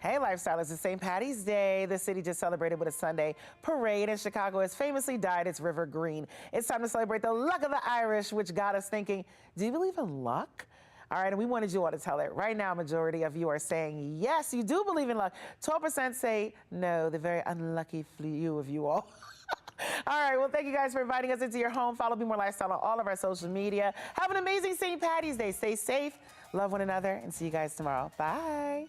Hey, lifestylers, it's St. Patty's Day. The city just celebrated with a Sunday parade, and Chicago has famously dyed its river green. It's time to celebrate the luck of the Irish, which got us thinking, do you believe in luck? All right, and we wanted you all to tell it. Right now, majority of you are saying, yes, you do believe in luck. 12% say no, the very unlucky few of you all. All right, well, thank you guys for inviting us into your home. Follow Be More Lifestyle on all of our social media. Have an amazing St. Patty's Day. Stay safe, love one another, and see you guys tomorrow. Bye.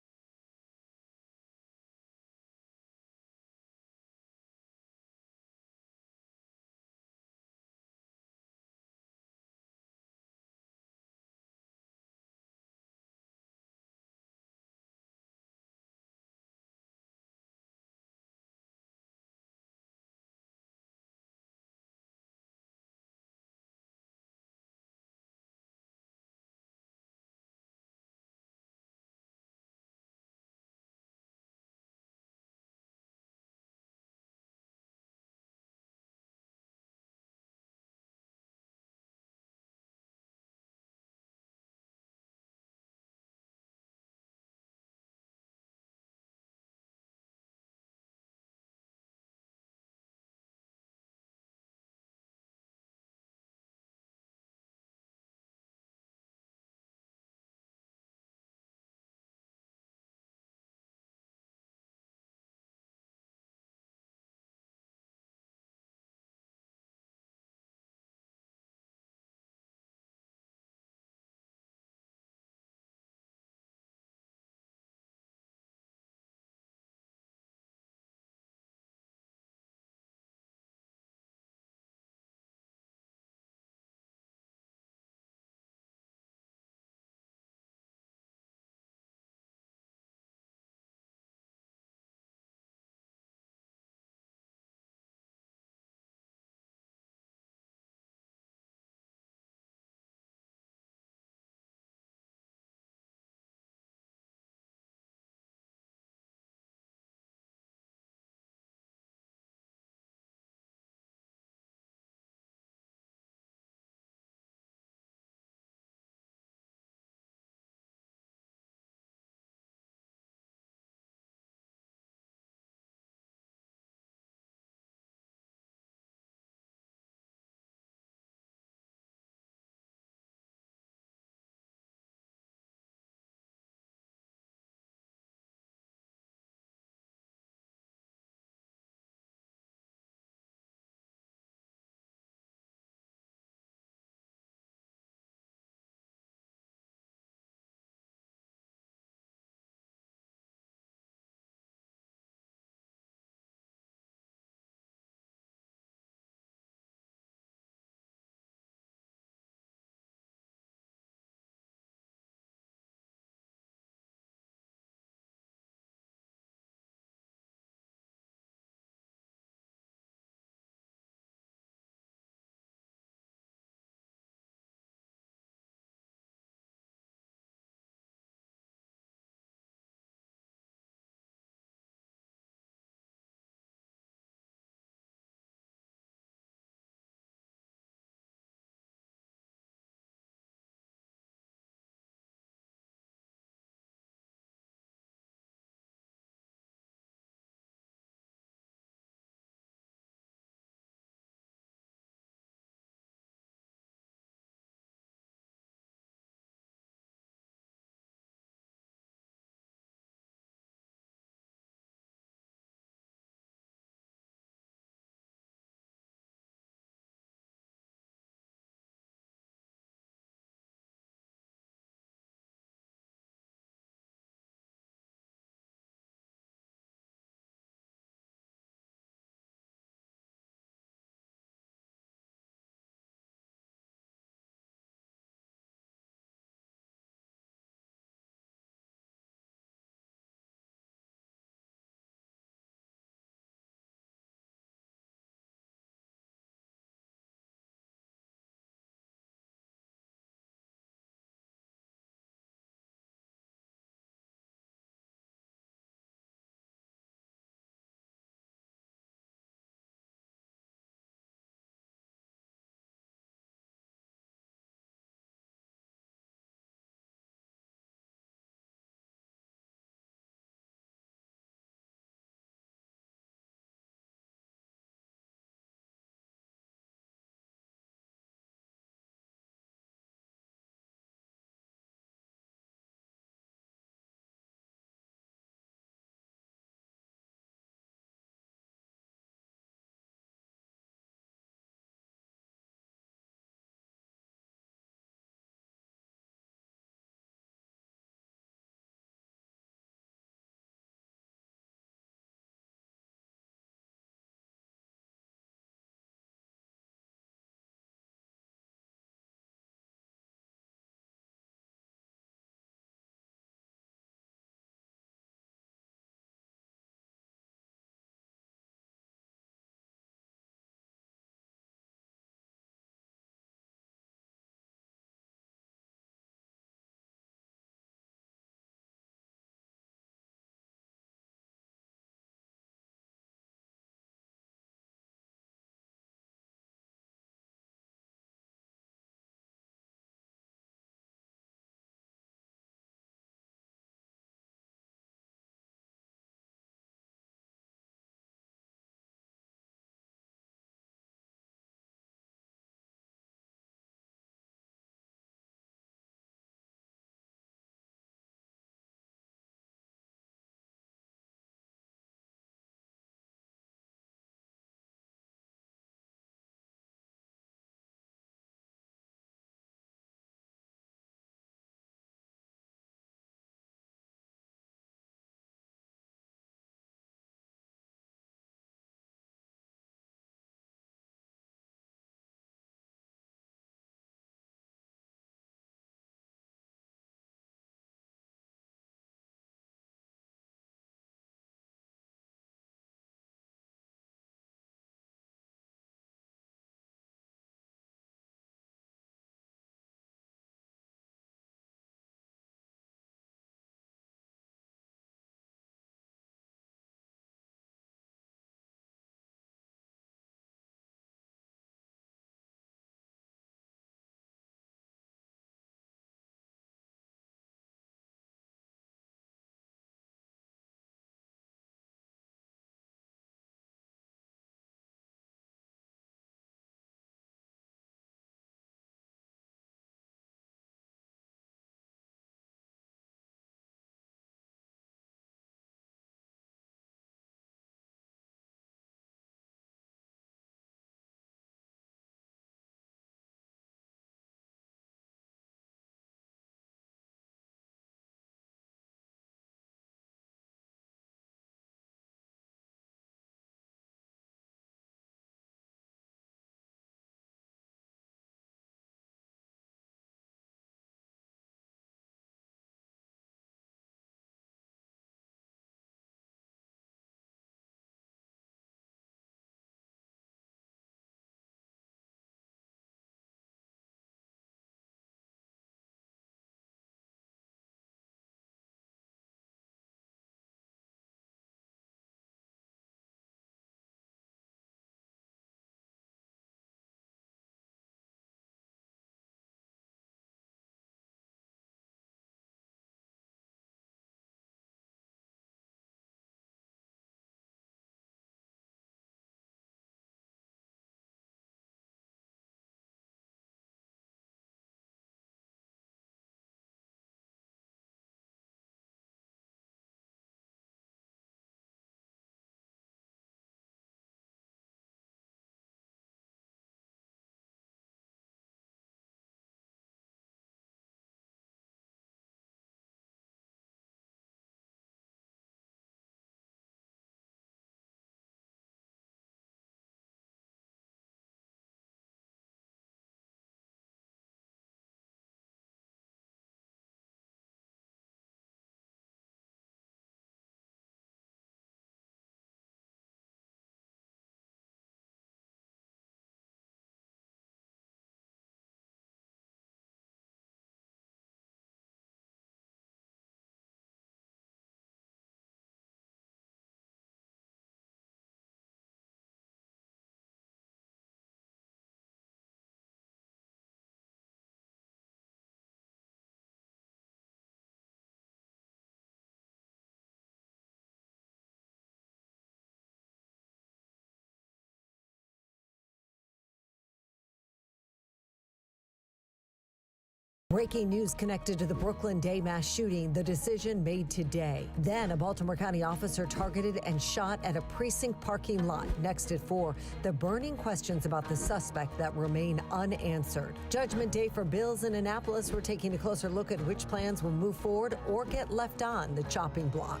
Breaking news connected to the Brooklyn Day mass shooting, the decision made today. Then a Baltimore County officer targeted and shot at a precinct parking lot. Next at 4, the burning questions about the suspect that remain unanswered. Judgment Day for bills in Annapolis. We're taking a closer look at which plans will move forward or get left on the chopping block.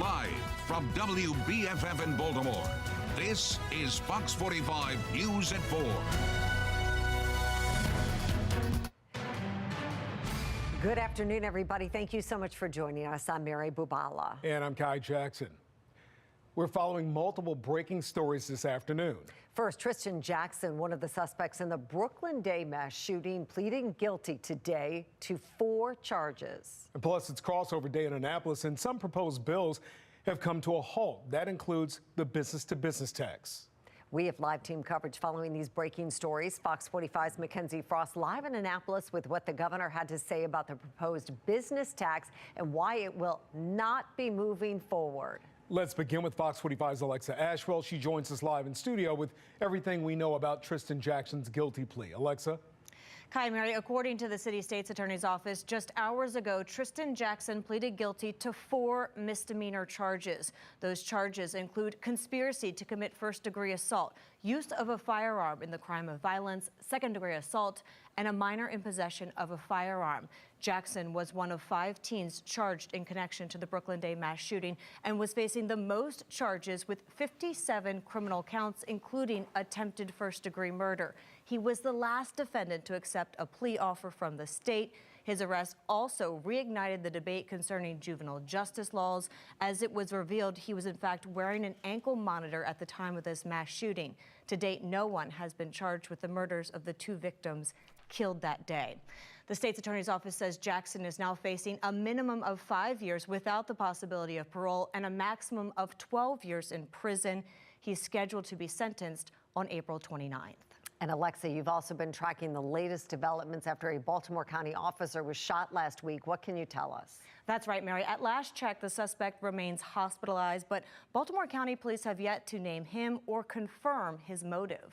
Live from WBFF in Baltimore, this is Fox 45 News at 4. Good afternoon, everybody. Thank you so much for joining us. I'm Mary Bubala. And I'm Kai Jackson. We're following multiple breaking stories this afternoon. First, Tristan Jackson, one of the suspects in the Brooklyn Day mass shooting, pleading guilty today to 4 charges. And plus, it's crossover day in Annapolis, and some proposed bills have come to a halt. That includes the business-to-business tax. We have live team coverage following these breaking stories. Fox 45's Mackenzie Frost live in Annapolis with what the governor had to say about the proposed business tax and why it will not be moving forward. Let's begin with Fox 45's Alexa Ashwell. She joins us live in studio with everything we know about Tristan Jackson's guilty plea. Alexa? Kai, Mary, according to the city state's attorney's office, just hours ago, Tristan Jackson pleaded guilty to 4 misdemeanor charges. Those charges include conspiracy to commit first-degree assault, use of a firearm in the crime of violence, second-degree assault, and a minor in possession of a firearm. Jackson was one of 5 teens charged in connection to the Brooklyn Day mass shooting and was facing the most charges with 57 criminal counts, including attempted first-degree murder. He was the last defendant to accept a plea offer from the state. His arrest also reignited the debate concerning juvenile justice laws. As it was revealed, he was in fact wearing an ankle monitor at the time of this mass shooting. To date, no one has been charged with the murders of the 2 victims killed that day. The state's attorney's office says Jackson is now facing a minimum of 5 years without the possibility of parole and a maximum of 12 years in prison. He's scheduled to be sentenced on April 29th. And Alexa, you've also been tracking the latest developments after a Baltimore County officer was shot last week. What can you tell us? That's right, Mary. At last check, the suspect remains hospitalized, but Baltimore County police have yet to name him or confirm his motive.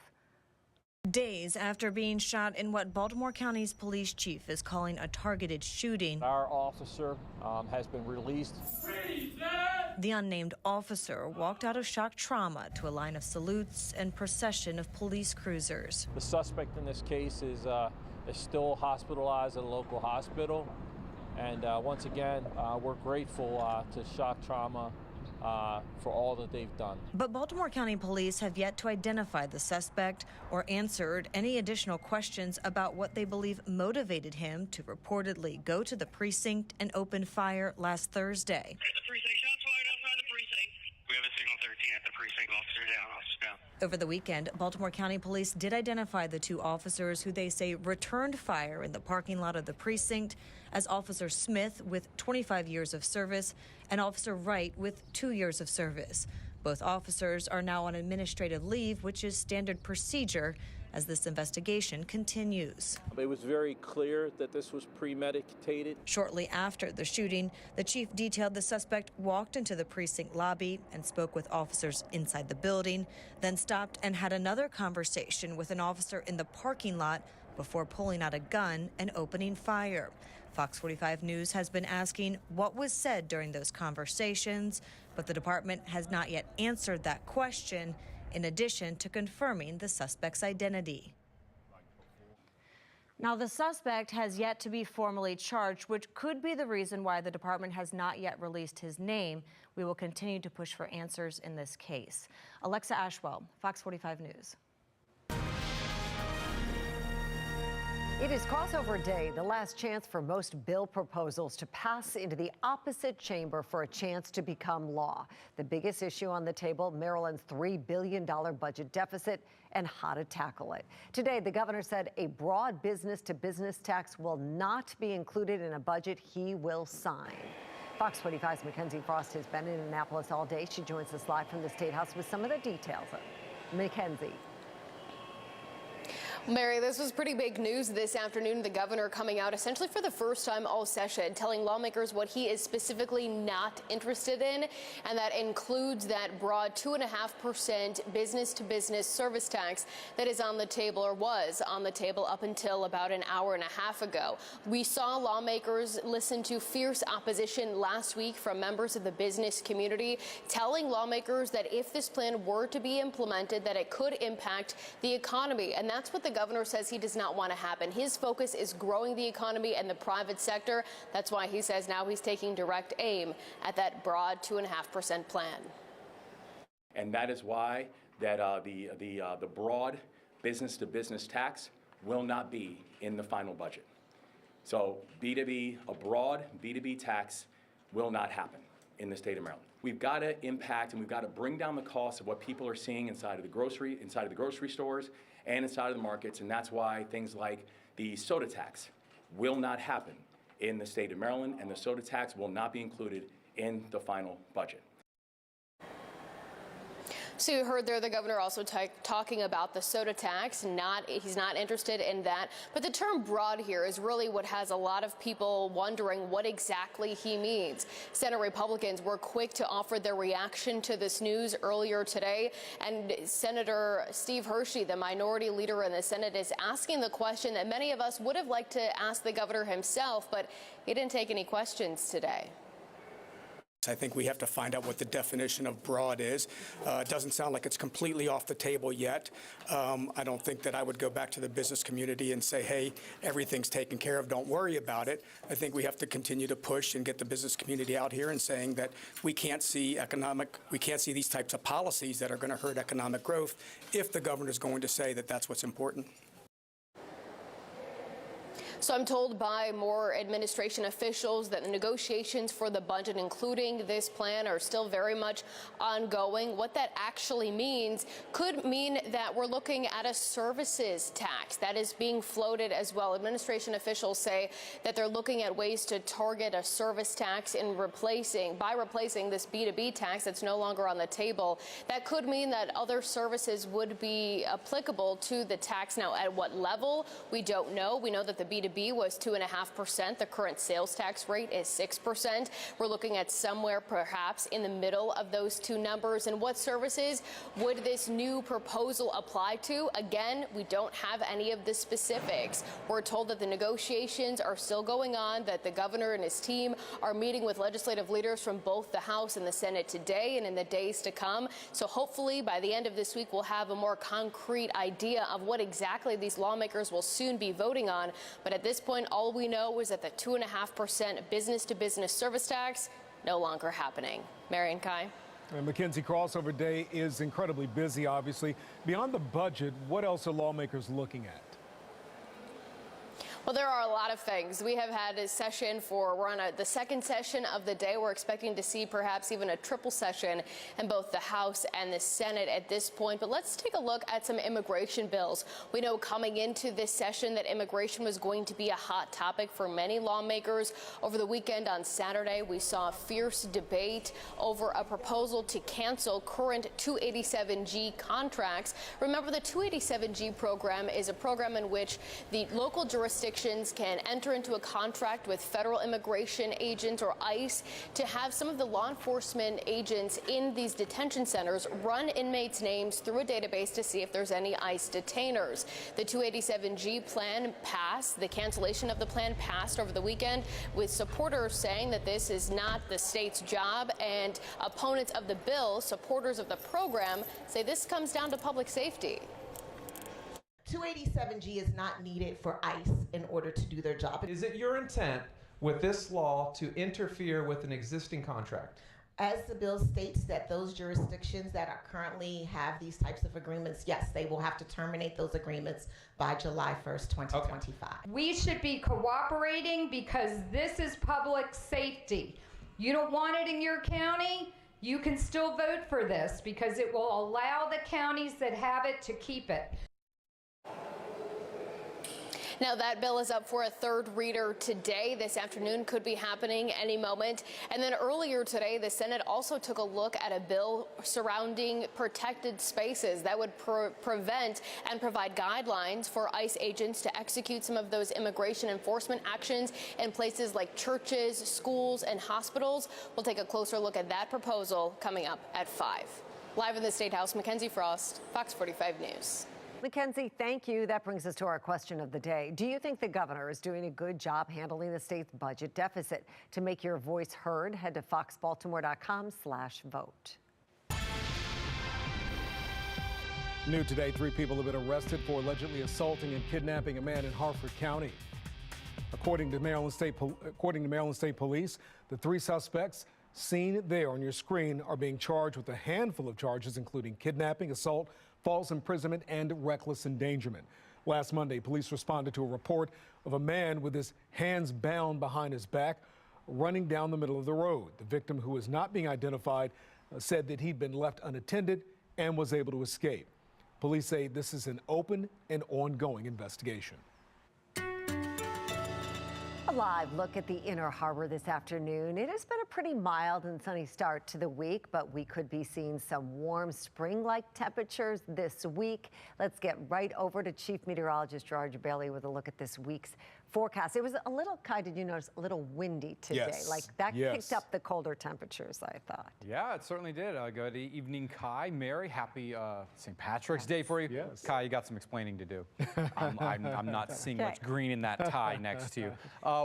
Days after being shot in what Baltimore County's police chief is calling a targeted shooting, our officer has been released. The unnamed officer walked out of shock trauma to a line of salutes and procession of police cruisers. The suspect in this case is still hospitalized at a local hospital. And once again, we're grateful to shock trauma for all that they've done. But Baltimore County police have yet to identify the suspect or answered any additional questions about what they believe motivated him to reportedly go to the precinct and open fire last Thursday. The precinct, shots fired outside the precinct. We have a signal 13 at the precinct. Officer down. Over the weekend, Baltimore County police did identify the 2 officers who they say returned fire in the parking lot of the precinct as Officer Smith with 25 years of service and Officer Wright with 2 years of service. Both officers are now on administrative leave, which is standard procedure as this investigation continues. It was very clear that this was premeditated. Shortly after the shooting, the chief detailed the suspect walked into the precinct lobby and spoke with officers inside the building, then stopped and had another conversation with an officer in the parking lot before pulling out a gun and opening fire. Fox 45 News has been asking what was said during those conversations, but the department has not yet answered that question, in addition to confirming the suspect's identity. Now, the suspect has yet to be formally charged, which could be the reason why the department has not yet released his name. We will continue to push for answers in this case. Alexa Ashwell, Fox 45 News. It is crossover day, the last chance for most bill proposals to pass into the opposite chamber for a chance to become law. The biggest issue on the table, Maryland's $3 billion budget deficit and how to tackle it. Today, the governor said a broad business-to-business tax will not be included in a budget he will sign. Fox 45's Mackenzie Frost has been in Annapolis all day. She joins us live from the State House with some of the details. Mackenzie. Mary, this was pretty big news this afternoon. The governor coming out essentially for the first time all session, telling lawmakers what he is specifically not interested in, and that includes that broad 2.5% business-to-business service tax that is on the table, or was on the table up until about an hour and a half ago. We saw lawmakers listen to fierce opposition last week from members of the business community, telling lawmakers that if this plan were to be implemented, that it could impact the economy. And that's what the governor says he does not want to happen. His focus is growing the economy and the private sector. That's why he says now he's taking direct aim at that broad 2.5% plan. And that is why that the broad business-to-business tax will not be in the final budget. So B2B, a broad B2B tax will not happen in the state of Maryland. We've got to impact and we've got to bring down the cost of what people are seeing inside of the grocery stores and inside of the markets, and that's why things like the soda tax will not happen in the state of Maryland, and the soda tax will not be included in the final budget. So you heard there the governor also talking about the soda tax. He's not interested in that. But the term broad here is really what has a lot of people wondering what exactly he means. Senate Republicans were quick to offer their reaction to this news earlier today. And Senator Steve Hershey, the minority leader in the Senate, is asking the question that many of us would have liked to ask the governor himself, but he didn't take any questions today. I think we have to find out what the definition of broad is. It doesn't sound like it's completely off the table yet. I don't think that I would go back to the business community and say, hey, everything's taken care of, don't worry about it. I think we have to continue to push and get the business community out here and saying that we can't see these types of policies that are going to hurt economic growth if the governor's going to say that that's what's important. So I'm told by more administration officials that the negotiations for the budget, including this plan, are still very much ongoing. What that actually means could mean that we're looking at a services tax that is being floated as well. Administration officials say that they're looking at ways to target a service tax by replacing this B2B tax that's no longer on the table. That could mean that other services would be applicable to the tax. Now, at what level, we don't know. We know that the B2B was 2.5%. The current sales tax rate is 6%. We're looking at somewhere perhaps in the middle of those two numbers. And what services would this new proposal apply to? Again, we don't have any of the specifics. We're told that the negotiations are still going on, that the governor and his team are meeting with legislative leaders from both the House and the Senate today and in the days to come. So hopefully by the end of this week, we'll have a more concrete idea of what exactly these lawmakers will soon be voting on. But at this point, all we know is that the 2.5% business-to-business service tax no longer happening. Mary and Kai. And McKenzie, crossover day is incredibly busy, obviously. Beyond the budget, what else are lawmakers looking at? Well, there are a lot of things. We have had a session we're on the second session of the day. We're expecting to see perhaps even a triple session in both the House and the Senate at this point. But let's take a look at some immigration bills. We know coming into this session that immigration was going to be a hot topic for many lawmakers. Over the weekend on Saturday, we saw a fierce debate over a proposal to cancel current 287G contracts. Remember, the 287G program is a program in which the local jurisdiction can enter into a contract with federal immigration agents or ICE to have some of the law enforcement agents in these detention centers run inmates' names through a database to see if there's any ICE detainers. The 287G plan passed. The cancellation of the plan passed over the weekend, with supporters saying that this is not the state's job, and opponents of the bill, supporters of the program, say this comes down to public safety. 287G is not needed for ICE in order to do their job. Is it your intent with this law to interfere with an existing contract? As the bill states, that those jurisdictions that are currently have these types of agreements, yes, they will have to terminate those agreements by July 1st, 2025. Okay. We should be cooperating because this is public safety. You don't want it in your county? You can still vote for this because it will allow the counties that have it to keep it. Now, that bill is up for a third reader today. This afternoon could be happening any moment. And then earlier today, the Senate also took a look at a bill surrounding protected spaces that would prevent and provide guidelines for ICE agents to execute some of those immigration enforcement actions in places like churches, schools, and hospitals. We'll take a closer look at that proposal coming up at 5. Live in the State House, Mackenzie Frost, Fox 45 News. Mackenzie, thank you. That brings us to our question of the day. Do you think the governor is doing a good job handling the state's budget deficit? To make your voice heard, head to foxbaltimore.com/vote. New today, 3 people have been arrested for allegedly assaulting and kidnapping a man in Harford County. According to Maryland State Police, the 3 suspects seen there on your screen are being charged with a handful of charges, including kidnapping, assault, false imprisonment, and reckless endangerment. Last Monday, police responded to a report of a man with his hands bound behind his back running down the middle of the road. The victim, who is not being identified, said that he'd been left unattended and was able to escape. Police say this is an open and ongoing investigation. A live look at the Inner Harbor this afternoon. It has been a pretty mild and sunny start to the week, but we could be seeing some warm spring-like temperatures this week. Let's get right over to Chief Meteorologist George Bailey with a look at this week's forecast. It was a little, Kai, did you notice, a little windy today? Yes. Like that Yes. picked up the colder temperatures, I thought. Yeah, it certainly did. Good evening, Kai. Mary, happy St. Patrick's Day for you. Yes. Kai, you got some explaining to do. I'm not seeing much green in that tie next to you.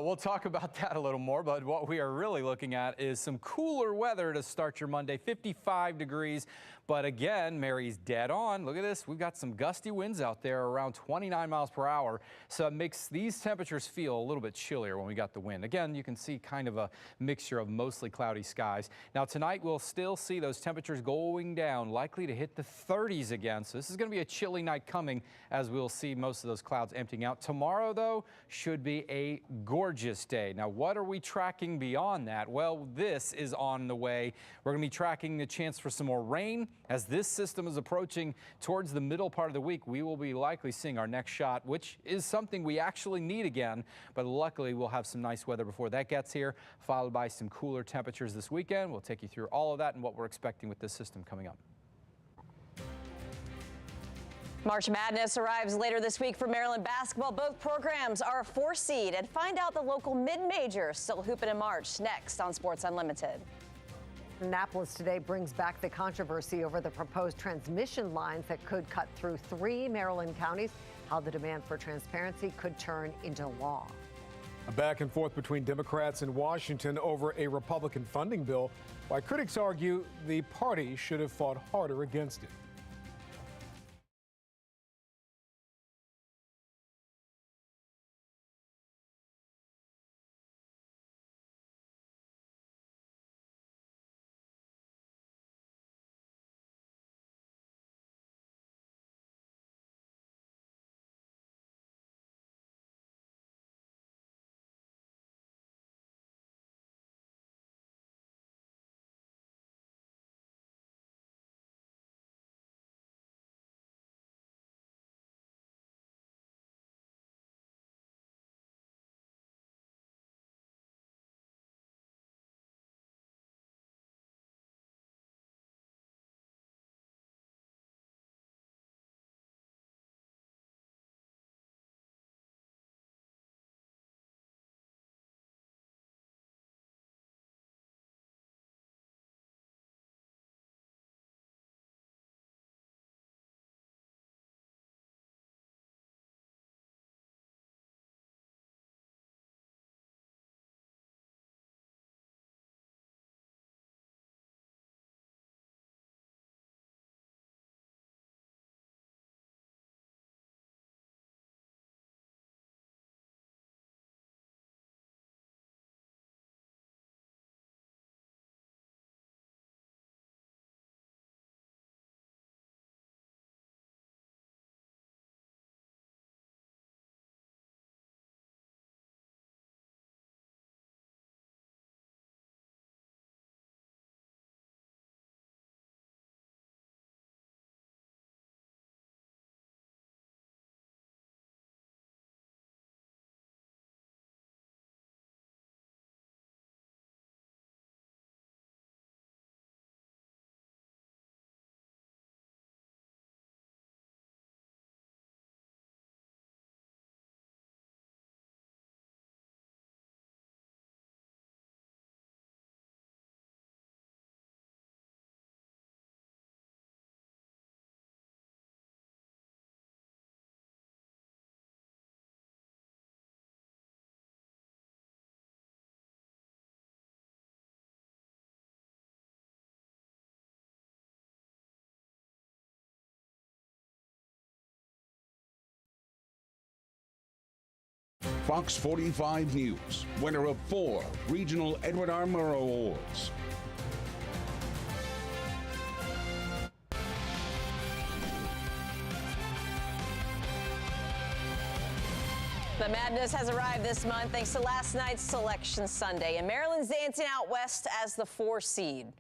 We'll talk about that a little more, but what we are really looking at is some cooler weather to start your Monday, 55 degrees. But again, Mary's dead on. Look at this. We've got some gusty winds out there around 29 miles per hour. So it makes these temperatures feel a little bit chillier when we got the wind. Again, you can see kind of a mixture of mostly cloudy skies. Now tonight, we'll still see those temperatures going down, likely to hit the 30s again. So this is going to be a chilly night coming as we'll see most of those clouds emptying out. Tomorrow, though, should be a gorgeous day. Now, what are we tracking beyond that? Well, this is on the way. We're going to be tracking the chance for some more rain. As this system is approaching towards the middle part of the week, we will be likely seeing our next shot, which is something we actually need again. But luckily, we'll have some nice weather before that gets here, followed by some cooler temperatures this weekend. We'll take you through all of that and what we're expecting with this system coming up. March Madness arrives later this week for Maryland basketball. Both programs are a 4 seed, and find out the local mid-major still hooping in March next on Sports Unlimited. Annapolis today brings back the controversy over the proposed transmission lines that could cut through 3 Maryland counties, how the demand for transparency could turn into law. A back and forth between Democrats in Washington over a Republican funding bill, while critics argue the party should have fought harder against it. Fox 45 News, winner of 4 regional Edward R. Murrow Awards. The madness has arrived this month thanks to last night's Selection Sunday, and Maryland's dancing out west as the 4 seed.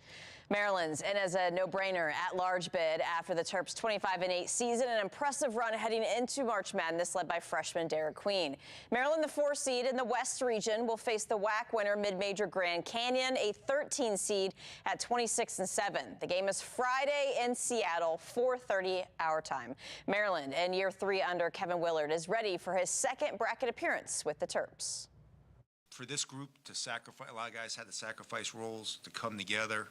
Maryland's in as a no-brainer at-large bid after the Terps' 25-8 season, an impressive run heading into March Madness led by freshman Derek Queen. Maryland, the 4 seed in the West region, will face the WAC winner mid-major Grand Canyon, a 13 seed at 26-7. The game is Friday in Seattle, 4:30 our time. Maryland, in year 3 under Kevin Willard, is ready for his second bracket appearance with the Terps. For this group to sacrifice, a lot of guys had to sacrifice roles to come together.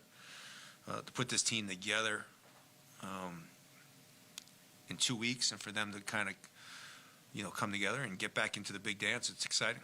To put this team together in 2 weeks, and for them to kind of, come together and get back into the big dance, it's exciting.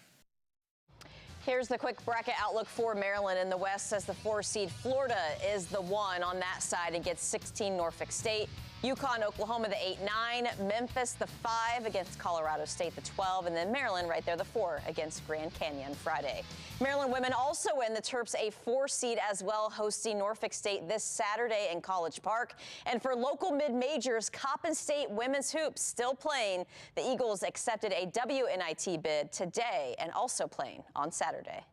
Here's the quick bracket outlook for Maryland in the West as the 4 seed. Florida is the 1 on that side and gets 16 Norfolk State. UConn, Oklahoma, the 8-9. Memphis, the 5 against Colorado State, the 12. And then Maryland right there, the 4 against Grand Canyon Friday. Maryland women also win. The Terps a 4 seed as well, hosting Norfolk State this Saturday in College Park. And for local mid-majors, Coppin State women's hoops still playing. The Eagles accepted a WNIT bid today and also playing on Saturday.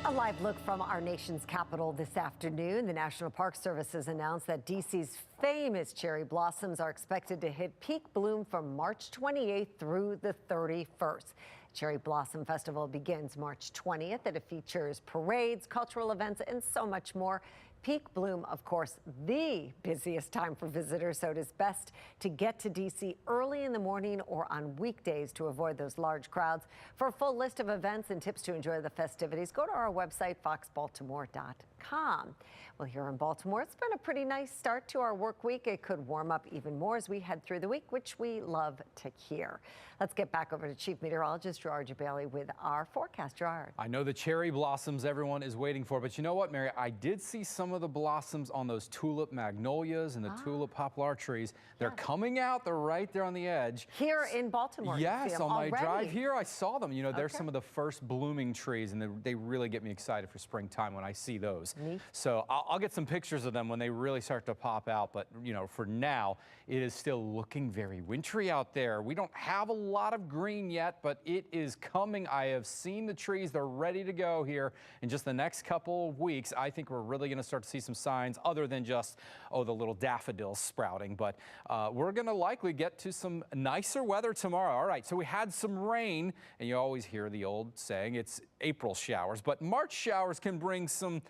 A live look from our nation's capital this afternoon. The National Park Service has announced that D.C.'s famous cherry blossoms are expected to hit peak bloom from March 28th through the 31st. Cherry Blossom Festival begins March 20th, and it features parades, cultural events, and so much more. Peak bloom, of course, the busiest time for visitors, so it is best to get to D.C. early in the morning or on weekdays to avoid those large crowds. For a full list of events and tips to enjoy the festivities, go to our website, foxbaltimore.com. Well, here in Baltimore, it's been a pretty nice start to our work week. It could warm up even more as we head through the week, which we love to hear. Let's get back over to Chief Meteorologist Gerard Jabali with our forecast. Gerard. I know the cherry blossoms everyone is waiting for, but you know what, Mary? I did see some of the blossoms on those tulip magnolias and the tulip poplar trees. They're coming out. They're right there on the edge. Here in Baltimore. Yes, on my already. drive here, I saw them. You know, they're some of the first blooming trees, and they really get me excited for springtime when I see those. So I'll get some pictures of them when they really start to pop out. But, you know, for now, it is still looking very wintry out there. We don't have a lot of green yet, but it is coming. I have seen the trees. They're ready to go here in just the next couple of weeks. I think we're really going to start to see some signs other than just, oh, the little daffodils sprouting. But we're going to likely get to some nicer weather tomorrow. All right, so we had some rain, and you always hear the old saying, it's April showers, but March showers can bring some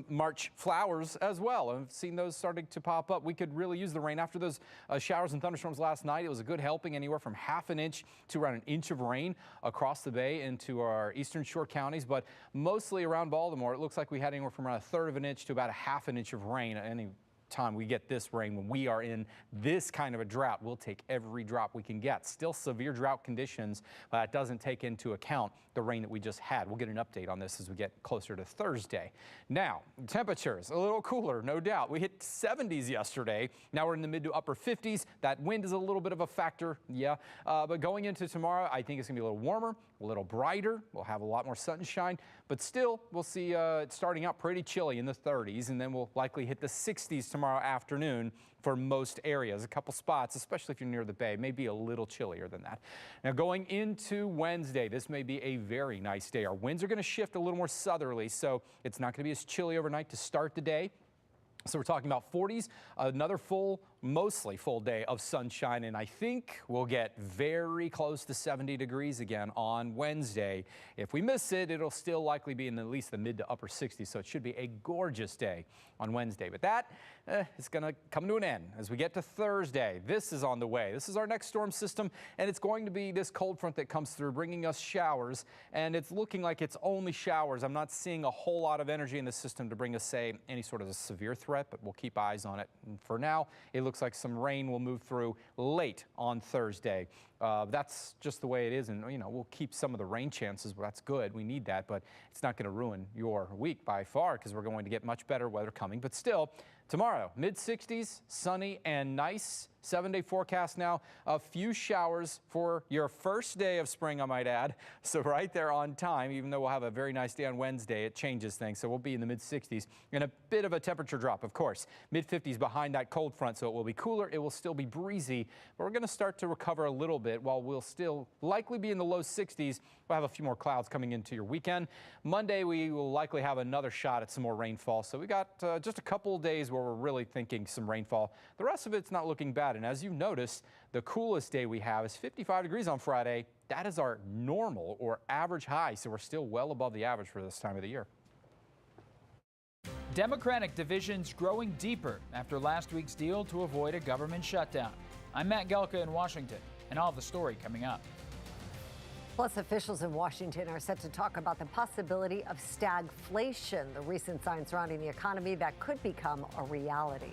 March flowers as well. I've seen those starting to pop up. We could really use the rain after those showers and thunderstorms last night. It was a good helping, anywhere from ½ an inch to around 1 inch of rain across the bay into our eastern shore counties, but mostly around Baltimore. It looks like we had anywhere from around 1/3 of an inch to about ½ an inch of rain any time we get this rain. When we are in this kind of a drought, we'll take every drop we can get. Still severe drought conditions, but that doesn't take into account the rain that we just had. We'll get an update on this as we get closer to Thursday. Now, temperatures a little cooler, no doubt. We hit 70s yesterday. Now we're in the mid to upper 50s. That wind is a little bit of a factor, but going into tomorrow, I think it's gonna be a little warmer, a little brighter. We'll have a lot more sunshine, but still we'll see it starting out pretty chilly in the 30s, and then we'll likely hit the 60s tomorrow afternoon for most areas. A couple spots, especially if you're near the bay, may be a little chillier than that. Now going into Wednesday, this may be a very nice day. Our winds are going to shift a little more southerly, so it's not going to be as chilly overnight to start the day. So we're talking about 40s, another mostly full day of sunshine, and I think we'll get very close to 70 degrees again on Wednesday. If we miss it, it'll still likely be in at least the mid to upper 60s, so it should be a gorgeous day on Wednesday. But that is going to come to an end as we get to Thursday. This is on the way. This is our next storm system, and it's going to be this cold front that comes through, bringing us showers, and it's looking like it's only showers. I'm not seeing a whole lot of energy in the system to bring us, say, any sort of a severe threat, but we'll keep eyes on it. And for now, it looks like some rain will move through late on Thursday. That's just the way it is, and we'll keep some of the rain chances. Well, that's good. We need that, but it's not going to ruin your week by far because we're going to get much better weather coming. But still, Tomorrow, mid-60s, sunny and nice. 7-day forecast now. A few showers for your first day of spring, I might add. So right there on time, even though we'll have a very nice day on Wednesday, it changes things. So we'll be in the mid-60s and a bit of a temperature drop, of course. Mid-50s behind that cold front, so it will be cooler. It will still be breezy, but we're going to start to recover a little bit while we'll still likely be in the low 60s. We'll have a few more clouds coming into your weekend. Monday, we will likely have another shot at some more rainfall. So we got just a couple of days where we're really thinking some rainfall. The rest of it's not looking bad. And as you noticed, the coolest day we have is 55 degrees on Friday. That is our normal or average high, so we're still well above the average for this time of the year. Democratic divisions growing deeper after last week's deal to avoid a government shutdown. I'm Matt Gelka in Washington, and I'll have the story coming up. Plus, officials in Washington are set to talk about the possibility of stagflation, the recent signs surrounding the economy that could become a reality.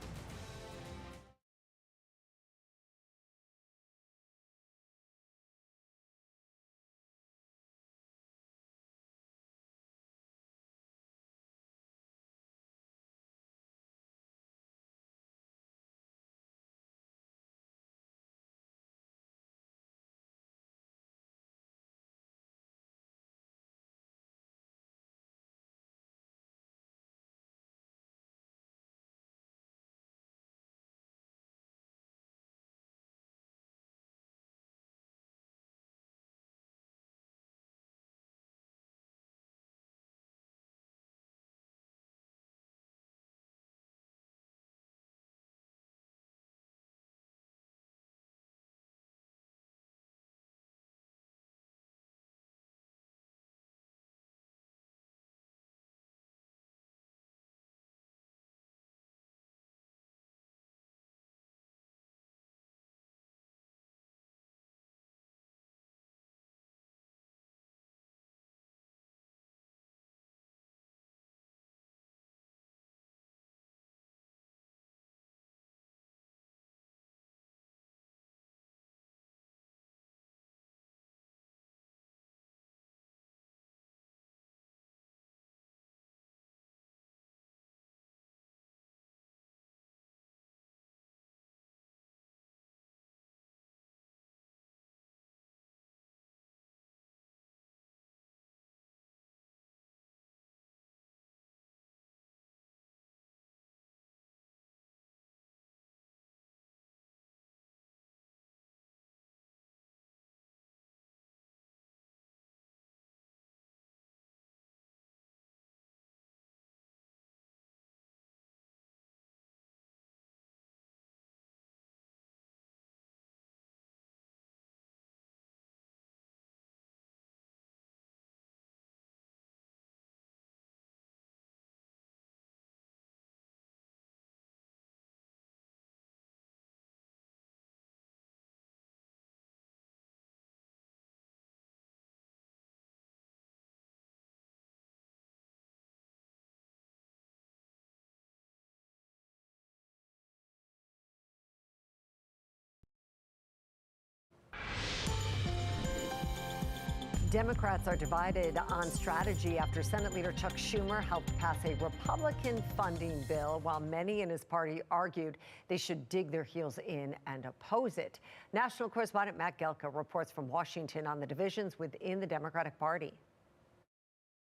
Democrats are divided on strategy after Senate Leader Chuck Schumer helped pass a Republican funding bill, while many in his party argued they should dig their heels in and oppose it. National correspondent Matt Gelka reports from Washington on the divisions within the Democratic Party.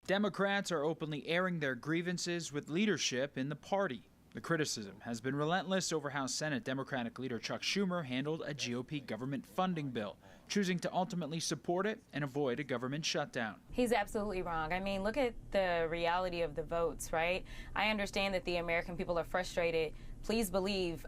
Democrats are openly airing their grievances with leadership in the party. The criticism has been relentless over how Senate Democratic leader Chuck Schumer handled a GOP government funding bill, choosing to ultimately support it and avoid a government shutdown. He's absolutely wrong. I mean, look at the reality of the votes, right? I understand that the American people are frustrated. Please believe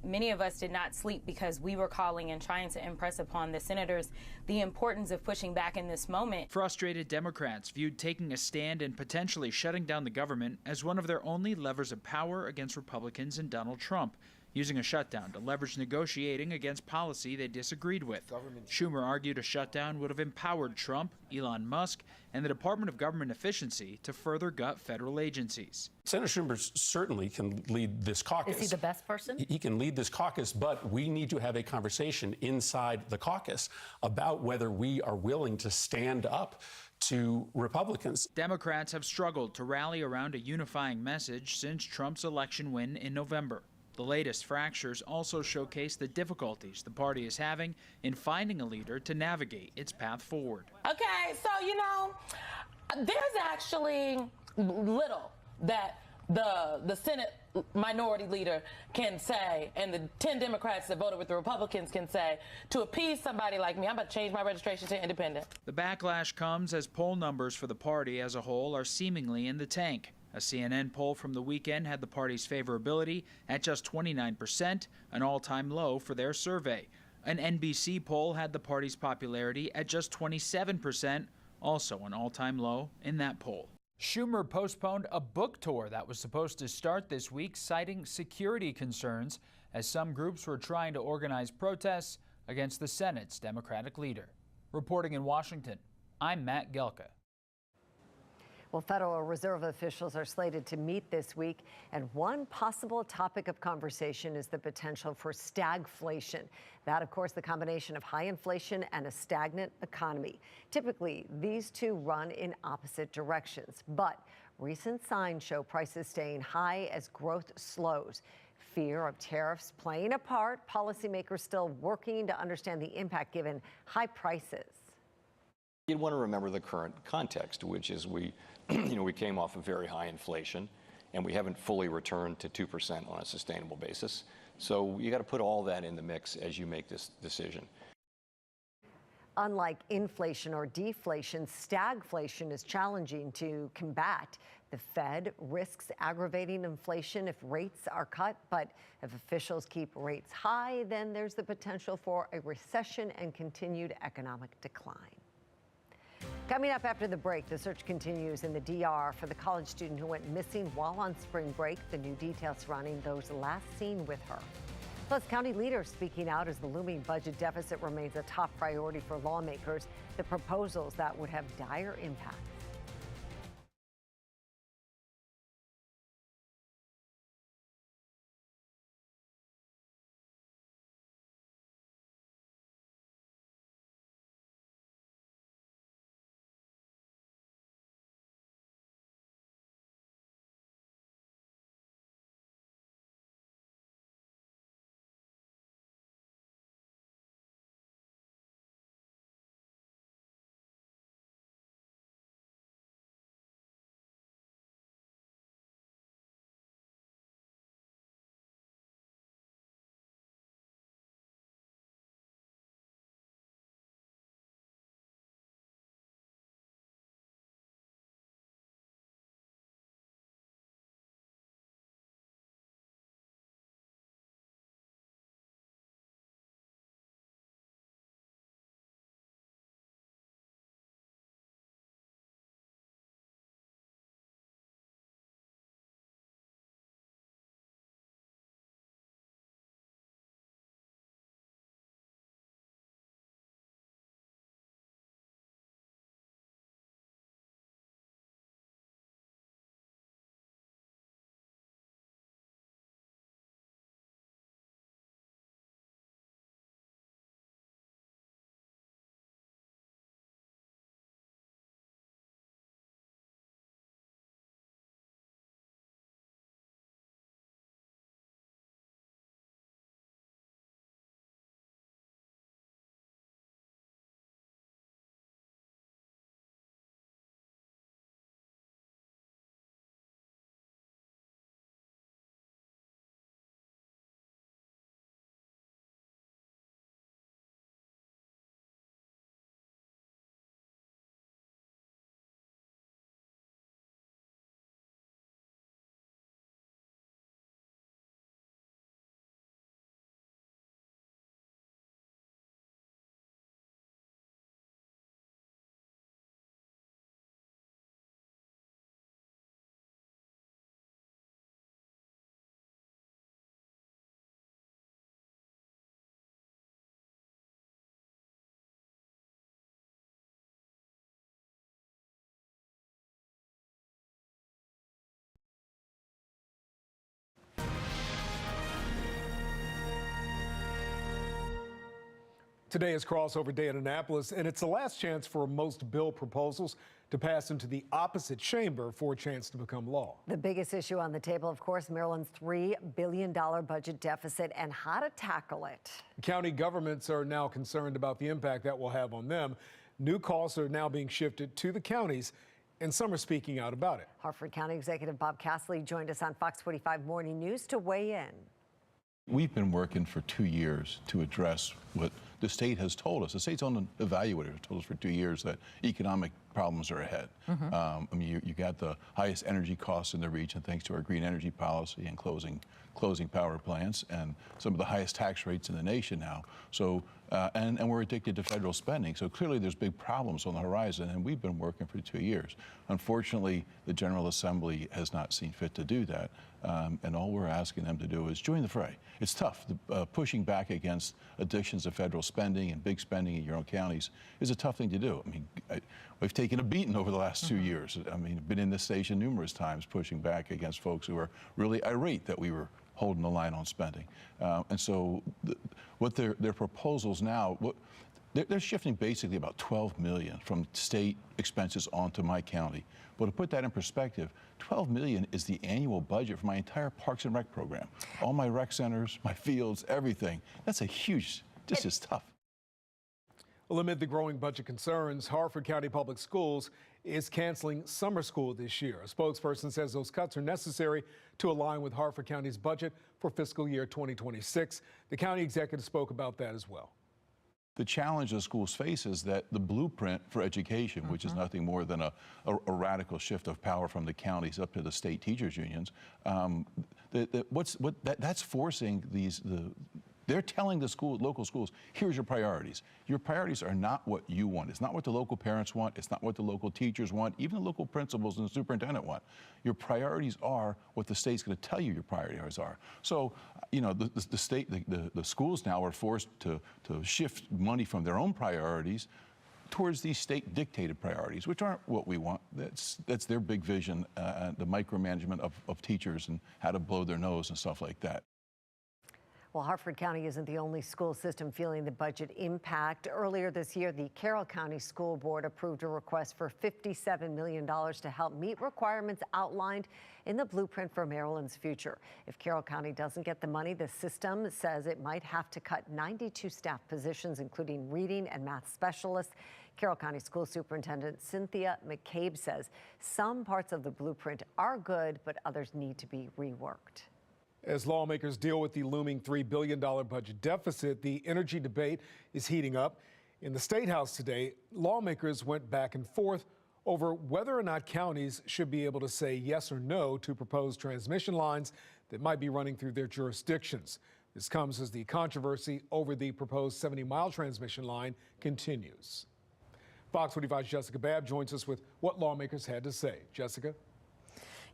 many of us did not sleep because we were calling and trying to impress upon the senators the importance of pushing back in this moment. Frustrated Democrats viewed taking a stand and potentially shutting down the government as one of their only levers of power against Republicans and Donald Trump, using a shutdown to leverage negotiating against policy they disagreed with. Schumer argued a shutdown would have empowered Trump, Elon Musk, and the Department of Government Efficiency to further gut federal agencies. Senator Schumer certainly can lead this caucus. Is he the best person? He can lead this caucus, but we need to have a conversation inside the caucus about whether we are willing to stand up to Republicans. Democrats have struggled to rally around a unifying message since Trump's election win in November. The latest fractures also showcase the difficulties the party is having in finding a leader to navigate its path forward. Okay, so, you know, there's actually little that the Senate minority leader can say, and the 10 Democrats that voted with the Republicans can say, to appease somebody like me. I'm about to change my registration to independent. The backlash comes as poll numbers for the party as a whole are seemingly in the tank. A CNN poll from the weekend had the party's favorability at just 29%, an all-time low for their survey. An NBC poll had the party's popularity at just 27%, also an all-time low in that poll. Schumer postponed a book tour that was supposed to start this week, citing security concerns as some groups were trying to organize protests against the Senate's Democratic leader. Reporting in Washington, I'm Matt Gelka. Well, Federal Reserve officials are slated to meet this week, and one possible topic of conversation is the potential for stagflation. That, of course, the combination of high inflation and a stagnant economy. Typically, these two run in opposite directions, but recent signs show prices staying high as growth slows. Fear of tariffs playing a part, policymakers still working to understand the impact given high prices. You'd want to remember the current context, which is we came off of very high inflation, and we haven't fully returned to 2% on a sustainable basis. So you got to put all that in the mix as you make this decision. Unlike inflation or deflation, stagflation is challenging to combat. The Fed risks aggravating inflation if rates are cut, but if officials keep rates high, then there's the potential for a recession and continued economic decline. Coming up after the break, the search continues in the DR for the college student who went missing while on spring break. The new details surrounding those last seen with her. Plus, county leaders speaking out as the looming budget deficit remains a top priority for lawmakers. The proposals that would have dire impacts. Today is crossover day in Annapolis, and it's the last chance for most bill proposals to pass into the opposite chamber for a chance to become law. The biggest issue on the table, of course, Maryland's $3 billion budget deficit and how to tackle it. County governments are now concerned about the impact that will have on them. New costs are now being shifted to the counties, and some are speaking out about it. Harford County Executive Bob Castle joined us on Fox 45 Morning News to weigh in. We've been working for 2 years to address what the state has told us. The state's own evaluator has told us for 2 years that economic problems are ahead. I mean, you got the highest energy costs in the region thanks to our green energy policy and closing power plants, and some of the highest tax rates in the nation now. So, and we're addicted to federal spending. So clearly there's big problems on the horizon, and we've been working for 2 years. Unfortunately, the General Assembly has not seen fit to do that. And all we're asking them to do is join the fray. It's tough. Pushing back against addictions of federal spending and big spending in your own counties is a tough thing to do. I mean, we've taken a beating over the last 2 years. I mean, been in this station numerous times pushing back against folks who are really irate that we were holding the line on spending. And so what their proposals now, they're shifting basically about $12 million from state expenses onto my county. But to put that in perspective, $12 million is the annual budget for my entire Parks and Rec program. All my rec centers, my fields, everything. That's a huge, this is tough. Well, amid the growing budget concerns, Harford County Public Schools is canceling summer school this year. A spokesperson says those cuts are necessary to align with Harford County's budget for fiscal year 2026. The county executive spoke about that as well. The challenge the schools face is that the blueprint for education, which is nothing more than a radical shift of power from the counties up to the state teachers unions, that's forcing they're telling the local schools, here's your priorities. Your priorities are not what you want. It's not what the local parents want. It's not what the local teachers want. Even the local principals and the superintendent want. Your priorities are what the state's going to tell you your priorities are. So, you know, the schools now are forced to shift money from their own priorities towards these state-dictated priorities, which aren't what we want. That's their big vision, the micromanagement of teachers and how to blow their nose and stuff like that. Well, Harford County isn't the only school system feeling the budget impact. Earlier this year, the Carroll County School Board approved a request for $57 million to help meet requirements outlined in the blueprint for Maryland's future. If Carroll County doesn't get the money, the system says it might have to cut 92 staff positions, including reading and math specialists. Carroll County School Superintendent Cynthia McCabe says some parts of the blueprint are good, but others need to be reworked. As lawmakers deal with the looming $3 billion budget deficit, the energy debate is heating up. In the State House today, lawmakers went back and forth over whether or not counties should be able to say yes or no to proposed transmission lines that might be running through their jurisdictions. This comes as the controversy over the proposed 70-mile transmission line continues. Fox 45's Jessica Babb joins us with what lawmakers had to say. Jessica?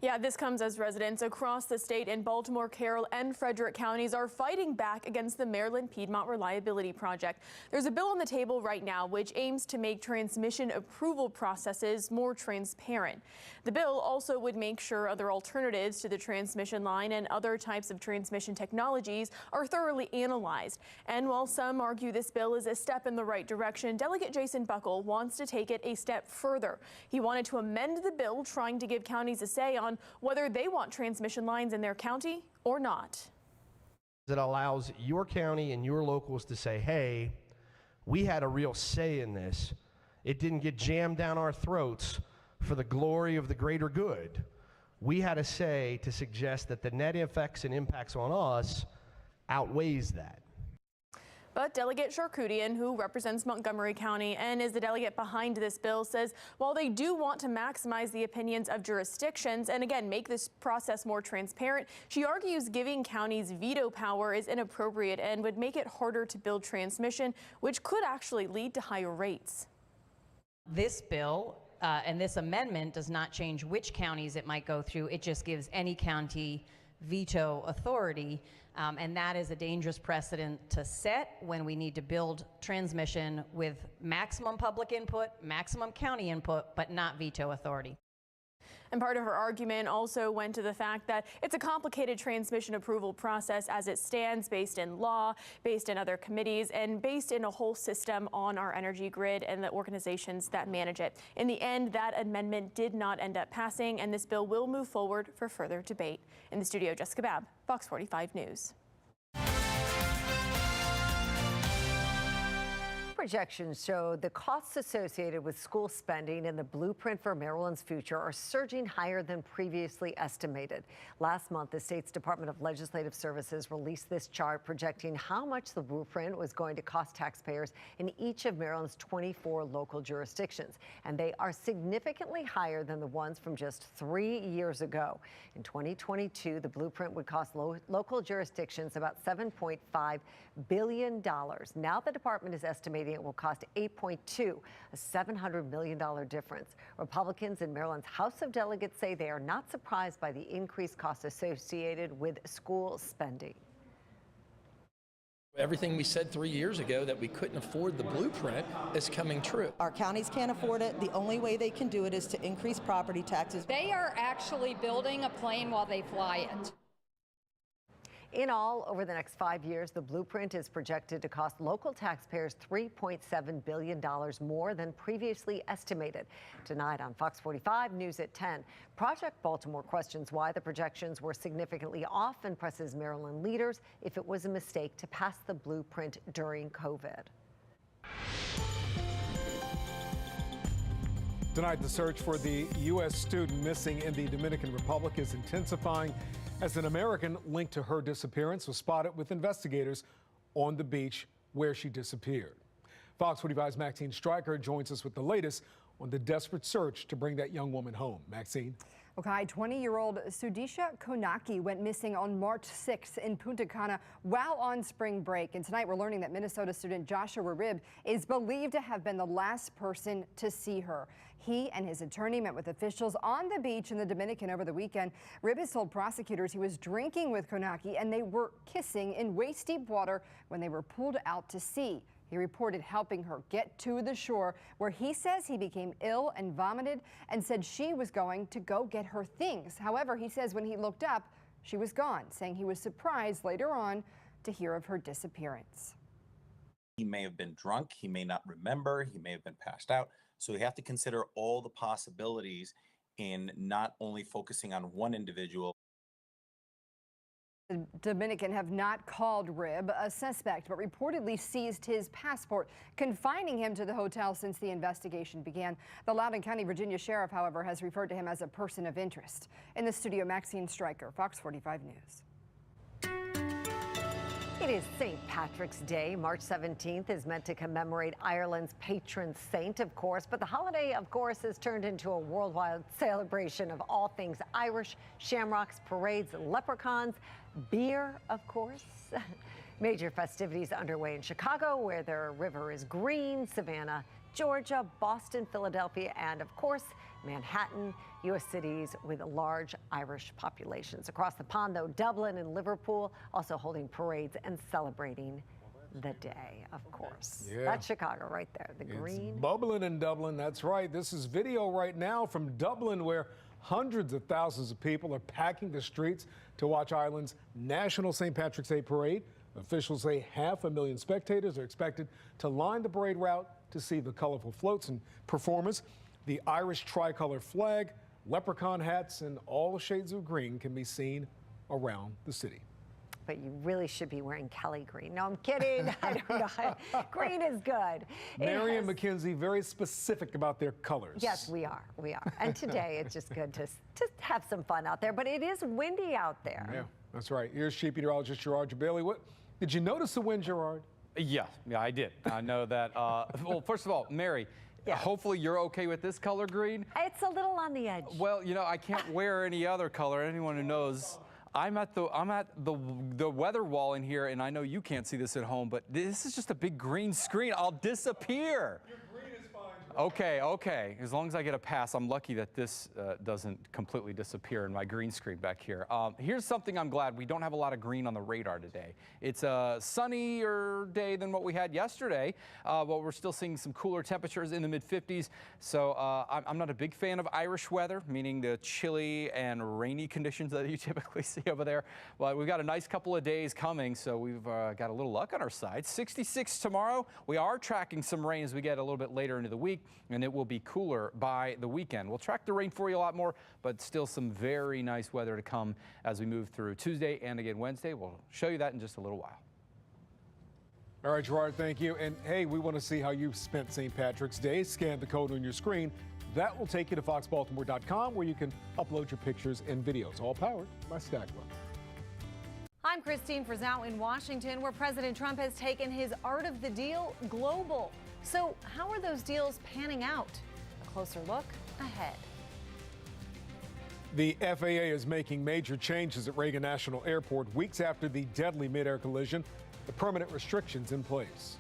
Yeah, this comes as residents across the state in Baltimore, Carroll, and Frederick counties are fighting back against the Maryland Piedmont Reliability Project. There's a bill on the table right now which aims to make transmission approval processes more transparent. The bill also would make sure other alternatives to the transmission line and other types of transmission technologies are thoroughly analyzed. And while some argue this bill is a step in the right direction, Delegate Jason Buckle wants to take it a step further. He wanted to amend the bill, trying to give counties a say on whether they want transmission lines in their county or not. It allows your county and your locals to say, hey, we had a real say in this. It didn't get jammed down our throats for the glory of the greater good. We had a say to suggest that the net effects and impacts on us outweighs that. But Delegate Charkoudian, who represents Montgomery County and is the delegate behind this bill, says while they do want to maximize the opinions of jurisdictions and again make this process more transparent, she argues giving counties veto power is inappropriate and would make it harder to build transmission, which could actually lead to higher rates. This bill and this amendment does not change which counties it might go through. It just gives any county veto authority. And that is a dangerous precedent to set when we need to build transmission with maximum public input, maximum county input, but not veto authority. And part of her argument also went to the fact that it's a complicated transmission approval process as it stands, based in law, based in other committees, and based in a whole system on our energy grid and the organizations that manage it. In the end, that amendment did not end up passing, and this bill will move forward for further debate. In the studio, Jessica Babb, Fox 45 News. Projections show the costs associated with school spending and the blueprint for Maryland's future are surging higher than previously estimated. Last month, the state's Department of Legislative Services released this chart projecting how much the blueprint was going to cost taxpayers in each of Maryland's 24 local jurisdictions. And they are significantly higher than the ones from just 3 years ago. In 2022, the blueprint would cost local jurisdictions about $7.5 billion. Now the department is estimating it will cost $8.2, a $700 million difference. Republicans in Maryland's House of Delegates say they are not surprised by the increased costs associated with school spending. Everything we said 3 years ago that we couldn't afford the blueprint is coming true. Our counties can't afford it. The only way they can do it is to increase property taxes. They are actually building a plane while they fly it. In all, over the next 5 years, the blueprint is projected to cost local taxpayers $3.7 billion more than previously estimated. Tonight on Fox 45 News at 10, Project Baltimore questions why the projections were significantly off and presses Maryland leaders if it was a mistake to pass the blueprint during COVID. Tonight, the search for the U.S. student missing in the Dominican Republic is intensifying as an American linked to her disappearance was spotted with investigators on the beach where she disappeared. Fox 45's Maxine Stryker joins us with the latest on the desperate search to bring that young woman home. Maxine. Okay, 20-year-old Sudisha Konaki went missing on March 6th in Punta Cana while on spring break. And tonight we're learning that Minnesota student Joshua Ribb is believed to have been the last person to see her. He and his attorney met with officials on the beach in the Dominican over the weekend. Ribb has told prosecutors he was drinking with Konaki and they were kissing in waist-deep water when they were pulled out to sea. He reported helping her get to the shore, where he says he became ill and vomited and said she was going to go get her things. However, he says when he looked up, she was gone, saying he was surprised later on to hear of her disappearance. He may have been drunk, he may not remember, he may have been passed out. So we have to consider all the possibilities in not only focusing on one individual. The Dominican have not called Ribb a suspect, but reportedly seized his passport, confining him to the hotel since the investigation began. The Loudoun County, Virginia Sheriff, however, has referred to him as a person of interest. In the studio, Maxine Stryker, Fox 45 News. It is St. Patrick's Day. March 17th is meant to commemorate Ireland's patron saint, of course, but the holiday, of course, has turned into a worldwide celebration of all things Irish: shamrocks, parades, leprechauns, beer, of course. Major festivities underway in Chicago, where their river is green, Savannah, Georgia, Boston, Philadelphia, and, of course, Manhattan, U.S. cities with large Irish populations. Across the pond, though, Dublin and Liverpool also holding parades and celebrating the day, of course. Yeah. That's Chicago right there, the green. It's bubbling in Dublin, that's right. This is video right now from Dublin, where hundreds of thousands of people are packing the streets to watch Ireland's National St. Patrick's Day Parade. Officials say 500,000 spectators are expected to line the parade route to see the colorful floats and performers. The Irish tricolor flag, leprechaun hats, and all shades of green can be seen around the city. But you really should be wearing Kelly green. No, I'm kidding. I don't know. Green is good. Mary and Mackenzie, very specific about their colors. Yes, we are. We are. And today it's just good to have some fun out there. But it is windy out there. Yeah, that's right. Here's Chief Meteorologist Gerard Bailey. What did you notice the wind, Gerard? Yeah, I did. I know that. Well, first of all, Mary, hopefully you're okay with this color green. It's a little on the edge. Well, you know, I can't wear any other color. Anyone who knows, I'm at the weather wall in here, and I know you can't see this at home, but this is just a big green screen. I'll disappear. Your green is fine. Okay. As long as I get a pass, I'm lucky that this doesn't completely disappear in my green screen back here. Here's something I'm glad we don't have a lot of green on the radar today. It's a sunnier day than what we had yesterday, but we're still seeing some cooler temperatures in the mid-50s. So I'm not a big fan of Irish weather, meaning the chilly and rainy conditions that you typically see over there. But we've got a nice couple of days coming, so we've got a little luck on our side. 66 tomorrow. We are tracking some rain as we get a little bit later into the week, and it will be cooler by the weekend. We'll track the rain for you a lot more, but still some very nice weather to come as we move through Tuesday and again Wednesday. We'll show you that in just a little while. All right, Gerard, thank you. And hey, we want to see how you've spent St. Patrick's Day. Scan the code on your screen. That will take you to foxbaltimore.com, where you can upload your pictures and videos, all powered by Stagwell. I'm Christine Frizzell in Washington, where President Trump has taken his art of the deal global. So how are those deals panning out? A closer look ahead. The FAA is making major changes at Reagan National Airport weeks after the deadly mid-air collision. The permanent restrictions in place.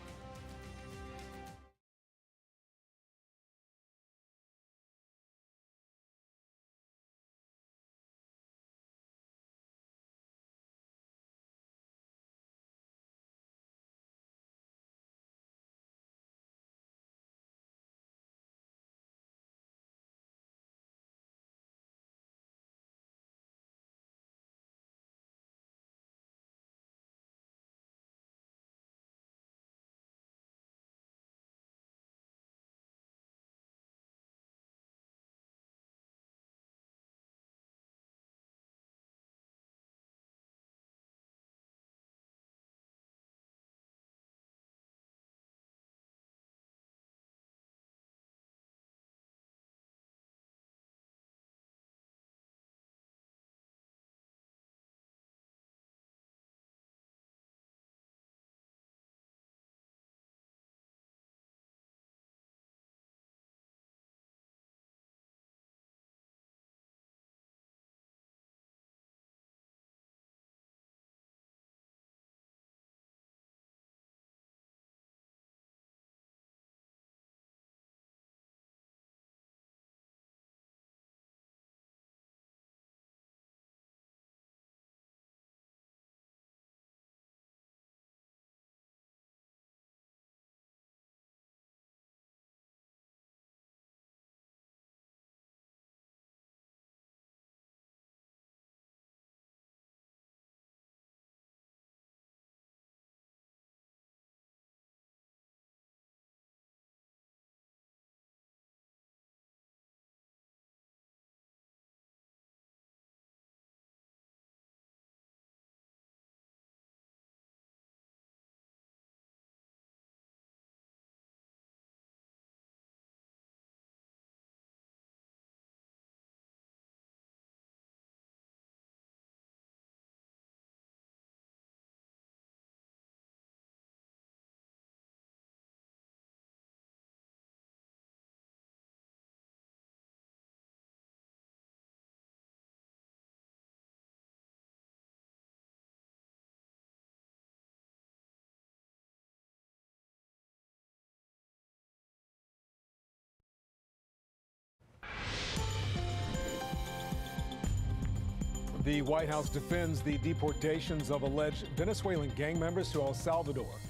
The White House defends the deportations of alleged Venezuelan gang members to El Salvador.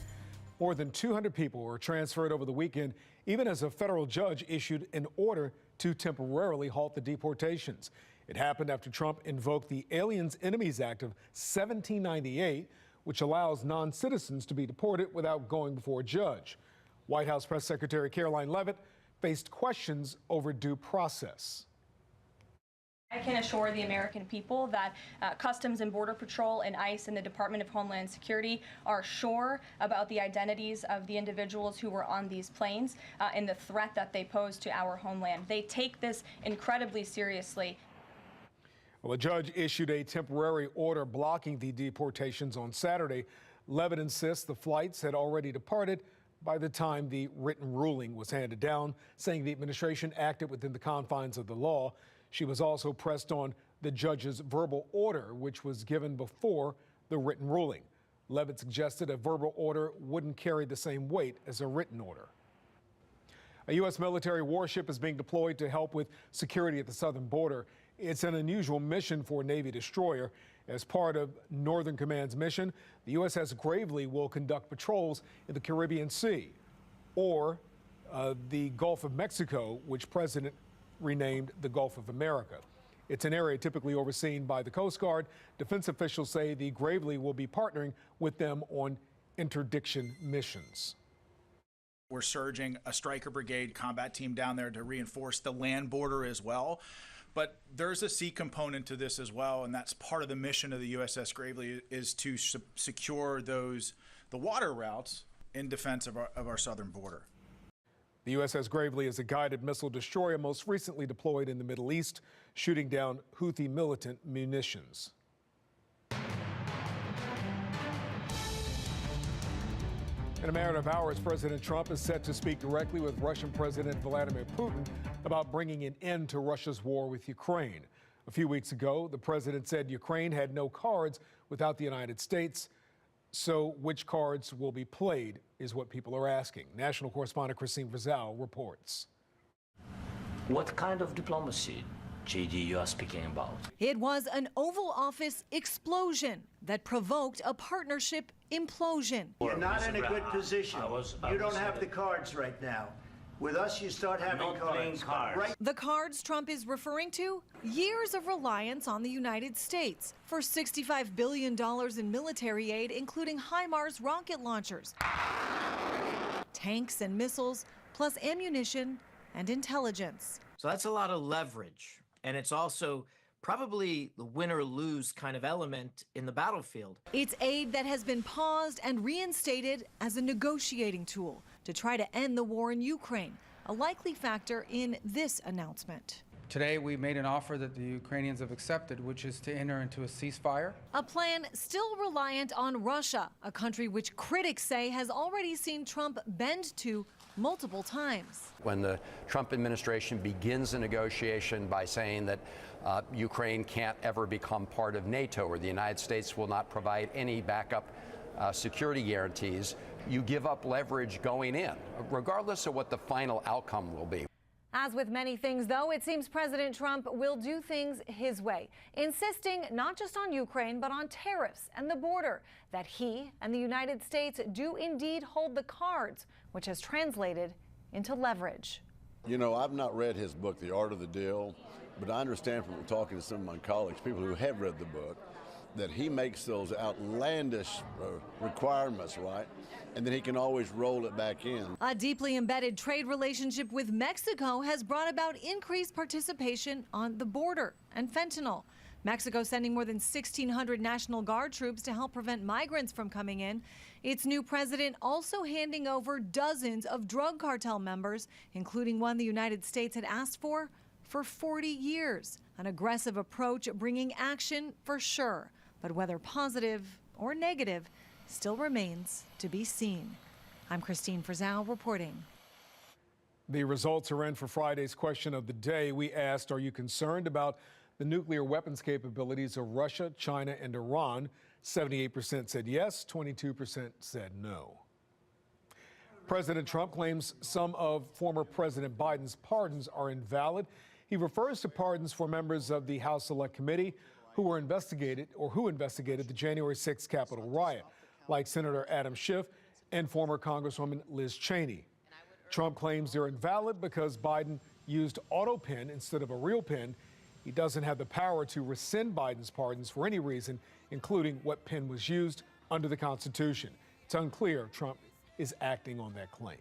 More than 200 people were transferred over the weekend, even as a federal judge issued an order to temporarily halt the deportations. It happened after Trump invoked the Aliens Enemies Act of 1798, which allows non-citizens to be deported without going before a judge. White House Press Secretary Caroline Leavitt faced questions over due process. I can assure the American people that Customs and Border Patrol and ICE and the Department of Homeland Security are sure about the identities of the individuals who were on these planes and the threat that they pose to our homeland. They take this incredibly seriously. Well, a judge issued a temporary order blocking the deportations on Saturday. Leavitt insists the flights had already departed by the time the written ruling was handed down, saying the administration acted within the confines of the law. She was also pressed on the judge's verbal order, which was given before the written ruling. Leavitt suggested a verbal order wouldn't carry the same weight as a written order. A U.S. military warship is being deployed to help with security at the southern border. It's an unusual mission for a Navy destroyer. As part of Northern Command's mission, the USS Gravely will conduct patrols in the Caribbean Sea or the Gulf of Mexico, which President renamed the Gulf of America. It's an area typically overseen by the Coast Guard. Defense officials say the Gravely will be partnering with them on interdiction missions. We're surging a Stryker Brigade combat team down there to reinforce the land border as well. But there's a sea component to this as well, and that's part of the mission of the USS Gravely is to secure the water routes in defense of our southern border. The USS Gravely is a guided missile destroyer most recently deployed in the Middle East, shooting down Houthi militant munitions. In a matter of hours, President Trump is set to speak directly with Russian President Vladimir Putin about bringing an end to Russia's war with Ukraine. A few weeks ago, the president said Ukraine had no cards without the United States. So which cards will be played is what people are asking. National correspondent Christine Frizzell reports. What kind of diplomacy, JD, you are speaking about? It was an Oval Office explosion that provoked a partnership implosion. You're not in a good position. You don't have the cards right now. With us, you start having cards. Right. The cards Trump is referring to? Years of reliance on the United States for $65 billion in military aid, including HIMARS rocket launchers, tanks and missiles, plus ammunition and intelligence. So that's a lot of leverage. And it's also probably the win or lose kind of element in the battlefield. It's aid that has been paused and reinstated as a negotiating tool to try to end the war in Ukraine, a likely factor in this announcement. Today, we made an offer that the Ukrainians have accepted, which is to enter into a ceasefire. A plan still reliant on Russia, a country which critics say has already seen Trump bend to multiple times. When the Trump administration begins a negotiation by saying that Ukraine can't ever become part of NATO or the United States will not provide any backup security guarantees, you give up leverage going in, regardless of what the final outcome will be. As with many things, though, it seems President Trump will do things his way, insisting not just on Ukraine, but on tariffs and the border, that he and the United States do indeed hold the cards, which has translated into leverage. You know, I've not read his book, The Art of the Deal, but I understand from talking to some of my colleagues, people who have read the book, that he makes those outlandish requirements, right? And then he can always roll it back in. A deeply embedded trade relationship with Mexico has brought about increased participation on the border and fentanyl. Mexico sending more than 1,600 National Guard troops to help prevent migrants from coming in. Its new president also handing over dozens of drug cartel members, including one the United States had asked for 40 years. An aggressive approach bringing action for sure, but whether positive or negative still remains to be seen. I'm Christine Frizzell reporting. The results are in for Friday's question of the day. We asked, are you concerned about the nuclear weapons capabilities of Russia, China, and Iran? 78% said yes, 22% said no. President Trump claims some of former President Biden's pardons are invalid. He refers to pardons for members of the House Select Committee who were investigated or who investigated the January 6th Capitol riot, like Senator Adam Schiff and former Congresswoman Liz Cheney. Trump claims they're invalid because Biden used auto pen instead of a real pen. He doesn't have the power to rescind Biden's pardons for any reason, including what pen was used under the Constitution. It's unclear Trump is acting on that claim.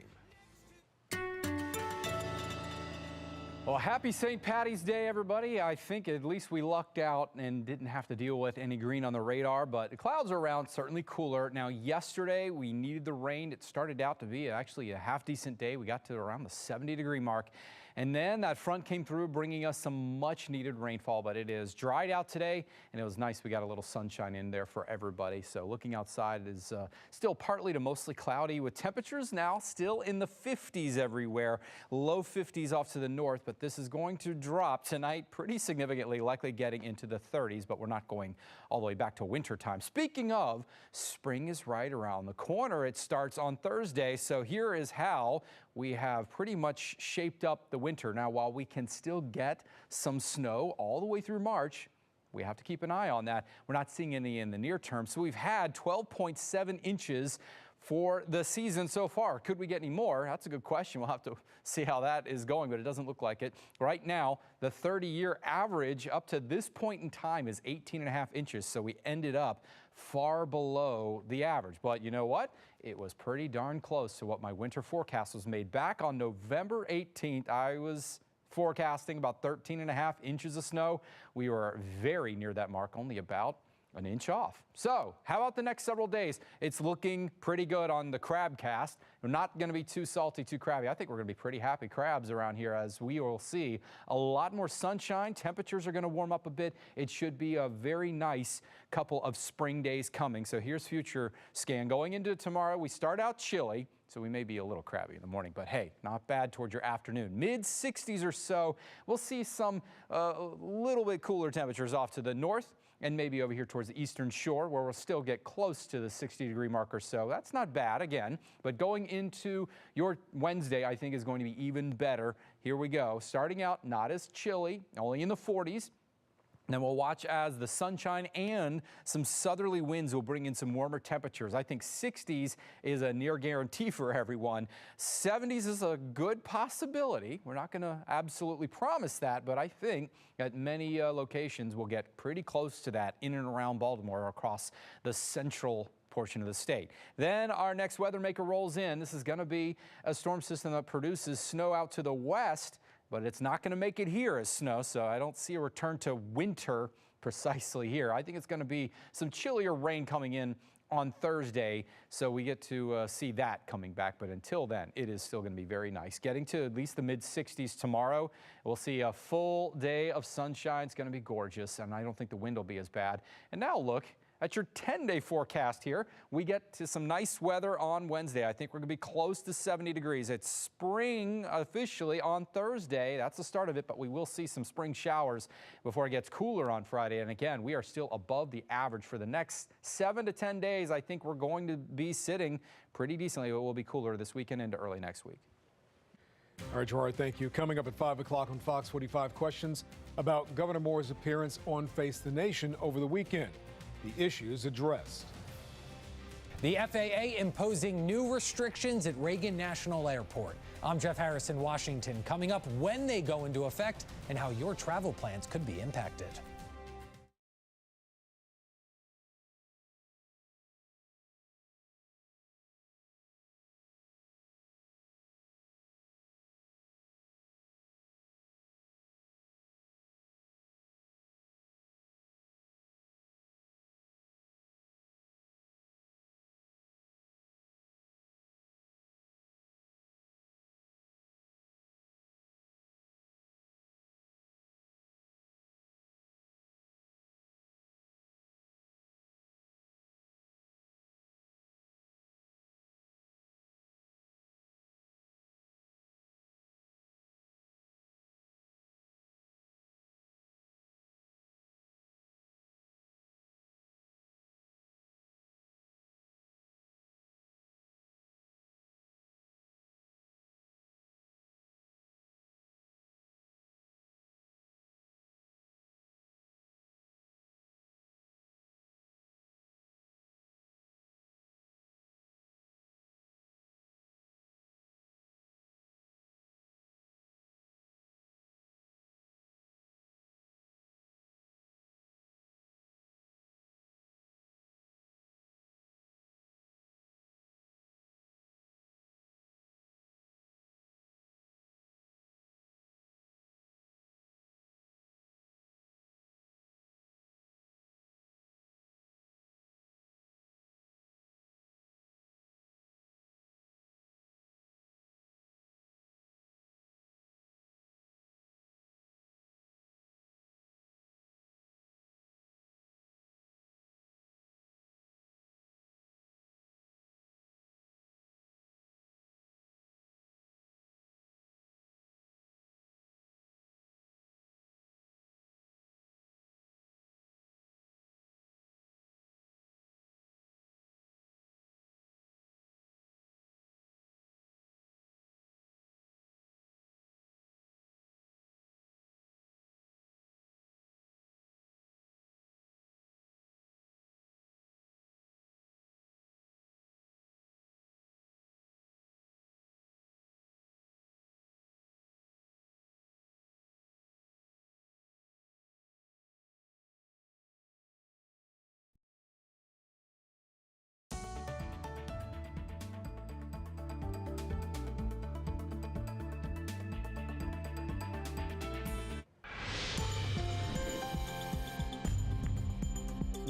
Well, happy St. Patty's Day, everybody. I think at least we lucked out and didn't have to deal with any green on the radar, but the clouds are around, certainly cooler. Now, yesterday we needed the rain. It started out to be actually a half decent day. We got to around the 70-degree mark. And then that front came through, bringing us some much needed rainfall, but it is dried out today, and it was nice. We got a little sunshine in there for everybody. So looking outside, it is still partly to mostly cloudy with temperatures now still in the 50s everywhere, low 50s off to the north, but but this is going to drop tonight pretty significantly, likely getting into the 30s, but we're not going all the way back to winter time. Speaking of, spring is right around the corner. It starts on Thursday, so here is how we have pretty much shaped up the winter. Now, while we can still get some snow all the way through March, we have to keep an eye on that. We're not seeing any in the near term. So we've had 12.7 inches for the season so far. Could we get any more? That's a good question. We'll have to see how that is going, but it doesn't look like it. Right now, the 30-year average up to this point in time is 18.5 inches. So we ended up far below the average. But you know what? It was pretty darn close to what my winter forecast was made. Back on November 18th, I was forecasting about 13.5 inches of snow. We were very near that mark, only about an inch off. So how about the next several days? It's looking pretty good on the crab cast. We're not going to be too salty, too crabby. I think we're going to be pretty happy crabs around here, as we will see a lot more sunshine. Temperatures are going to warm up a bit. It should be a very nice couple of spring days coming. So here's future scan. Going into tomorrow, we start out chilly, so we may be a little crabby in the morning, but hey, not bad towards your afternoon. Mid-60s or so. We'll see some little bit cooler temperatures off to the north, and maybe over here towards the eastern shore, where we'll still get close to the 60-degree mark or so. That's not bad, again. But going into your Wednesday, I think is going to be even better. Here we go. Starting out not as chilly, only in the 40s. Then we'll watch as the sunshine and some southerly winds will bring in some warmer temperatures. I think 60s is a near guarantee for everyone. 70s is a good possibility. We're not going to absolutely promise that, but I think at many locations we'll get pretty close to that in and around Baltimore across the central portion of the state. Then our next weather maker rolls in. This is going to be a storm system that produces snow out to the west, but it's not going to make it here as snow, so I don't see a return to winter precisely here. I think it's going to be some chillier rain coming in on Thursday, so we get to see that coming back. But until then, it is still going to be very nice. Getting to at least the mid-60s tomorrow. We'll see a full day of sunshine. It's going to be gorgeous, and I don't think the wind will be as bad. And now look at your 10-day forecast here. We get to some nice weather on Wednesday. I think we're going to be close to 70 degrees. It's spring officially on Thursday. That's the start of it, but we will see some spring showers before it gets cooler on Friday. And again, we are still above the average for the next 7 to 10 days. I think we're going to be sitting pretty decently. It will be cooler this weekend into early next week. All right, Gerard, thank you. Coming up at 5 o'clock on Fox 45, questions about Governor Moore's appearance on Face the Nation over the weekend. The issues addressed. The FAA imposing new restrictions at Reagan National Airport. I'm Jeff Harris in Washington. Coming up, when they go into effect and how your travel plans could be impacted.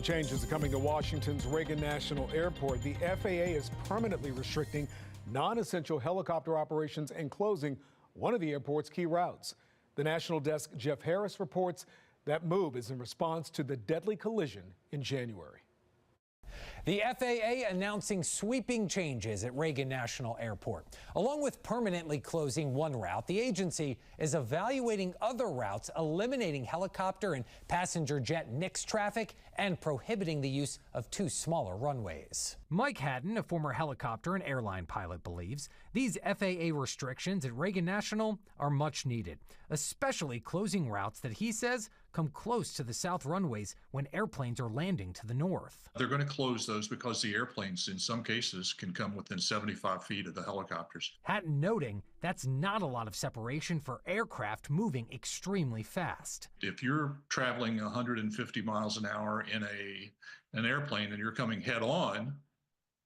changes are coming to Washington's Reagan National Airport. The FAA is permanently restricting non-essential helicopter operations and closing one of the airport's key routes. The National Desk Jeff Harris reports that move is in response to the deadly collision in January. The FAA announcing sweeping changes at Reagan National Airport. Along with permanently closing one route, the agency is evaluating other routes, eliminating helicopter and passenger jet NICS traffic and prohibiting the use of two smaller runways. Mike Haddon, a former helicopter and airline pilot, believes these FAA restrictions at Reagan National are much needed, especially closing routes that he says come close to the south runways when airplanes are landing to the north. They're going to close those because the airplanes, in some cases, can come within 75 feet of the helicopters. Hatton noting that's not a lot of separation for aircraft moving extremely fast. If you're traveling 150 miles an hour in an airplane and you're coming head on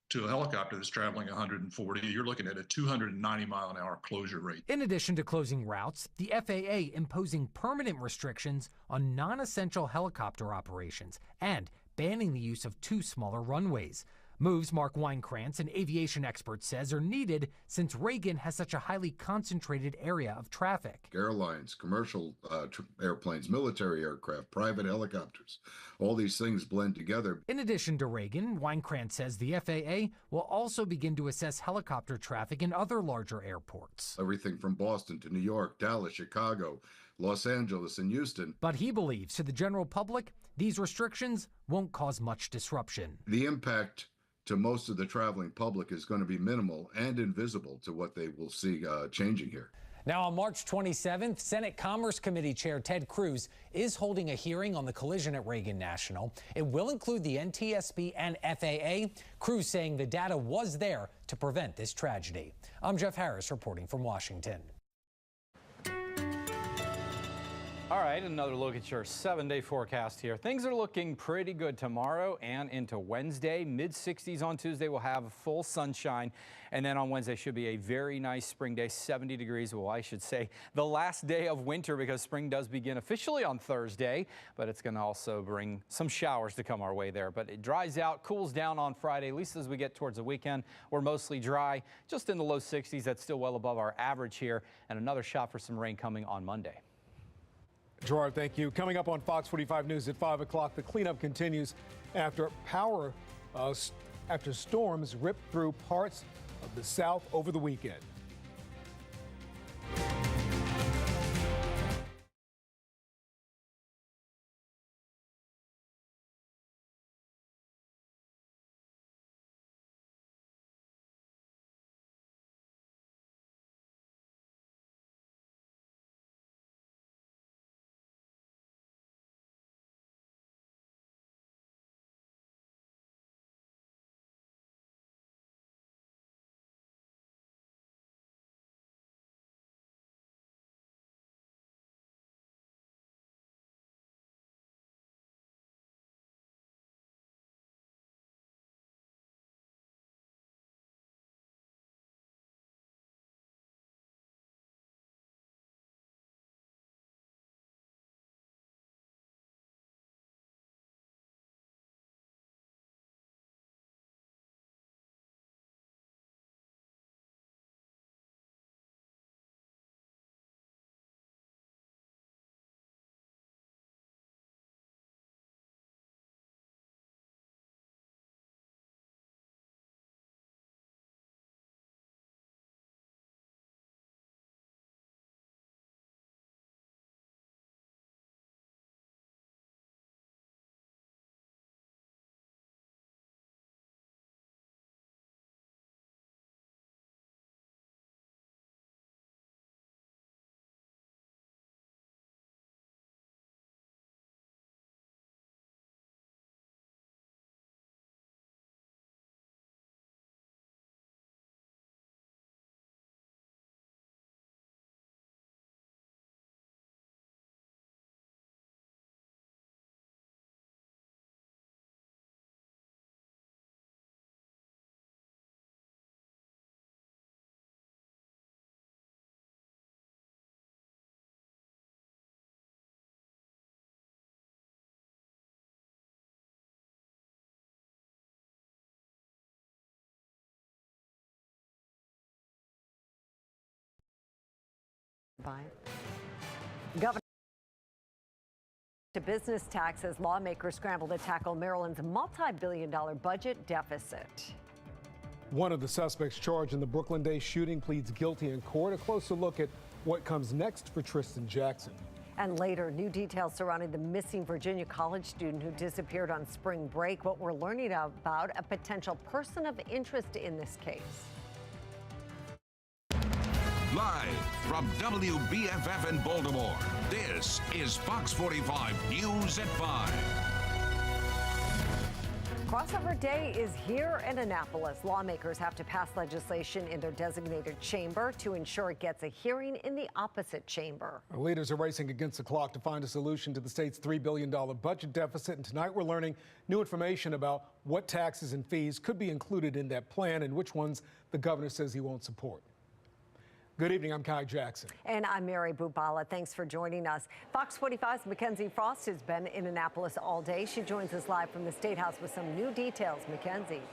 to a helicopter that's traveling 140, you're looking at a 290 mile an hour closure rate. In addition to closing routes, the FAA imposing permanent restrictions on non-essential helicopter operations and banning the use of two smaller runways. Moves Mark Weinkrantz, an aviation expert, says are needed since Reagan has such a highly concentrated area of traffic. Airlines, commercial airplanes, military aircraft, private helicopters, all these things blend together. In addition to Reagan, Weinkrantz says the FAA will also begin to assess helicopter traffic in other larger airports. Everything from Boston to New York, Dallas, Chicago, Los Angeles, and Houston. But he believes to the general public, these restrictions won't cause much disruption. The impact to most of the traveling public is going to be minimal and invisible to what they will see changing here. Now, on March 27th, Senate Commerce Committee Chair Ted Cruz is holding a hearing on the collision at Reagan National. It will include the NTSB and FAA. Cruz saying the data was there to prevent this tragedy. I'm Jeff Harris reporting from Washington. All right, another look at your 7-day forecast here. Things are looking pretty good tomorrow and into Wednesday. Mid-60s on Tuesday, we'll have full sunshine. And then on Wednesday should be a very nice spring day, 70 degrees. Well, I should say the last day of winter because spring does begin officially on Thursday. But it's going to also bring some showers to come our way there. But it dries out, cools down on Friday, at least as we get towards the weekend. We're mostly dry, just in the low 60s. That's still well above our average here. And another shot for some rain coming on Monday. Gerard, thank you. Coming up on Fox 45 News at 5 o'clock, the cleanup continues after storms ripped through parts of the South over the weekend. 5. Governor to business tax as lawmakers scramble to tackle Maryland's multi-billion-dollar budget deficit. One of the suspects charged in the Brooklyn Day shooting pleads guilty in court. A closer look at what comes next for Tristan Jackson. And later, new details surrounding the missing Virginia college student who disappeared on spring break. What we're learning about a potential person of interest in this case. Live from WBFF in Baltimore, this is Fox 45 News at 5. Crossover Day is here in Annapolis. Lawmakers have to pass legislation in their designated chamber to ensure it gets a hearing in the opposite chamber. Our leaders are racing against the clock to find a solution to the state's $3 billion budget deficit. And tonight we're learning new information about what taxes and fees could be included in that plan and which ones the governor says he won't support. Good evening, I'm Kai Jackson. And I'm Mary Bubala. Thanks for joining us. Fox 45's Mackenzie Frost has been in Annapolis all day. She joins us live from the State House with some new details. Mackenzie.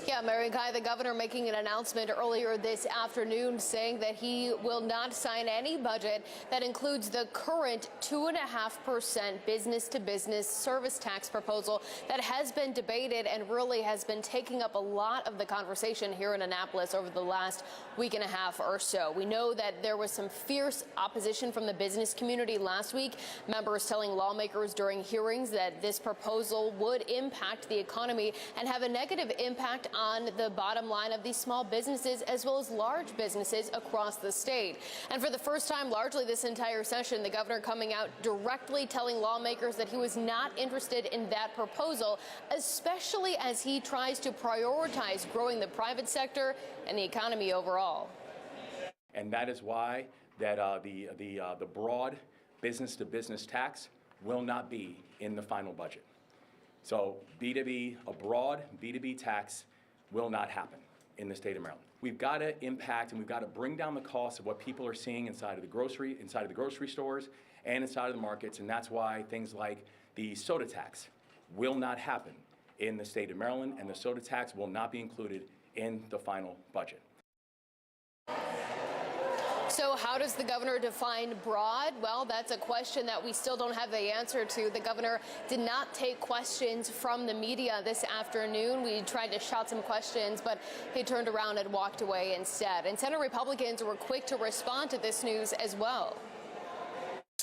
Yeah, Mary and Kai, the governor making an announcement earlier this afternoon saying that he will not sign any budget that includes the current 2.5% business-to-business service tax proposal that has been debated and really has been taking up a lot of the conversation here in Annapolis over the last week and a half or so. We know that there was some fierce opposition from the business community last week, members telling lawmakers during hearings that this proposal would impact the economy and have a negative impact on the bottom line of these small businesses as well as large businesses across the state. And for the first time, largely this entire session, the governor coming out directly telling lawmakers that he was not interested in that proposal, especially as he tries to prioritize growing the private sector and the economy overall. And that is why that the broad business-to-business tax will not be in the final budget. So B2B, a broad B2B tax will not happen in the state of Maryland. We've got to impact and we've got to bring down the cost of what people are seeing inside of the grocery stores and inside of the markets, and that's why things like the soda tax will not happen in the state of Maryland, and the soda tax will not be included in the final budget. So how does the governor define broad? Well, that's a question that we still don't have the answer to. The governor did not take questions from the media this afternoon. We tried to shout some questions, but he turned around and walked away instead. And Senate Republicans were quick to respond to this news as well.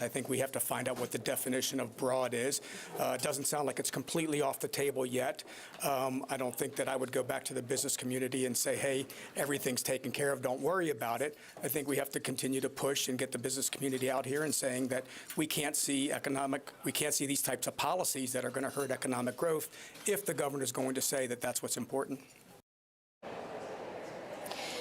I think we have to find out what the definition of broad is. It doesn't sound like it's completely off the table yet. I don't think that I would go back to the business community and say, hey, everything's taken care of, don't worry about it. I think we have to continue to push and get the business community out here and saying that we can't see these types of policies that are going to hurt economic growth if the governor is going to say that that's what's important.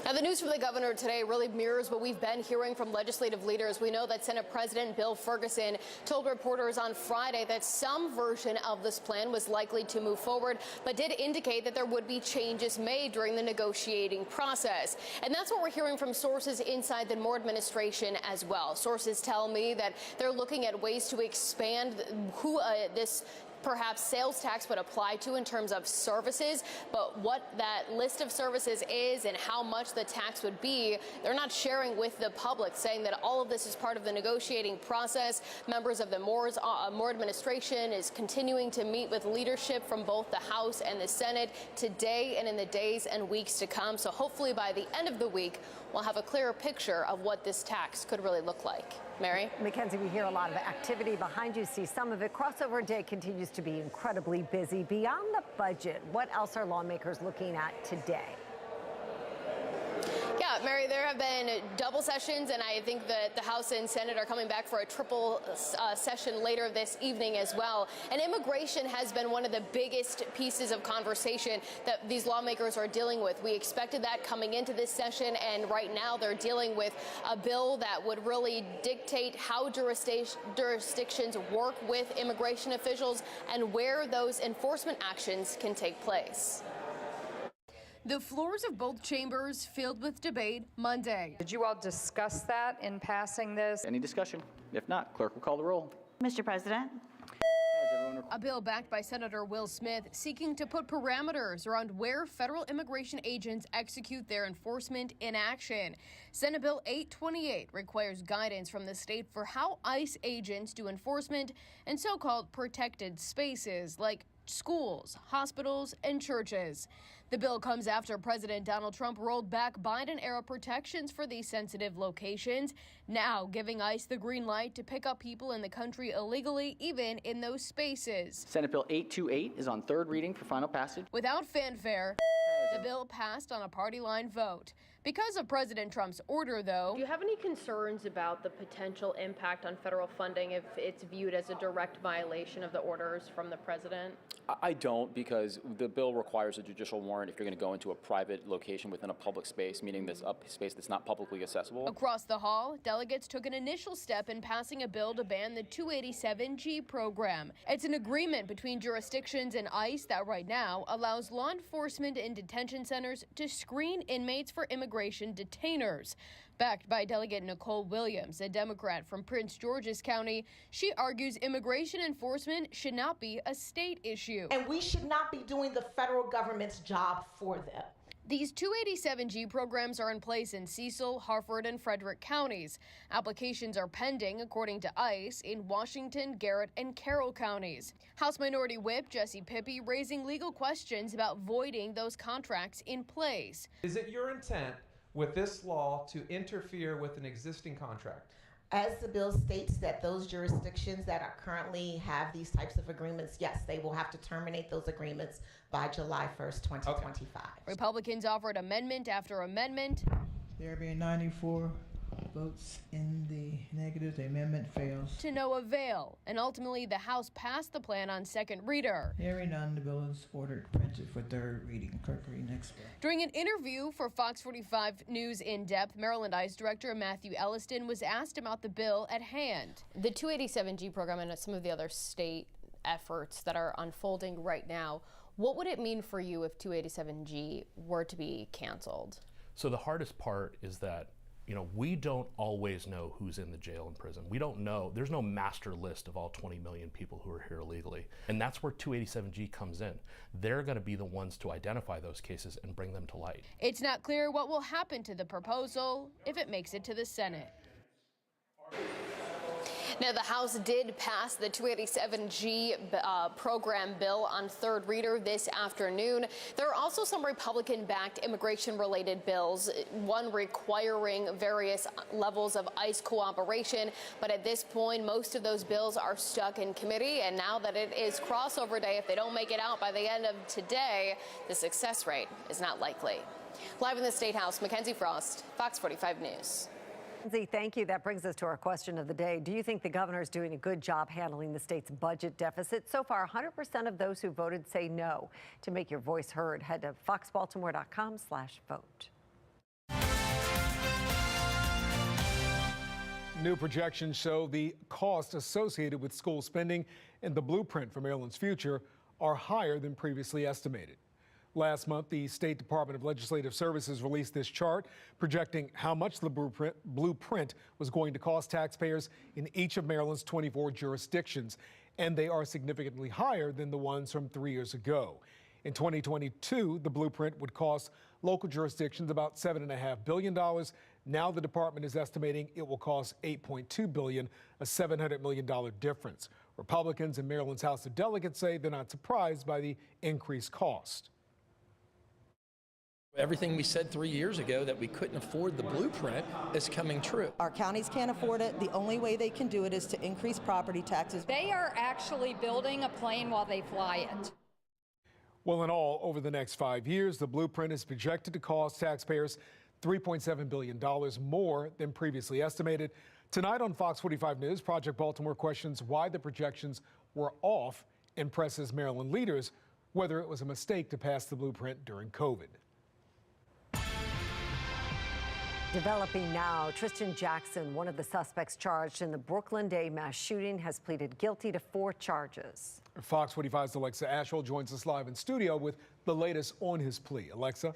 Now, the news from the governor today really mirrors what we've been hearing from legislative leaders. We know that Senate President Bill Ferguson told reporters on Friday that some version of this plan was likely to move forward, but did indicate that there would be changes made during the negotiating process. And that's what we're hearing from sources inside the Moore administration as well. Sources tell me that they're looking at ways to expand who this perhaps sales tax would apply to in terms of services, but what that list of services is and how much the tax would be, they're not sharing with the public, saying that all of this is part of the negotiating process. Members of the Moore administration is continuing to meet with leadership from both the House and the Senate today and in the days and weeks to come. So hopefully by the end of the week, we'll have a clearer picture of what this tax could really look like. Mary? Mackenzie, we hear a lot of activity behind you. See some of it. Crossover Day continues to be incredibly busy. Beyond the budget, what else are lawmakers looking at today? Yeah, Mary, there have been double sessions, and I think that the House and Senate are coming back for a triple session later this evening as well. And immigration has been one of the biggest pieces of conversation that these lawmakers are dealing with. We expected that coming into this session, and right now they're dealing with a bill that would really dictate how jurisdictions work with immigration officials and where those enforcement actions can take place. The floors of both chambers filled with debate Monday. Did you all discuss that in passing this? Any discussion? If not, clerk will call the roll. Mr. President. Has everyone A bill backed by Senator Will Smith seeking to put parameters around where federal immigration agents execute their enforcement in action. Senate Bill 828 requires guidance from the state for how ICE agents do enforcement in so-called protected spaces like schools, hospitals, and churches. The bill comes after President Donald Trump rolled back Biden-era protections for these sensitive locations, now giving ICE the green light to pick up people in the country illegally, even in those spaces. Senate Bill 828 is on third reading for final passage. Without fanfare, the bill passed on a party line vote. Because of President Trump's order, though, do you have any concerns about the potential impact on federal funding if it's viewed as a direct violation of the orders from the president? I don't, because the bill requires a judicial warrant if you're going to go into a private location within a public space, meaning this space that's not publicly accessible. Across the hall, delegates took an initial step in passing a bill to ban the 287G program. It's an agreement between jurisdictions and ICE that right now allows law enforcement in detention centers to screen inmates for immigration detainers. Backed by Delegate Nicole Williams, a Democrat from Prince George's County, she argues immigration enforcement should not be a state issue. And we should not be doing the federal government's job for them. These 287G programs are in place in Cecil, Harford, and Frederick counties. Applications are pending, according to ICE, in Washington, Garrett, and Carroll counties. House Minority Whip Jesse Pippy raising legal questions about voiding those contracts in place. Is it your intent with this law to interfere with an existing contract? As the bill states that those jurisdictions that are currently have these types of agreements, yes, they will have to terminate those agreements by July 1st, 2025. Republicans offered amendment after amendment. There being 94 votes in the negative, the amendment fails. To no avail, and ultimately the House passed the plan on second reader. Hearing none, the bill is ordered printed for third reading. Clerk, read next bill. During an interview for Fox 45 News In Depth, Maryland ICE Director Matthew Elliston was asked about the bill at hand. The 287G program and some of the other state efforts that are unfolding right now, what would it mean for you if 287G were to be canceled? So the hardest part is that we don't always know who's in the jail and prison. We don't know. There's no master list of all 20 million people who are here illegally. And that's where 287G comes in. They're going to be the ones to identify those cases and bring them to light. It's not clear what will happen to the proposal if it makes it to the Senate. Now, the House did pass the 287G program bill on third reader this afternoon. There are also some Republican-backed immigration-related bills, one requiring various levels of ICE cooperation. But at this point, most of those bills are stuck in committee. And now that it is crossover day, if they don't make it out by the end of today, the success rate is not likely. Live in the State House, Mackenzie Frost, Fox 45 News. Thank you. That brings us to our question of the day. Do you think the governor is doing a good job handling the state's budget deficit? So far, 100% of those who voted say no. To make your voice heard, head to foxbaltimore.com/vote. New projections show the costs associated with school spending and the blueprint for Maryland's future are higher than previously estimated. Last month, the State Department of Legislative Services released this chart projecting how much the blueprint was going to cost taxpayers in each of Maryland's 24 jurisdictions, and they are significantly higher than the ones from 3 years ago. In 2022, the blueprint would cost local jurisdictions about $7.5 billion. Now the department is estimating it will cost $8.2 billion, a $700 million difference. Republicans in Maryland's House of Delegates say they're not surprised by the increased cost. Everything we said 3 years ago that we couldn't afford the blueprint is coming true. Our counties can't afford it. The only way they can do it is to increase property taxes. They are actually building a plane while they fly it. Well, in all, over the next 5 years, the blueprint is projected to cost taxpayers $3.7 billion more than previously estimated. Tonight on Fox 45 News, Project Baltimore questions why the projections were off and presses Maryland leaders whether it was a mistake to pass the blueprint during COVID. Developing now, Tristan Jackson, one of the suspects charged in the Brooklyn Day mass shooting, has pleaded guilty to 4 charges. Fox 45's Alexa Ashwell joins us live in studio with the latest on his plea. Alexa?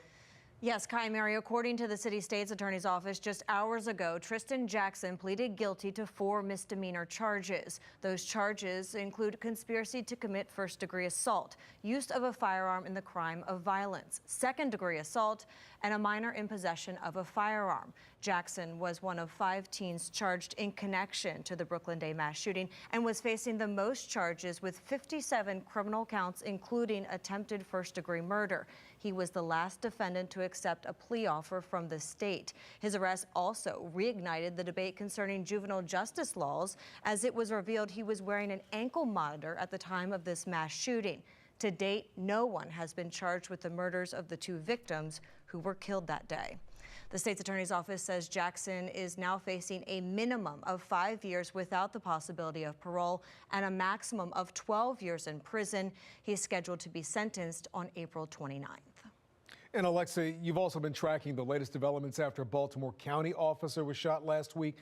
Yes, Kai Mary, according to the city state's attorney's office, just hours ago, Tristan Jackson pleaded guilty to 4 misdemeanor charges. Those charges include conspiracy to commit first-degree assault, use of a firearm in the crime of violence, second-degree assault, and a minor in possession of a firearm. Jackson was one of 5 teens charged in connection to the Brooklyn Day mass shooting and was facing the most charges with 57 criminal counts, including attempted first-degree murder. He was the last defendant to accept a plea offer from the state. His arrest also reignited the debate concerning juvenile justice laws, as it was revealed he was wearing an ankle monitor at the time of this mass shooting. To date, no one has been charged with the murders of the 2 victims who were killed that day. The state's attorney's office says Jackson is now facing a minimum of 5 years without the possibility of parole and a maximum of 12 years in prison. He's scheduled to be sentenced on April 29th. And Alexa, you've also been tracking the latest developments after a Baltimore County officer was shot last week.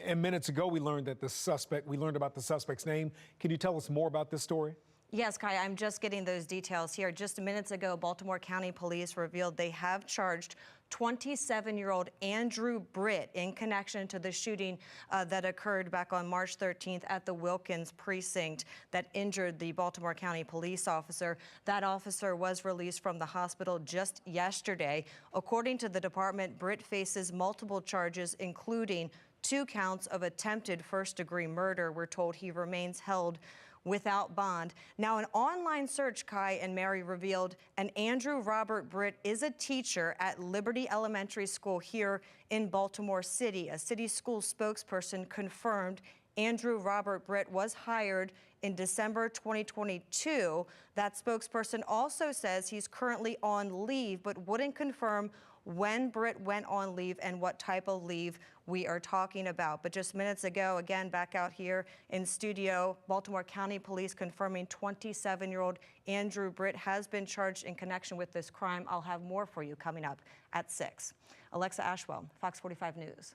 And minutes ago, we learned about the suspect's name. Can you tell us more about this story? Yes, Kai, I'm just getting those details here. Just minutes ago, Baltimore County Police revealed they have charged 27-year-old Andrew Britt in connection to the shooting that occurred back on March 13th at the Wilkins precinct that injured the Baltimore County police officer. That officer was released from the hospital just yesterday. According to the department, Britt faces multiple charges, including 2 counts of attempted first-degree murder. We're told he remains held without bond. Now, an online search, Kai and Mary, revealed an Andrew Robert Britt is a teacher at Liberty Elementary School here in Baltimore City. A city school spokesperson confirmed Andrew Robert Britt was hired in December 2022. That spokesperson also says he's currently on leave, but wouldn't confirm when Britt went on leave and what type of leave we are talking about. But just minutes ago, again, back out here in studio, Baltimore County Police confirming 27-year-old Andrew Britt has been charged in connection with this crime. I'll have more for you coming up at 6. Alexa Ashwell, Fox 45 News.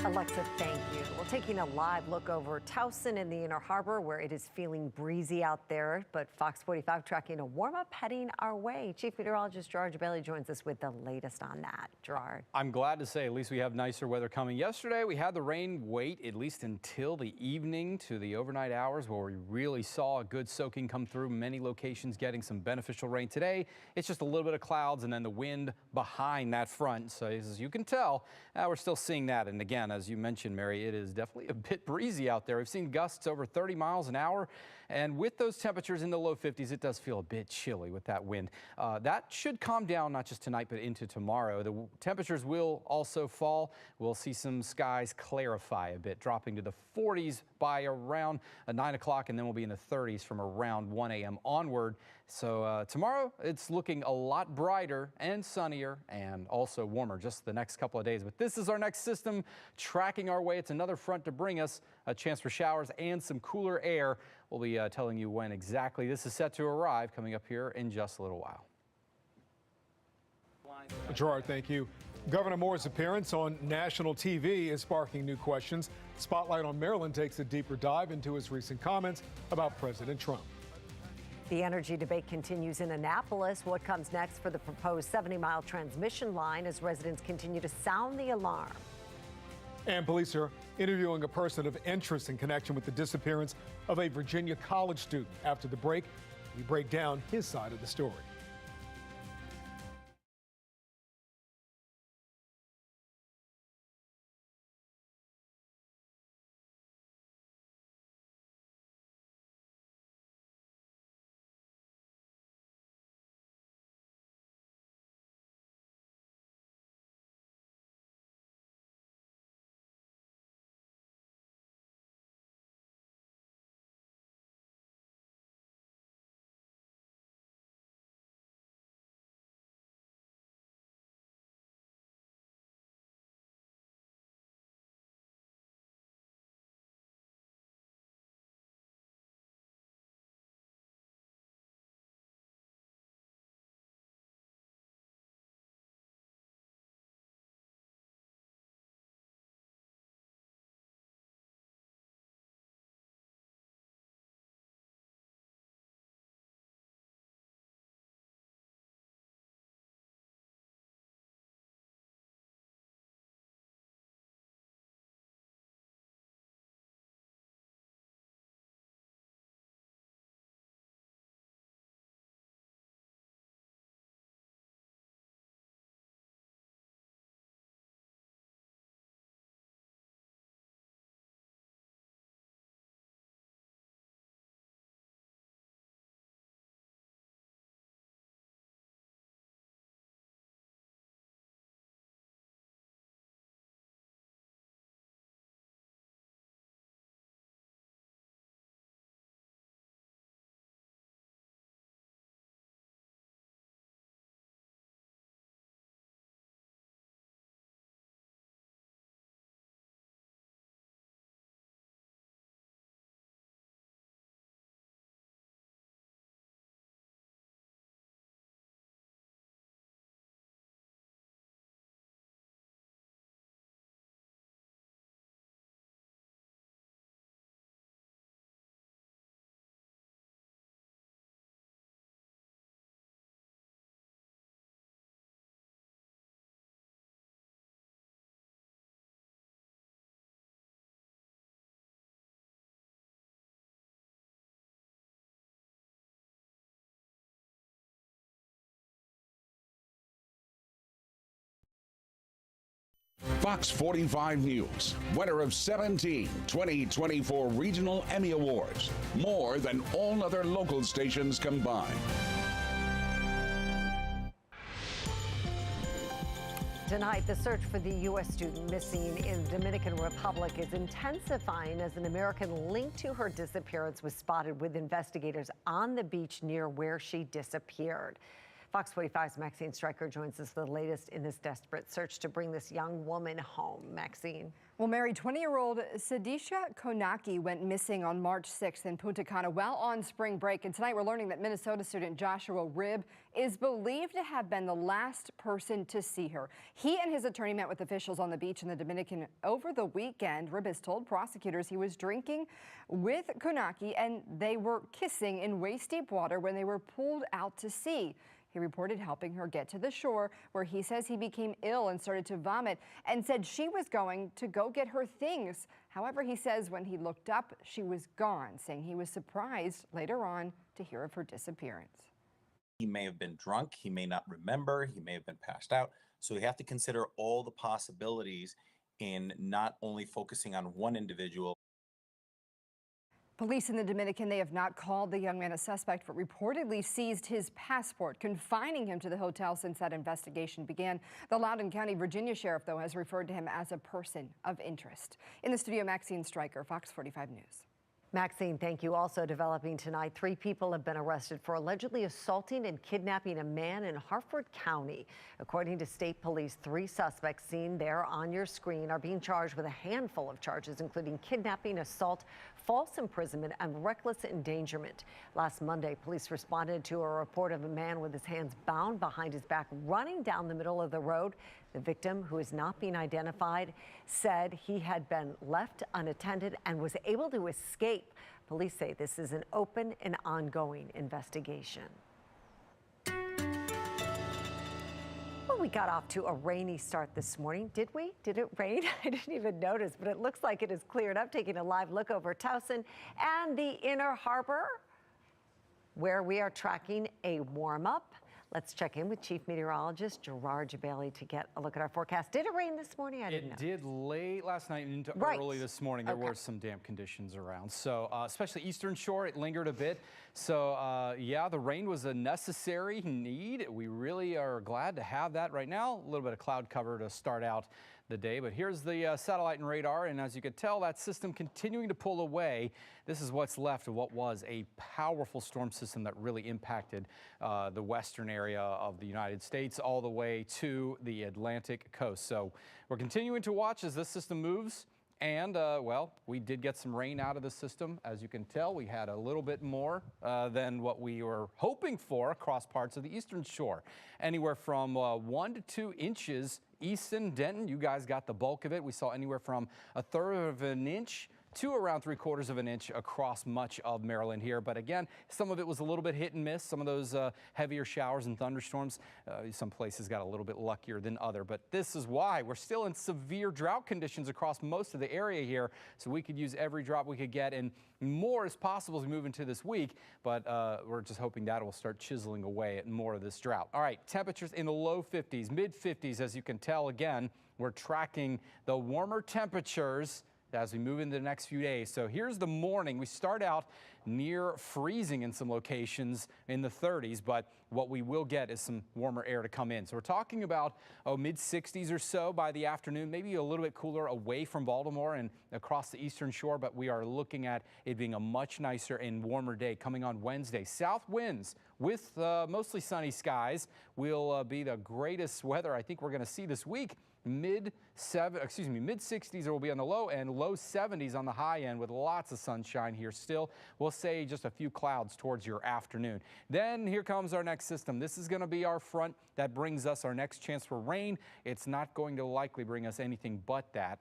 Alexa, thank you. Well, taking a live look over Towson in the Inner Harbor, where it is feeling breezy out there, but Fox 45 tracking a warm-up heading our way. Chief Meteorologist Gerard Bailey joins us with the latest on that. Gerard. I'm glad to say at least we have nicer weather coming. Yesterday, we had the rain wait at least until the evening to the overnight hours, where we really saw a good soaking come through. Many locations getting some beneficial rain. Today, it's just a little bit of clouds and then the wind behind that front. So as you can tell, we're still seeing that. And again, as you mentioned, Mary, it is definitely a bit breezy out there. We've seen gusts over 30 miles an hour. And with those temperatures in the low 50s, it does feel a bit chilly with that wind. That should calm down not just tonight, but into tomorrow. The temperatures will also fall. We'll see some skies clarify a bit, dropping to the 40s by around 9 o'clock, and then we'll be in the 30s from around 1 a.m. onward. So tomorrow, it's looking a lot brighter and sunnier and also warmer just the next couple of days. But this is our next system tracking our way. It's another front to bring us a chance for showers and some cooler air. We'll be telling you when exactly this is set to arrive coming up here in just a little while. Gerard, thank you. Governor Moore's appearance on national TV is sparking new questions. Spotlight on Maryland takes a deeper dive into his recent comments about President Trump. The energy debate continues in Annapolis. What comes next for the proposed 70-mile transmission line as residents continue to sound the alarm? And police are interviewing a person of interest in connection with the disappearance of a Virginia college student. After the break, we break down his side of the story. Fox 45 News, winner of 17 2024 Regional Emmy Awards, more than all other local stations combined. Tonight, the search for the U.S. student missing in the Dominican Republic is intensifying as an American linked to her disappearance was spotted with investigators on the beach near where she disappeared. Fox 45's Maxine Stryker joins us with the latest in this desperate search to bring this young woman home. Maxine. Well, Mary, 20-year-old Sadisha Konaki went missing on March 6th in Punta Cana while on spring break. And tonight we're learning that Minnesota student Joshua Ribb is believed to have been the last person to see her. He and his attorney met with officials on the beach in the Dominican over the weekend. Ribb has told prosecutors he was drinking with Konaki and they were kissing in waist-deep water when they were pulled out to sea. He reported helping her get to the shore, where he says he became ill and started to vomit and said she was going to go get her things. However, he says when he looked up, she was gone, saying he was surprised later on to hear of her disappearance. He may have been drunk, he may not remember, he may have been passed out. So we have to consider all the possibilities in not only focusing on one individual. Police in the Dominican, they have not called the young man a suspect, but reportedly seized his passport, confining him to the hotel since that investigation began. The Loudoun County, Virginia sheriff, though, has referred to him as a person of interest. In the studio, Maxine Stryker, Fox 45 News. Maxine, thank you. Also developing tonight, 3 people have been arrested for allegedly assaulting and kidnapping a man in Harford County. According to state police, 3 suspects seen there on your screen are being charged with a handful of charges, including kidnapping, assault, false imprisonment, and reckless endangerment. Last Monday, police responded to a report of a man with his hands bound behind his back running down the middle of the road. The victim, who is not being identified, said he had been left unattended and was able to escape. Police say this is an open and ongoing investigation. Well, we got off to a rainy start this morning, did we? Did it rain? I didn't even notice, but it looks like it has cleared up. Taking a live look over Towson and the Inner Harbor, where we are tracking a warm-up. Let's check in with Chief Meteorologist Gerard Jabali to get a look at our forecast. Did it rain this morning? I didn't know. It did late last night into early this morning. There were some damp conditions around. So especially Eastern Shore, it lingered a bit. So yeah, the rain was a necessary need. We really are glad to have that right now. A little bit of cloud cover to start out the day, but here's the satellite and radar, and as you can tell, that system continuing to pull away. This is what's left of what was a powerful storm system that really impacted the western area of the United States all the way to the Atlantic coast. So we're continuing to watch as this system moves. And, well, we did get some rain out of the system. As you can tell, we had a little bit more than what we were hoping for across parts of the Eastern Shore. Anywhere from 1 to 2 inches. Easton, Denton, you guys got the bulk of it. We saw anywhere from 1/3 of an inch to around 3/4 of an inch across much of Maryland here. But again, some of it was a little bit hit and miss. Some of those heavier showers and thunderstorms, some places got a little bit luckier than other. But this is why we're still in severe drought conditions across most of the area here. So we could use every drop we could get, and more as possible as we move into this week. But we're just hoping that will start chiseling away at more of this drought. All right, temperatures in the low 50s, mid 50s. As you can tell, again, we're tracking the warmer temperatures as we move into the next few days. So here's the morning. We start out near freezing in some locations in the 30s, but what we will get is some warmer air to come in. So we're talking about mid 60s or so by the afternoon, maybe a little bit cooler away from Baltimore and across the Eastern Shore, but we are looking at it being a much nicer and warmer day coming on Wednesday. South winds with mostly sunny skies will be the greatest weather I think we're going to see this week. Mid 60s will be on the low end, low 70s on the high end with lots of sunshine here still. We'll say just a few clouds towards your afternoon. Then here comes our next system. This is going to be our front that brings us our next chance for rain. It's not going to likely bring us anything but that.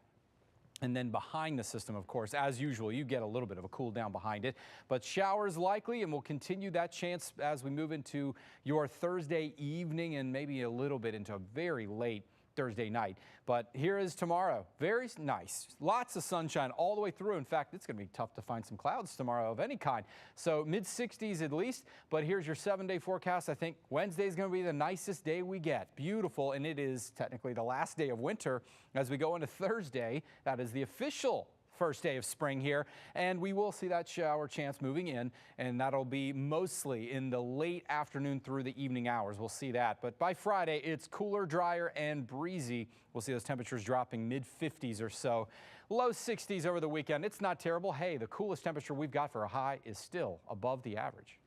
And then behind the system, of course, as usual, you get a little bit of a cool down behind it. But showers likely, and we'll continue that chance as we move into your Thursday evening and maybe a little bit into a very late Thursday night. But here is tomorrow. Very nice. Lots of sunshine all the way through. In fact, it's going to be tough to find some clouds tomorrow of any kind. So mid-60s at least. But here's your 7-day forecast. I think Wednesday is going to be the nicest day we get. Beautiful. And it is technically the last day of winter as we go into Thursday. That is the official first day of spring here, and we will see that shower chance moving in, and that'll be mostly in the late afternoon through the evening hours. We'll see that, but by Friday it's cooler, drier, and breezy. We'll see those temperatures dropping mid-50s or so. Low 60s over the weekend. It's not terrible. Hey, the coolest temperature we've got for a high is still above the average.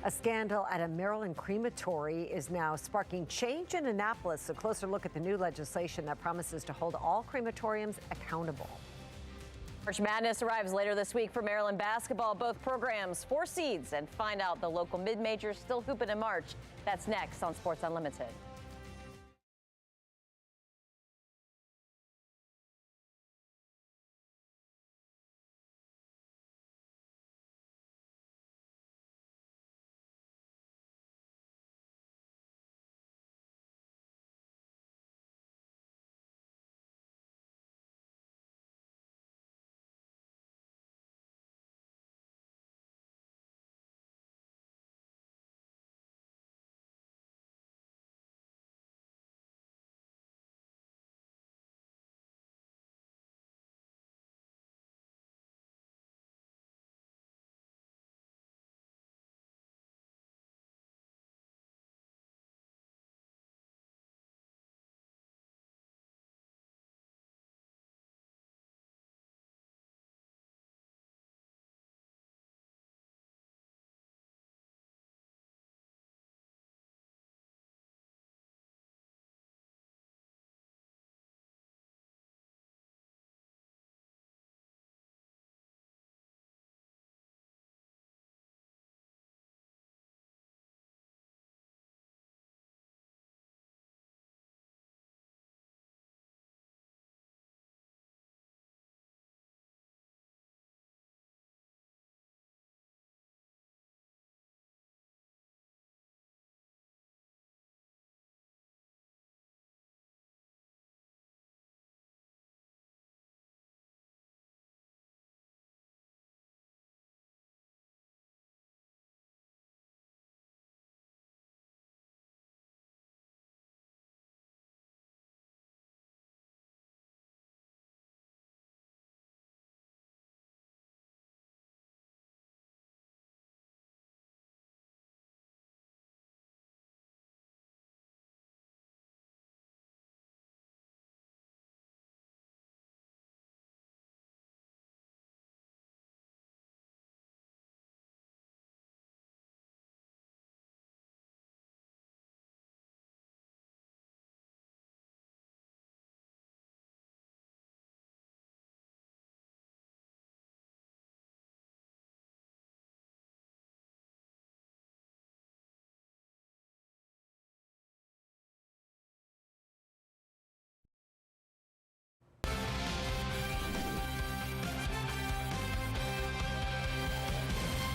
A scandal at a Maryland crematory is now sparking change in Annapolis. A closer look at the new legislation that promises to hold all crematoriums accountable. March Madness arrives later this week for Maryland basketball. Both programs, 4 seeds, and find out the local mid-majors still hooping in March. That's next on Sports Unlimited.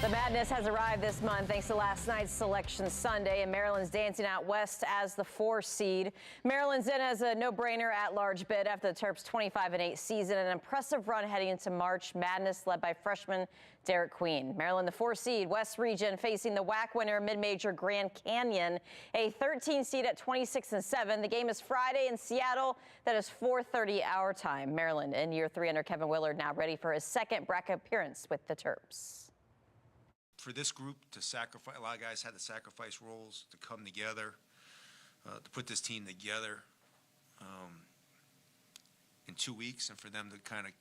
The madness has arrived this month thanks to last night's Selection Sunday, and Maryland's dancing out west as the 4 seed. Maryland's in as a no-brainer at-large bid after the Terps' 25-8 season, an impressive run heading into March Madness led by freshman Derek Queen. Maryland, the 4 seed, West Region, facing the WAC winner mid-major Grand Canyon, a 13 seed at 26-7. The game is Friday in Seattle. That is 4:30 our time. Maryland in year 3 under Kevin Willard, now ready for his second bracket appearance with the Terps. For this group to sacrifice, a lot of guys had to sacrifice roles to come together, to put this team together in 2 weeks, and for them to kind of,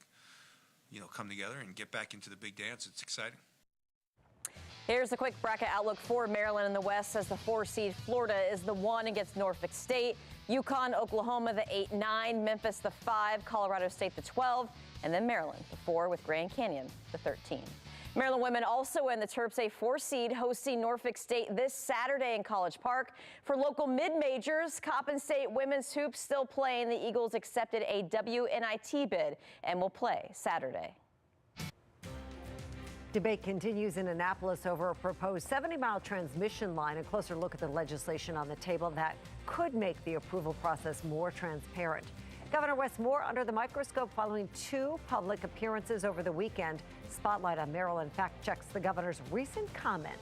come together and get back into the big dance. It's exciting. Here's a quick bracket outlook for Maryland in the West as the 4 seed. Florida is the 1 against Norfolk State, UConn, Oklahoma the 8-9, Memphis the 5, Colorado State the 12, and then Maryland the 4 with Grand Canyon the 13. Maryland women also in the Terps, a 4 seed, hosting Norfolk State this Saturday in College Park. For local mid-majors, Coppin State women's hoops still playing. The Eagles accepted a WNIT bid and will play Saturday. Debate continues in Annapolis over a proposed 70-mile transmission line. A closer look at the legislation on the table that could make the approval process more transparent. Governor Wes Moore under the microscope following 2 public appearances over the weekend. Spotlight on Maryland fact-checks the governor's recent comments.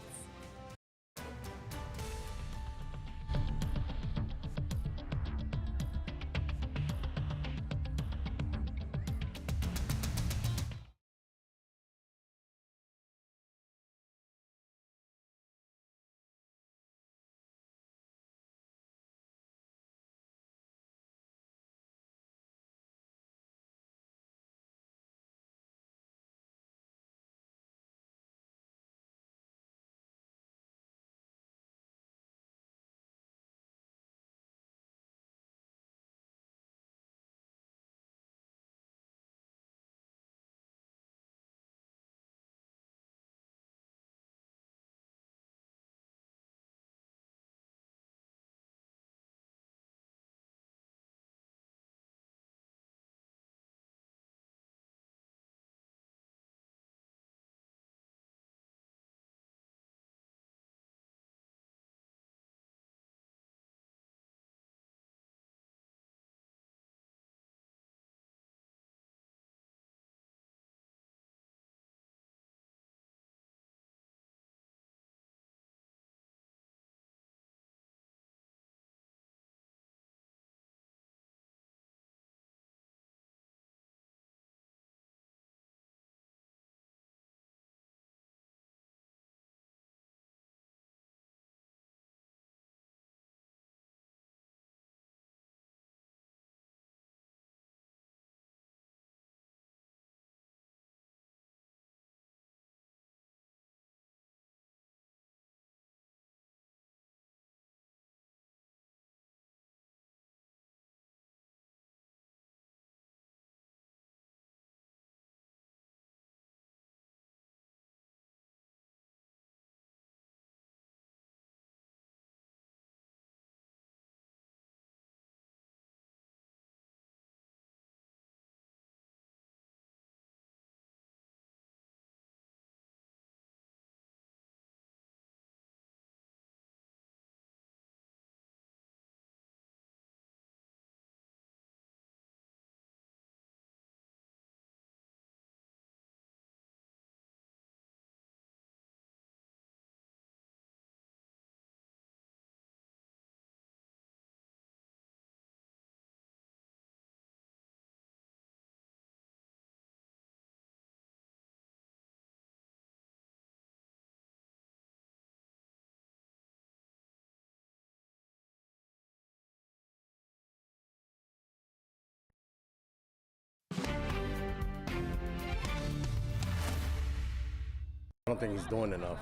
I don't think he's doing enough.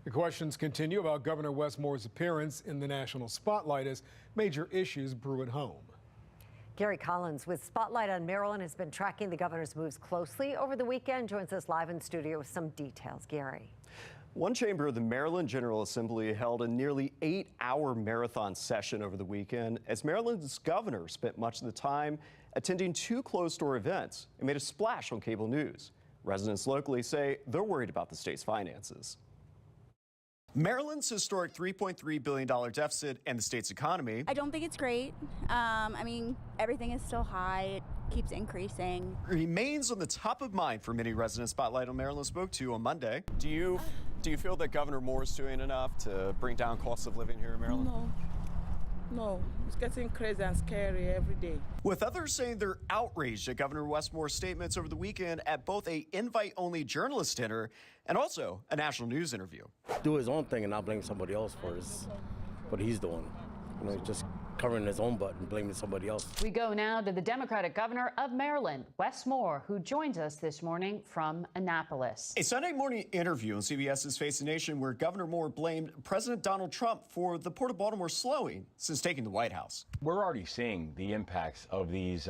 The questions continue about Governor Wes Moore's appearance in the national spotlight as major issues brew at home. Gary Collins with Spotlight on Maryland has been tracking the governor's moves closely over the weekend. Joins us live in studio with some details. Gary. One chamber of the Maryland General Assembly held a nearly 8-hour marathon session over the weekend as Maryland's governor spent much of the time attending 2 closed-door events and made a splash on cable news. Residents locally say they're worried about the state's finances. Maryland's historic $3.3 billion deficit and the state's economy. I don't think it's great. I mean, everything is still high. It keeps increasing. Remains on the top of mind for many residents Spotlight on Maryland spoke to on Monday. Do you feel that Governor Moore is doing enough to bring down costs of living here in Maryland? No, it's getting crazy and scary every day. With others saying they're outraged at Governor Wes Moore's statements over the weekend at both a invite-only journalist dinner and also a national news interview. Do his own thing and not blame somebody else for what he's doing. You know, he's just covering his own butt and blaming somebody else. We go now to the Democratic governor of Maryland, Wes Moore, who joins us this morning from Annapolis. A Sunday morning interview on CBS's Face the Nation where Governor Moore blamed President Donald Trump for the Port of Baltimore slowing since taking the White House. We're already seeing the impacts of these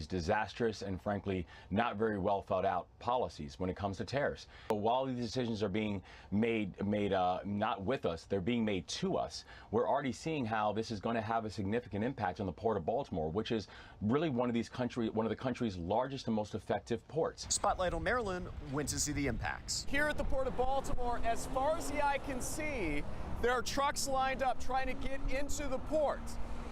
disastrous and frankly not very well thought out policies when it comes to tariffs. But while these decisions are being made not with us, they're being made to us. We're already seeing how now, this is going to have a significant impact on the Port of Baltimore, which is really one of the country's largest and most effective ports. Spotlight on Maryland went to see the impacts. Here at the Port of Baltimore, as far as the eye can see, there are trucks lined up trying to get into the port,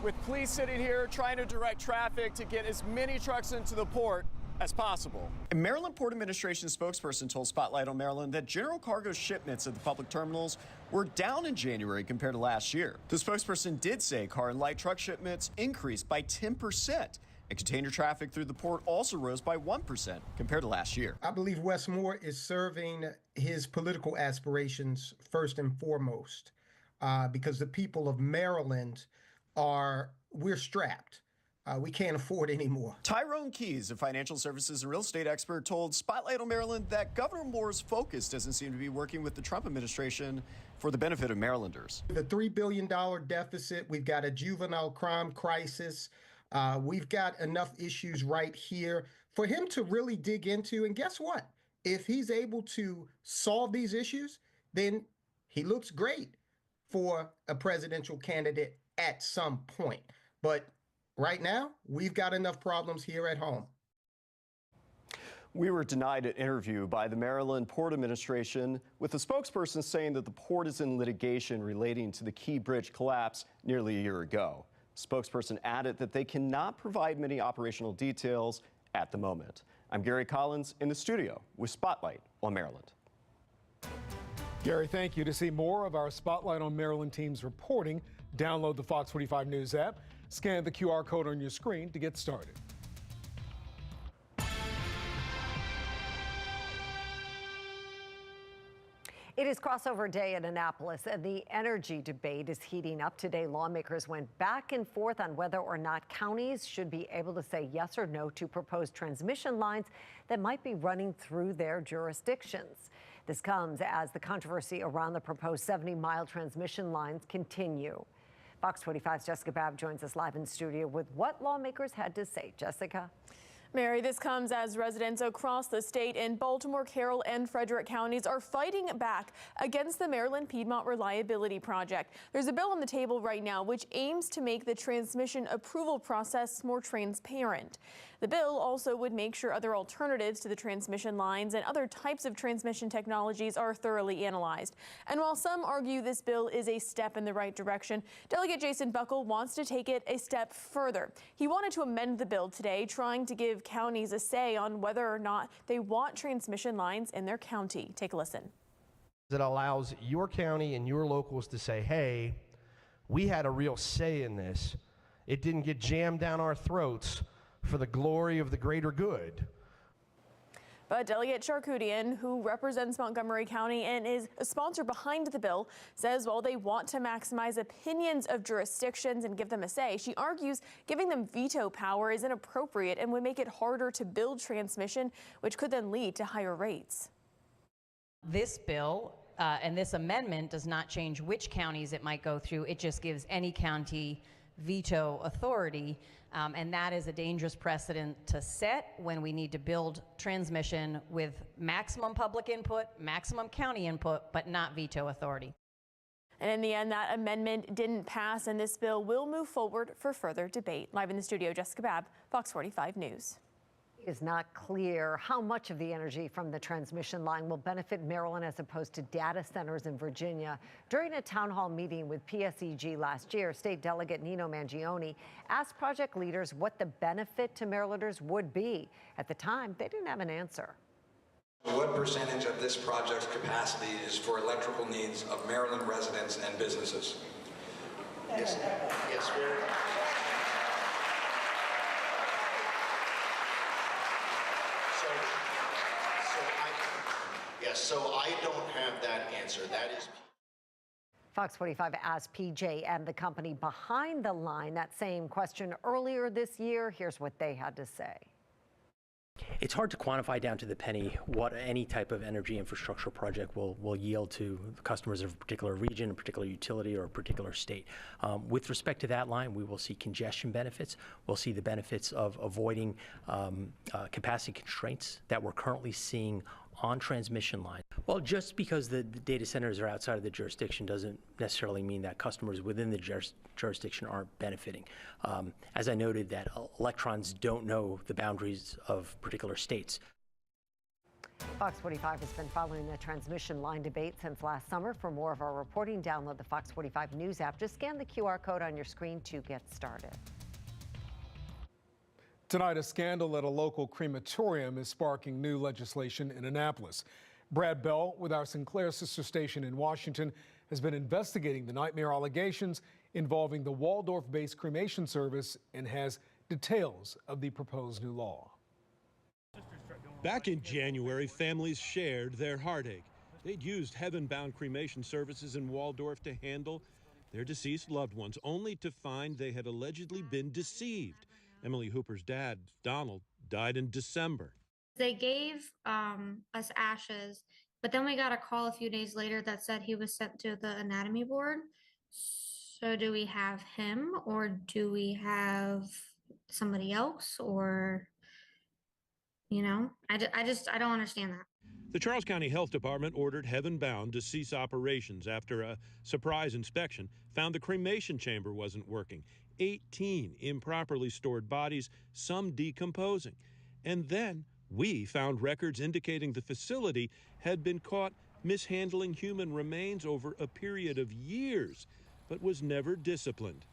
with police sitting here trying to direct traffic to get as many trucks into the port as possible. A Maryland Port Administration spokesperson told Spotlight on Maryland that general cargo shipments at the public terminals were down in January compared to last year. The spokesperson did say car and light truck shipments increased by 10%, and container traffic through the port also rose by 1% compared to last year. I believe Wes Moore is serving his political aspirations first and foremost, because the people of Maryland we're strapped. We can't afford any more. Tyrone Keys, a financial services and real estate expert, told Spotlight on Maryland that Governor Moore's focus doesn't seem to be working with the Trump administration for the benefit of Marylanders. The $3 billion deficit, we've got a juvenile crime crisis. We've got enough issues right here for him to really dig into. And guess what? If he's able to solve these issues, then he looks great for a presidential candidate at some point. But right now, we've got enough problems here at home. We were denied an interview by the Maryland Port Administration, with the spokesperson saying that the port is in litigation relating to the Key Bridge collapse nearly a year ago. The spokesperson added that they cannot provide many operational details at the moment. I'm Gary Collins in the studio with Spotlight on Maryland. Gary, thank you. To see more of our Spotlight on Maryland team's reporting, download the Fox 45 News app. Scan the QR code on your screen to get started. It is crossover day in Annapolis, and the energy debate is heating up. Today, lawmakers went back and forth on whether or not counties should be able to say yes or no to proposed transmission lines that might be running through their jurisdictions. This comes as the controversy around the proposed 70-mile transmission lines continue. Fox 45's Jessica Babb joins us live in studio with what lawmakers had to say. Jessica. Mary, this comes as residents across the state in Baltimore, Carroll, and Frederick counties are fighting back against the Maryland Piedmont Reliability Project. There's a bill on the table right now which aims to make the transmission approval process more transparent. The bill also would make sure other alternatives to the transmission lines and other types of transmission technologies are thoroughly analyzed. And while some argue this bill is a step in the right direction, Delegate Jason Buckle wants to take it a step further. He wanted to amend the bill today, trying to give counties a say on whether or not they want transmission lines in their county. Take a listen. It allows your county and your locals to say, hey, we had a real say in this. It didn't get jammed down our throats for the glory of the greater good. But Delegate Charkoudian, who represents Montgomery County and is a sponsor behind the bill, says while they want to maximize opinions of jurisdictions and give them a say, she argues giving them veto power is inappropriate and would make it harder to build transmission, which could then lead to higher rates. This bill and this amendment does not change which counties it might go through. It just gives any county veto authority. And that is a dangerous precedent to set when we need to build transmission with maximum public input, maximum county input, but not veto authority. And in the end, that amendment didn't pass, and this bill will move forward for further debate. Live in the studio, Jessica Babb, Fox 45 News. It is not clear how much of the energy from the transmission line will benefit Maryland as opposed to data centers in Virginia. During a town hall meeting with PSEG last year, State Delegate Nino Mangione asked project leaders what the benefit to Marylanders would be. At the time, they didn't have an answer. What percentage of this project's capacity is for electrical needs of Maryland residents and businesses? Yes. Yes, So I don't have that answer. That is. Fox 45 asked PJ and the company behind the line that same question earlier this year. Here's what they had to say. It's hard to quantify down to the penny what any type of energy infrastructure project will yield to customers of a particular region, a particular utility, or a particular state. With respect to that line, we will see congestion benefits. We'll see the benefits of avoiding capacity constraints that we're currently seeing on transmission line. Well, just because the data centers are outside of the jurisdiction doesn't necessarily mean that customers within the jurisdiction aren't benefiting. As I noted, that electrons don't know the boundaries of particular states. Fox 45 has been following the transmission line debate since last summer. For more of our reporting, download the Fox 45 News app. Just scan the QR code on your screen to get started. Tonight, a scandal at a local crematorium is sparking new legislation in Annapolis. Brad Bell with our Sinclair sister station in Washington has been investigating the nightmare allegations involving the Waldorf-based cremation service and has details of the proposed new law. Back in January, families shared their heartache. They'd used heaven-bound cremation services in Waldorf to handle their deceased loved ones, only to find they had allegedly been deceived. Emily Hooper's dad, Donald, died in December. They gave us ashes, but then we got a call a few days later that said he was sent to the anatomy board. So do we have him, or do we have somebody else, or, you know, I don't understand that. The Charles County Health Department ordered Heaven Bound to cease operations after a surprise inspection found the cremation chamber wasn't working. 18 improperly stored bodies, some decomposing. And then we found records indicating the facility had been caught mishandling human remains over a period of years, but was never disciplined.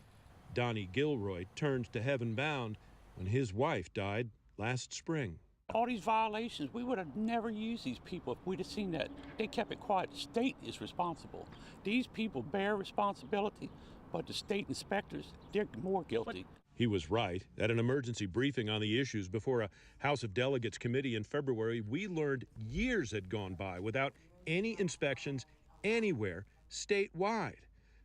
Donnie Gilroy turned to Heaven Bound when his wife died last spring. All these violations, we would have never used these people if we'd have seen that. They kept it quiet. The state is responsible. These people bear responsibility, but the state inspectors, they're more guilty. He was right. At an emergency briefing on the issues before a House of Delegates committee in February, we learned years had gone by without any inspections anywhere statewide.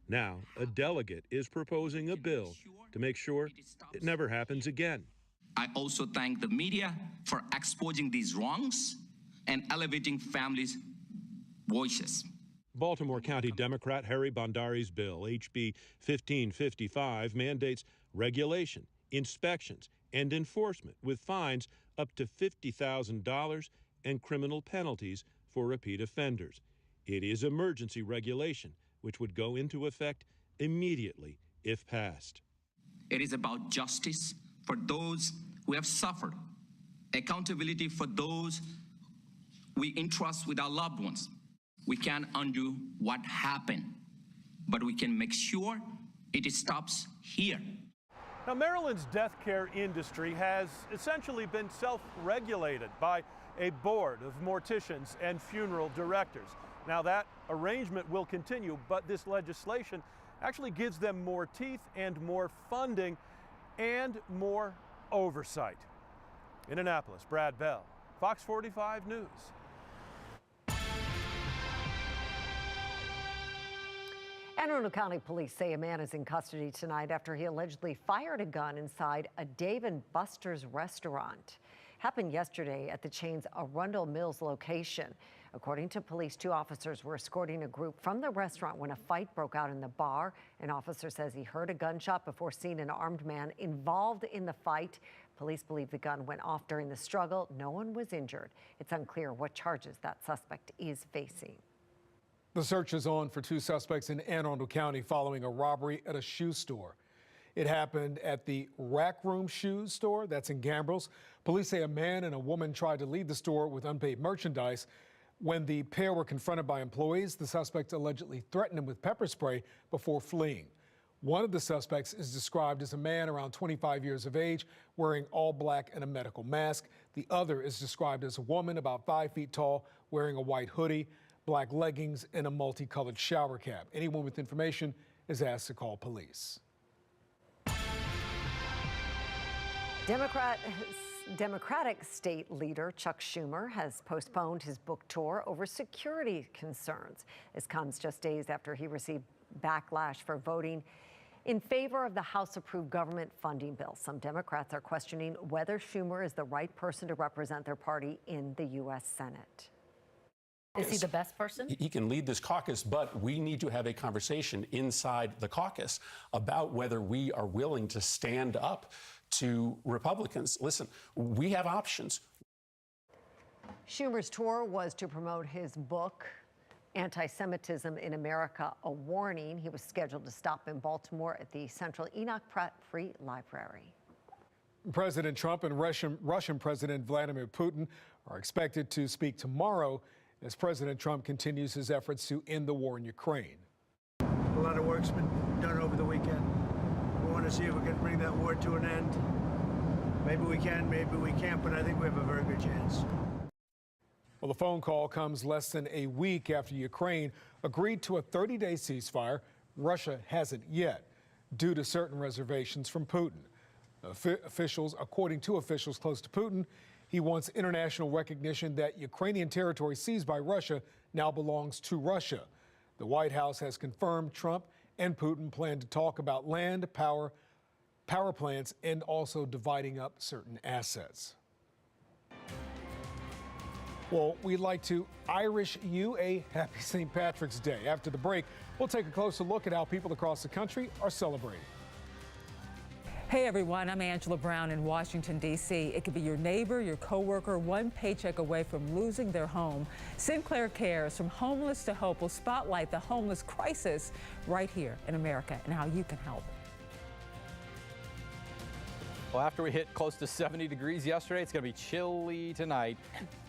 Now, a delegate is proposing a bill to make sure it never happens again. I also thank the media for exposing these wrongs and elevating families' voices. Baltimore County Democrat Harry Bondari's bill, HB 1555, mandates regulation, inspections, and enforcement with fines up to $50,000 and criminal penalties for repeat offenders. It is emergency regulation, which would go into effect immediately if passed. It is about justice for those who have suffered, accountability for those we entrust with our loved ones. We can't undo what happened, but we can make sure it stops here. Now, Maryland's death care industry has essentially been self-regulated by a board of morticians and funeral directors. Now, that arrangement will continue, but this legislation actually gives them more teeth and more funding and more oversight. In Annapolis, Brad Bell, Fox 45 News. Anne Arundel County Police say a man is in custody tonight after he allegedly fired a gun inside a Dave & Buster's restaurant. Happened yesterday at the chain's Arundel Mills location. According to police, 2 officers were escorting a group from the restaurant when a fight broke out in the bar. An officer says he heard a gunshot before seeing an armed man involved in the fight. Police believe the gun went off during the struggle. No one was injured. It's unclear what charges that suspect is facing. The search is on for 2 suspects in Anne Arundel County following a robbery at a shoe store. It happened at the Rack Room Shoes store, that's in Gambrills. Police say a man and a woman tried to leave the store with unpaid merchandise. When the pair were confronted by employees, the suspect allegedly threatened them with pepper spray before fleeing. One of the suspects is described as a man around 25 years of age, wearing all black and a medical mask. The other is described as a woman about 5 feet tall, wearing a white hoodie, black leggings, and a multicolored shower cap. Anyone with information is asked to call police. Democratic state leader Chuck Schumer has postponed his book tour over security concerns. This comes just days after he received backlash for voting in favor of the House-approved government funding bill. Some Democrats are questioning whether Schumer is the right person to represent their party in the U.S. Senate. Is he the best person? He can lead this caucus, but we need to have a conversation inside the caucus about whether we are willing to stand up to Republicans. Listen, we have options. Schumer's tour was to promote his book, Anti-Semitism in America, A Warning. He was scheduled to stop in Baltimore at the Central Enoch Pratt Free Library. President Trump and Russian President Vladimir Putin are expected to speak tomorrow as President Trump continues his efforts to end the war in Ukraine. A lot of work's been done over the weekend. We want to see if we can bring that war to an end. Maybe we can, maybe we can't, but I think we have a very good chance. Well, the phone call comes less than a week after Ukraine agreed to a 30-day ceasefire. Russia hasn't yet, due to certain reservations from Putin. According to officials close to Putin, he wants international recognition that Ukrainian territory seized by Russia now belongs to Russia. The White House has confirmed Trump and Putin plan to talk about land, power plants, and also dividing up certain assets. Well, we'd like to Irish you a happy St. Patrick's Day. After the break, we'll take a closer look at how people across the country are celebrating. Hey everyone, I'm Angela Brown in Washington, D.C. It could be your neighbor, your coworker, one paycheck away from losing their home. Sinclair Cares, From Homeless to Hope, will spotlight the homeless crisis right here in America and how you can help. Well, after we hit close to 70 degrees yesterday, it's going to be chilly tonight.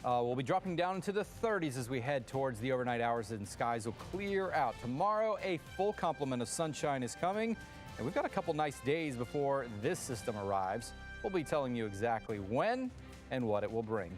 We'll be dropping down into the 30s as we head towards the overnight hours, and skies will clear out. Tomorrow, a full complement of sunshine is coming, and we've got a couple nice days before this system arrives. We'll be telling you exactly when and what it will bring.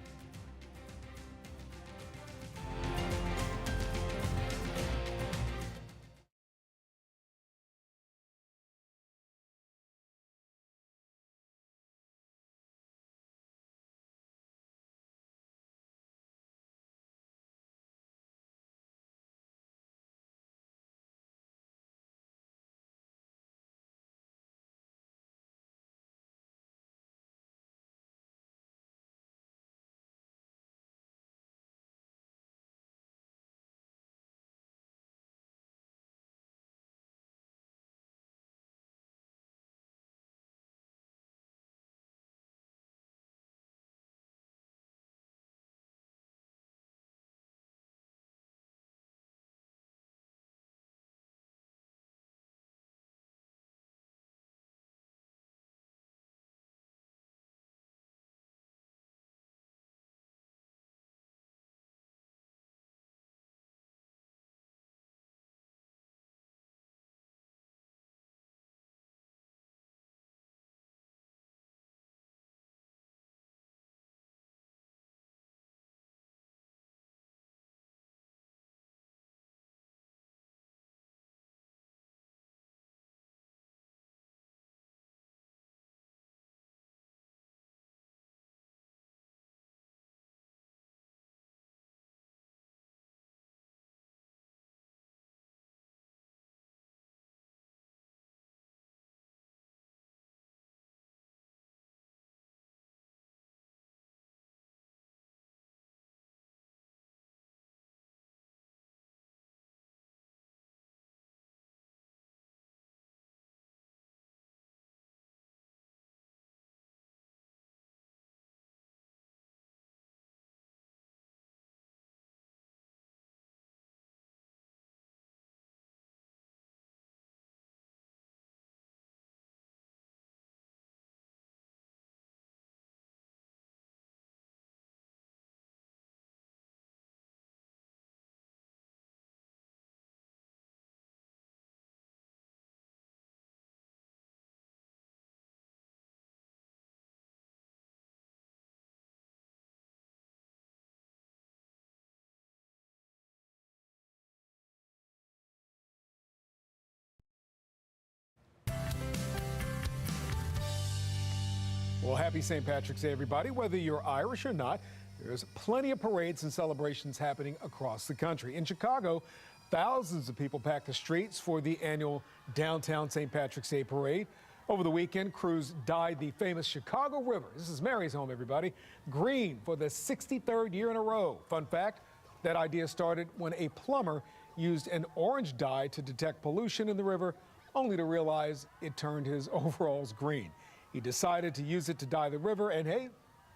Well, happy St. Patrick's Day, everybody. Whether you're Irish or not, there's plenty of parades and celebrations happening across the country. In Chicago, thousands of people packed the streets for the annual downtown St. Patrick's Day parade. Over the weekend, crews dyed the famous Chicago River, this is Mary's home, everybody, green for the 63rd year in a row. Fun fact, that idea started when a plumber used an orange dye to detect pollution in the river, only to realize it turned his overalls green. He decided to use it to dye the river, and hey,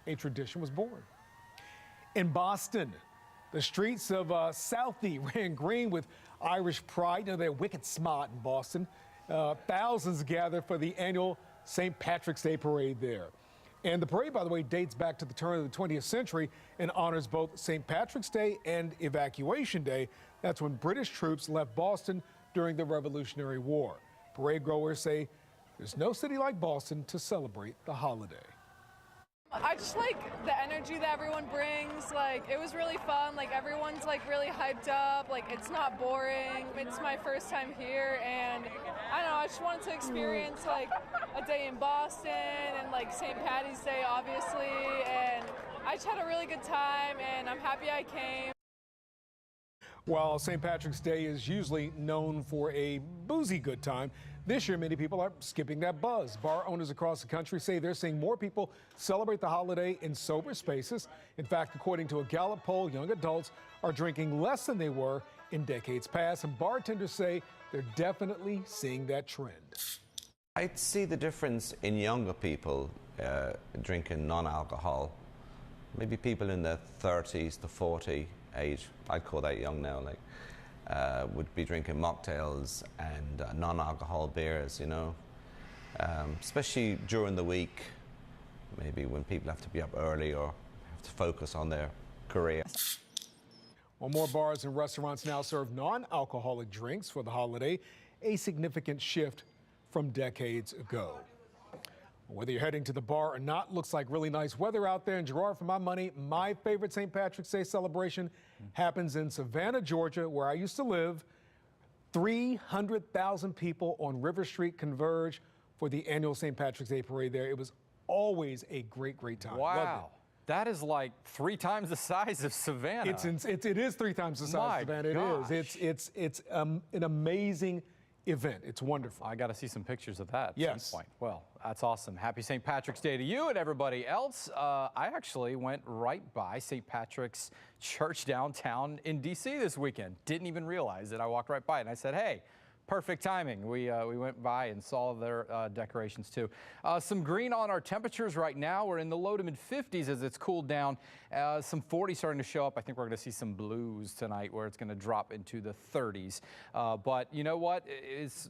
a tradition was born. In Boston, the streets of Southie ran green with Irish pride. You know, they're wicked smart in Boston. Thousands gathered for the annual St. Patrick's Day parade there. And the parade, by the way, dates back to the turn of the 20th century and honors both St. Patrick's Day and Evacuation Day. That's when British troops left Boston during the Revolutionary War. Parade goers say there's no city like Boston to celebrate the holiday. I just like the energy that everyone brings. Like, it was really fun. Like, everyone's like really hyped up. Like, it's not boring. It's my first time here, and I don't know, I just wanted to experience like a day in Boston and like St. Patty's Day, obviously. And I just had a really good time, and I'm happy I came. While St. Patrick's Day is usually known for a boozy good time, this year many people are skipping that buzz. Bar owners across the country say they're seeing more people celebrate the holiday in sober spaces. In fact, according to a Gallup poll, young adults are drinking less than they were in decades past, and bartenders say they're definitely seeing that trend. I see the difference in younger people drinking non-alcohol. Maybe people in their 30s to 40 age, I'd call that young now, like, would be drinking mocktails and non-alcohol beers, you know, especially during the week, maybe when people have to be up early or have to focus on their career. Well, more bars and restaurants now serve non-alcoholic drinks for the holiday, a significant shift from decades ago. Whether you're heading to the bar or not, looks like really nice weather out there. And Gerard, for my money, my favorite St. Patrick's Day celebration happens in Savannah, Georgia, where I used to live. 300,000 people on River Street converge for the annual St. Patrick's Day parade there. It was always a great, great time. Wow. That is like 3 times the size of Savannah. It is 3 times the size of Savannah. Gosh. It is. It's an amazing event. It's wonderful. I got to see some pictures of that yes. at some point. Well, that's awesome. Happy St. Patrick's Day to you and everybody else. I actually went right by St. Patrick's Church downtown in D.C. this weekend. Didn't even realize it. I walked right by it and I said, hey, perfect timing. We went by and saw their decorations too. Some green on our temperatures right now. We're in the low to mid 50s as it's cooled down. Some 40s starting to show up. I think we're going to see some blues tonight where it's going to drop into the 30s. But you know what? It's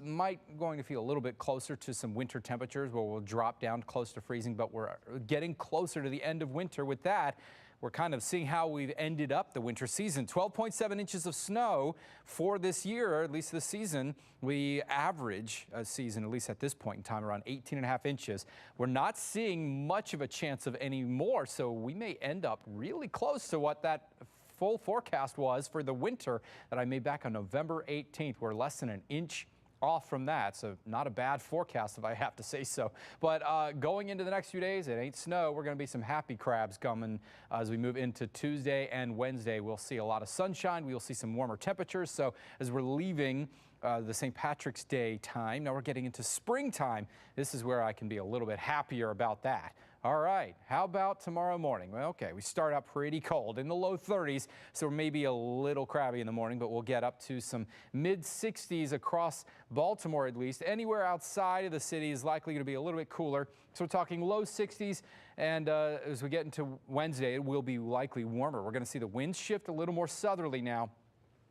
going to feel a little bit closer to some winter temperatures where we'll drop down close to freezing, but we're getting closer to the end of winter with that. We're kind of seeing how we've ended up the winter season. 12.7 inches of snow for this year, or at least this season. We average a season, at least at this point in time, around 18.5 inches. We're not seeing much of a chance of any more, so we may end up really close to what that full forecast was for the winter that I made back on November 18th. We're less than an inch off from that, so not a bad forecast if I have to say so. But going into the next few days, it ain't snow. We're going to be some happy crabs coming as we move into Tuesday and Wednesday. We'll see a lot of sunshine. We'll see some warmer temperatures. So as we're leaving the St. Patrick's Day time, now we're getting into springtime. This is where I can be a little bit happier about that. All right, how about tomorrow morning? Well, okay, we start out pretty cold in the low 30s, so we're maybe a little crabby in the morning, but we'll get up to some mid 60s across Baltimore at least. Anywhere outside of the city is likely going to be a little bit cooler. So we're talking low 60s, and as we get into Wednesday, it will be likely warmer. We're going to see the winds shift a little more southerly now.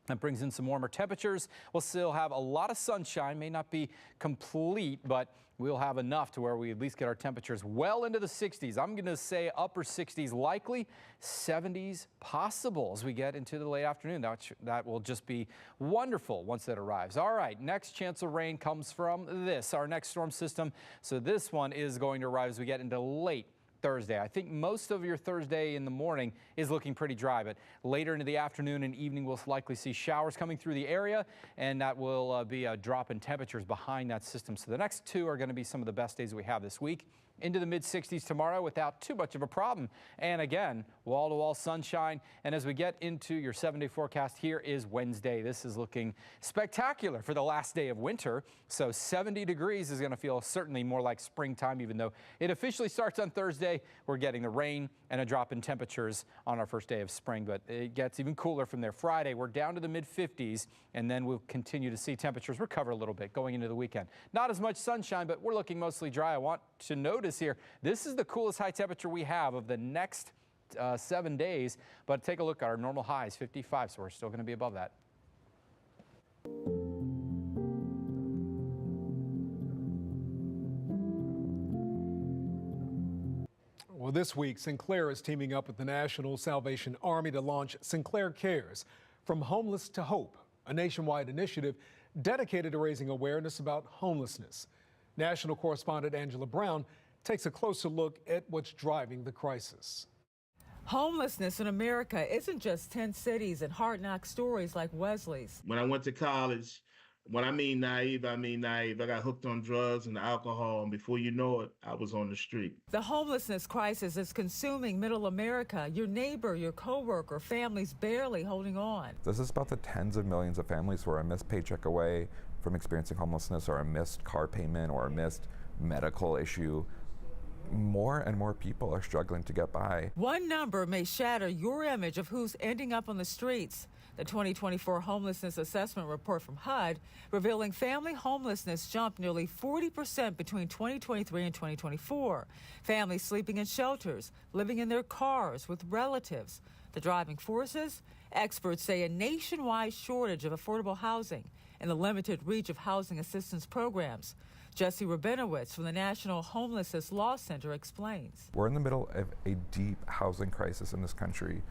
That brings in some warmer temperatures. We'll still have a lot of sunshine, may not be complete, but we'll have enough to where we at least get our temperatures well into the 60s. I'm going to say upper 60s likely, 70s possible as we get into the late afternoon. That will just be wonderful once that arrives. All right, next chance of rain comes from our next storm system. So this one is going to arrive as we get into late Thursday. I think most of your Thursday in the morning is looking pretty dry, but later into the afternoon and evening we'll likely see showers coming through the area, and that will be a drop in temperatures behind that system. So the next 2 are going to be some of the best days we have this week. Into the mid 60s tomorrow without too much of a problem. And again, wall-to-wall sunshine. And as we get into your 7-day forecast, here is Wednesday. This is looking spectacular for the last day of winter. So 70 degrees is going to feel certainly more like springtime, even though it officially starts on Thursday. We're getting the rain and a drop in temperatures on our first day of spring, but it gets even cooler from there. Friday, we're down to the mid 50s, and then we'll continue to see temperatures recover a little bit going into the weekend. Not as much sunshine, but we're looking mostly dry. I want to notice here, this is the coolest high temperature we have of the next 7 days. But take a look at our normal highs, 55, so we're still going to be above that. Well, this week, Sinclair is teaming up with the National Salvation Army to launch Sinclair Cares, From Homeless to Hope, a nationwide initiative dedicated to raising awareness about homelessness. National correspondent Angela Brown takes a closer look at what's driving the crisis. Homelessness in America isn't just 10 cities and hard-knock stories like Wesley's. When I went to college, when I mean naive, I mean naive. I got hooked on drugs and alcohol, and before you know it, I was on the street. The homelessness crisis is consuming middle America. Your neighbor, your coworker, families barely holding on. This is about the tens of millions of families who are a missed paycheck away from experiencing homelessness, or a missed car payment, or a missed medical issue. More and more people are struggling to get by. One number may shatter your image of who's ending up on the streets. The 2024 Homelessness Assessment Report from HUD revealing family homelessness jumped nearly 40% between 2023 and 2024. Families sleeping in shelters, living in their cars with relatives. The driving forces? Experts say a nationwide shortage of affordable housing and the limited reach of housing assistance programs. Jesse Rabinowitz from the National Homelessness Law Center explains. We're in the middle of a deep housing crisis in this country.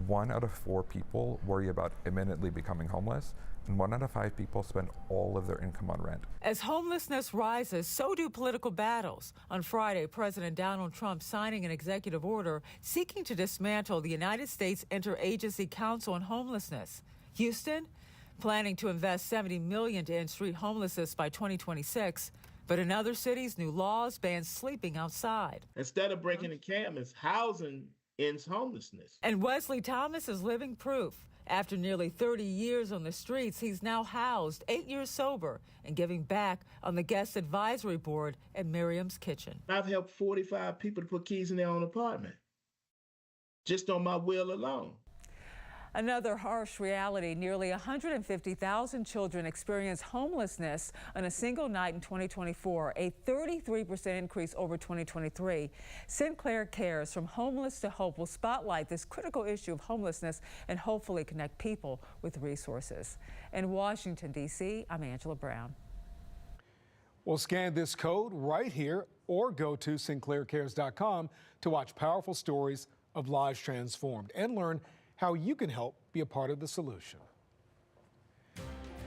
1 out of 4 people worry about imminently becoming homeless, and 1 out of 5 people spend all of their income on rent. As homelessness rises, so do political battles. On Friday, President Donald Trump signing an executive order seeking to dismantle the United States Interagency Council on Homelessness. Houston, planning to invest $70 million to end street homelessness by 2026. But in other cities, new laws ban sleeping outside. Instead of breaking the cameras, housing ends homelessness. And Wesley Thomas is living proof. After nearly 30 years on the streets, he's now housed, 8 years sober, and giving back on the guest advisory board at Miriam's Kitchen. I've helped 45 people to put keys in their own apartment, just on my will alone. Another harsh reality, nearly 150,000 children experienced homelessness on a single night in 2024, a 33% increase over 2023. Sinclair Cares, From Homeless to Hope will spotlight this critical issue of homelessness and hopefully connect people with resources. In Washington, D.C., I'm Angela Brown. Well, scan this code right here or go to sinclaircares.com to watch powerful stories of lives transformed and learn how you can help be a part of the solution.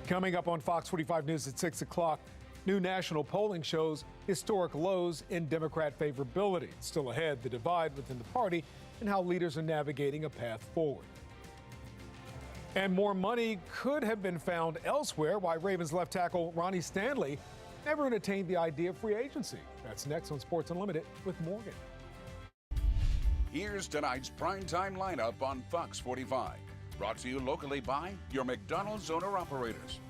Coming up on Fox 45 News at 6 o'clock, new national polling shows historic lows in Democrat favorability. Still ahead, the divide within the party and how leaders are navigating a path forward. And more money could have been found elsewhere, why Ravens left tackle Ronnie Stanley never entertained the idea of free agency. That's next on Sports Unlimited with Morgan. Here's tonight's primetime lineup on Fox 45. Brought to you locally by your McDonald's owner-operators.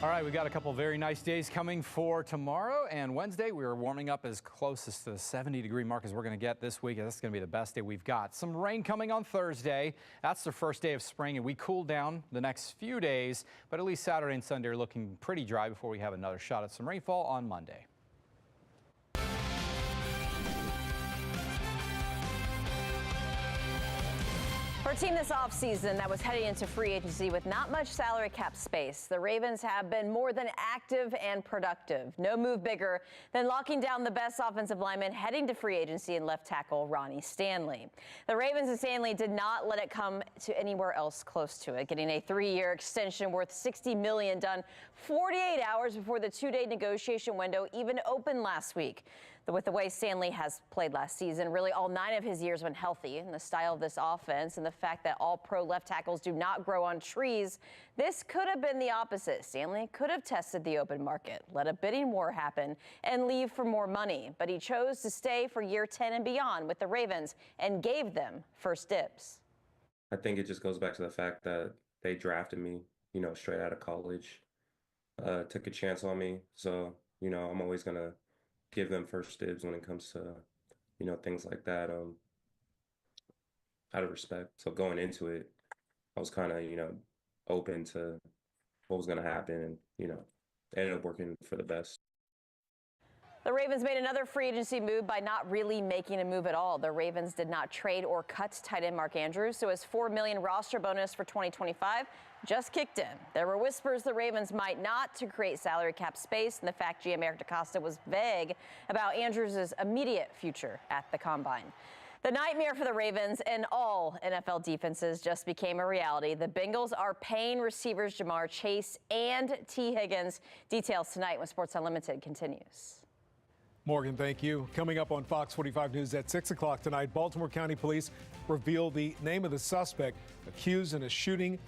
All right, we've got a couple very nice days coming for tomorrow and Wednesday. We are warming up as close to the 70-degree mark as we're going to get this week. This is going to be the best day we've got. Some rain coming on Thursday. That's the first day of spring, and we cool down the next few days. But at least Saturday and Sunday are looking pretty dry before we have another shot at some rainfall on Monday. For a team this offseason that was heading into free agency with not much salary cap space, the Ravens have been more than active and productive. No move bigger than locking down the best offensive lineman heading to free agency in left tackle Ronnie Stanley. The Ravens and Stanley did not let it come to anywhere else close to it, getting a 3-year extension worth $60 million done 48 hours before the 2-day negotiation window even opened last week. With the way Stanley has played last season, really all 9 of his years when healthy, and the style of this offense and the fact that all pro left tackles do not grow on trees, this could have been the opposite. Stanley could have tested the open market, let a bidding war happen, and leave for more money. But he chose to stay for year 10 and beyond with the Ravens and gave them first dibs. I think it just goes back to the fact that they drafted me, straight out of college, took a chance on me. So, I'm always going to give them first dibs when it comes to, things like that, out of respect. So going into it, I was kind of, open to what was going to happen and, ended up working for the best. The Ravens made another free agency move by not really making a move at all. The Ravens did not trade or cut tight end Mark Andrews, so his $4 million roster bonus for 2025 just kicked in. There were whispers the Ravens might not to create salary cap space, and the fact GM Eric DeCosta was vague about Andrews' immediate future at the Combine. The nightmare for the Ravens and all NFL defenses just became a reality. The Bengals are paying receivers Jamar Chase and T. Higgins. Details tonight when Sports Unlimited continues. Morgan, thank you. Coming up on Fox 45 News at 6 o'clock tonight, Baltimore County Police revealed the name of the suspect accused in a shooting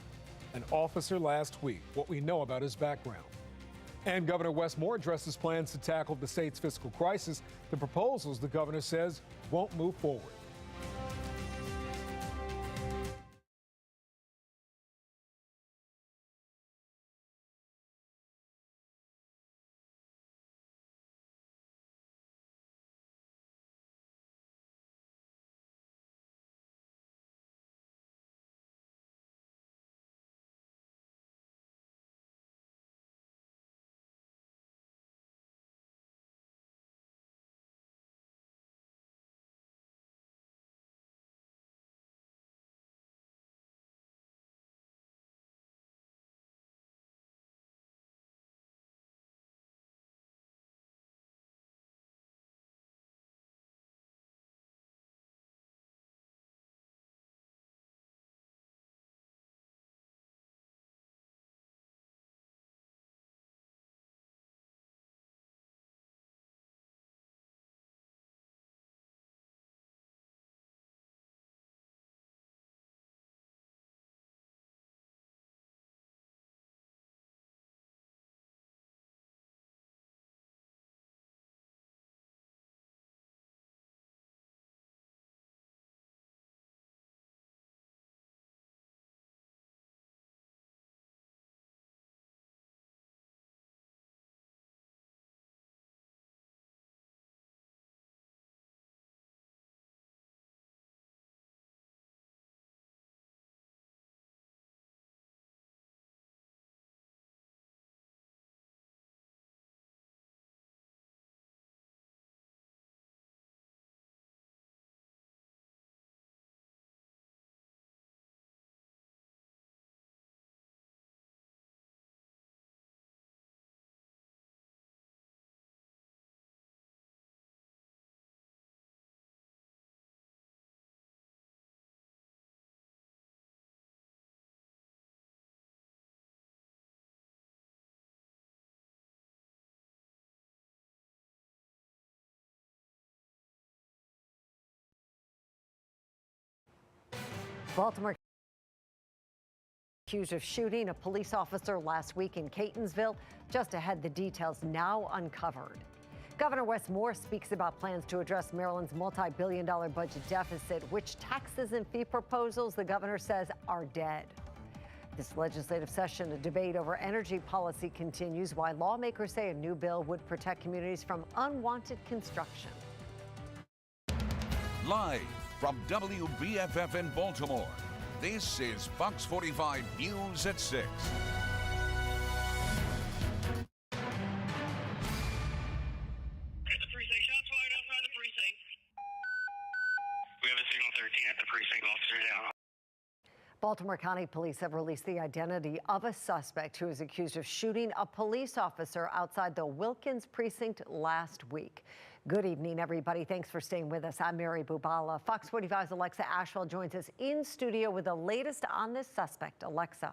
an officer last week, what we know about his background. And Governor Wes Moore addresses plans to tackle the state's fiscal crisis. The proposals, the governor says, won't move forward. Baltimore accused of shooting a police officer last week in Catonsville. Just ahead, the details now uncovered. Governor Wes Moore speaks about plans to address Maryland's multi-billion-dollar budget deficit, which taxes and fee proposals the governor says are dead. This legislative session, a debate over energy policy continues, while lawmakers say a new bill would protect communities from unwanted construction. Live from WBFF in Baltimore, this is Fox 45 News at 6. We have a signal 13 at the precinct, officer down. Baltimore County Police have released the identity of a suspect who is accused of shooting a police officer outside the Wilkins precinct last week. Good evening, everybody. Thanks for staying with us. I'm Mary Bubala. Fox 45's Alexa Ashwell joins us in studio with the latest on this suspect. Alexa.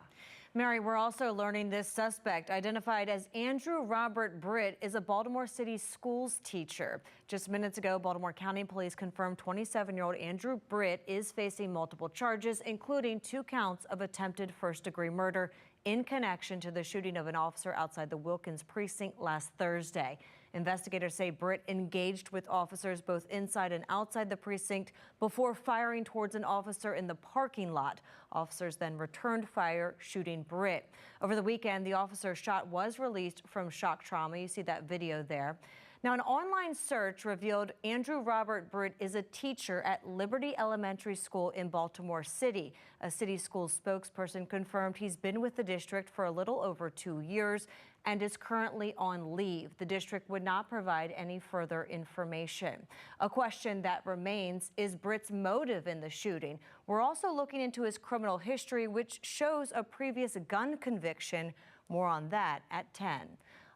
Mary, we're also learning this suspect, identified as Andrew Robert Britt, is a Baltimore City schools teacher. Just minutes ago, Baltimore County Police confirmed 27-year-old Andrew Britt is facing multiple charges, including 2 counts of attempted first-degree murder in connection to the shooting of an officer outside the Wilkins precinct last Thursday. Investigators say Britt engaged with officers both inside and outside the precinct before firing towards an officer in the parking lot. Officers then returned fire, shooting Britt. Over the weekend, the officer shot was released from shock trauma. You see that video there. Now, an online search revealed Andrew Robert Britt is a teacher at Liberty Elementary School in Baltimore City. A city school spokesperson confirmed he's been with the district for a little over 2 years and is currently on leave. The district would not provide any further information. A question that remains is Britt's motive in the shooting. We're also looking into his criminal history, which shows a previous gun conviction. More on that at 10.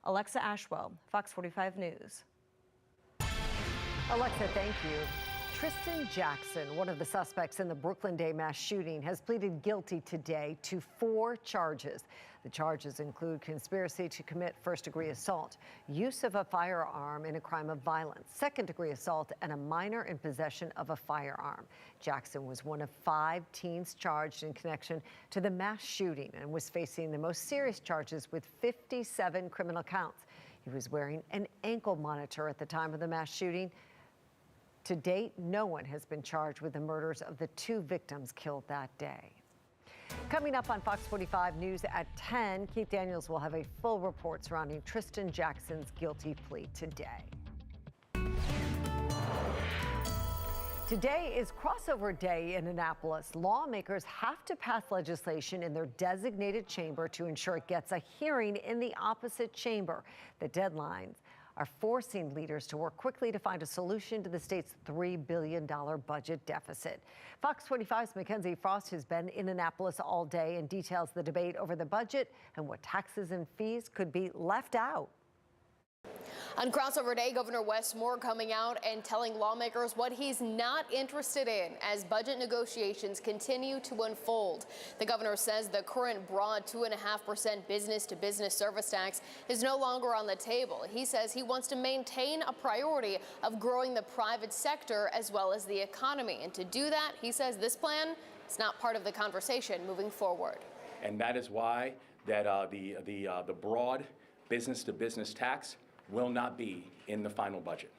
Alexa Ashwell, Fox 45 News. Alexa, thank you. Tristan Jackson, one of the suspects in the Brooklyn Day mass shooting, has pleaded guilty today to 4 charges. The charges include conspiracy to commit first-degree assault, use of a firearm in a crime of violence, second-degree assault, and a minor in possession of a firearm. Jackson was one of 5 teens charged in connection to the mass shooting and was facing the most serious charges with 57 criminal counts. He was wearing an ankle monitor at the time of the mass shooting. To date, no one has been charged with the murders of the 2 victims killed that day. Coming up on Fox 45 News at 10, Keith Daniels will have a full report surrounding Tristan Jackson's guilty plea today. Today is crossover day in Annapolis. Lawmakers have to pass legislation in their designated chamber to ensure it gets a hearing in the opposite chamber. The deadlines are forcing leaders to work quickly to find a solution to the state's $3 billion budget deficit. Fox 45's Mackenzie Frost has been in Annapolis all day and details the debate over the budget and what taxes and fees could be left out. On crossover day, Governor Wes Moore coming out and telling lawmakers what he's not interested in as budget negotiations continue to unfold. The governor says the current broad 2.5% business-to-business service tax is no longer on the table. He says he wants to maintain a priority of growing the private sector as well as the economy. And to do that, he says this plan is not part of the conversation moving forward. And that is why that the broad business-to-business tax will not be in the final budget.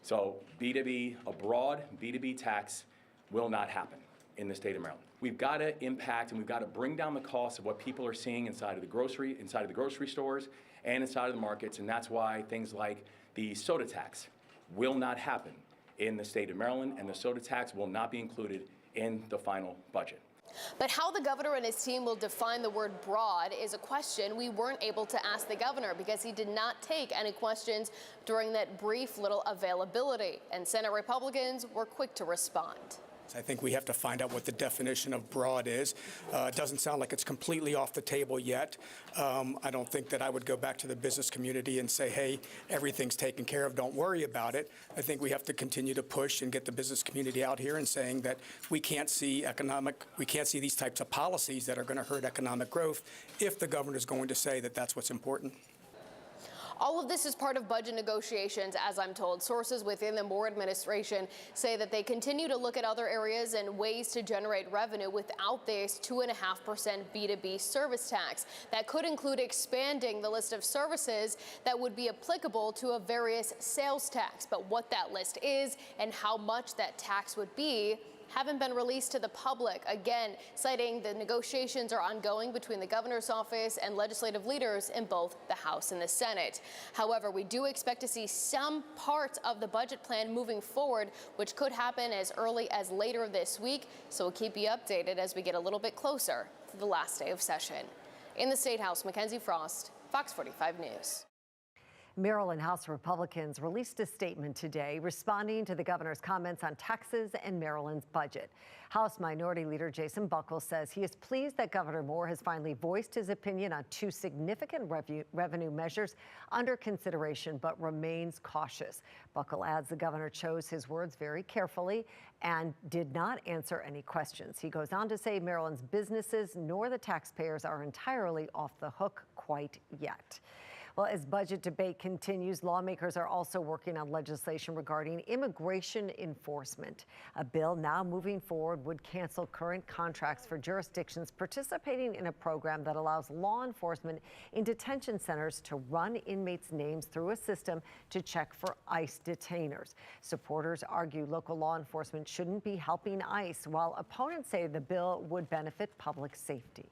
So B2B, a broad B2B tax will not happen in the state of Maryland. We've got to impact and we've got to bring down the cost of what people are seeing inside of the grocery stores and inside of the markets, and that's why things like the soda tax will not happen in the state of Maryland, and the soda tax will not be included in the final budget. But how the governor and his team will define the word broad is a question we weren't able to ask the governor because he did not take any questions during that brief little availability. And Senate Republicans were quick to respond. I think we have to find out what the definition of broad is. It doesn't sound like it's completely off the table yet. I don't think that I would go back to the business community and say, hey, everything's taken care of, don't worry about it. I think we have to continue to push and get the business community out here and saying that we can't see these types of policies that are going to hurt economic growth if the governor is going to say that that's what's important. All of this is part of budget negotiations, as I'm told. Sources within the Moore administration say that they continue to look at other areas and ways to generate revenue without this 2.5% B2B service tax. That could include expanding the list of services that would be applicable to a various sales tax. But what that list is and how much that tax would be haven't been released to the public, again, citing the negotiations are ongoing between the governor's office and legislative leaders in both the House and the Senate. However, we do expect to see some parts of the budget plan moving forward, which could happen as early as later this week. So we'll keep you updated as we get a little bit closer to the last day of session. In the State House, Mackenzie Frost, Fox 45 News. Maryland House Republicans released a statement today responding to the governor's comments on taxes and Maryland's budget. House Minority Leader Jason Buckles says he is pleased that Governor Moore has finally voiced his opinion on two significant revenue measures under consideration, but remains cautious. Buckles adds the governor chose his words very carefully and did not answer any questions. He goes on to say Maryland's businesses nor the taxpayers are entirely off the hook quite yet. Well, as budget debate continues, lawmakers are also working on legislation regarding immigration enforcement. A bill now moving forward would cancel current contracts for jurisdictions participating in a program that allows law enforcement in detention centers to run inmates' names through a system to check for ICE detainers. Supporters argue local law enforcement shouldn't be helping ICE, while opponents say the bill would benefit public safety.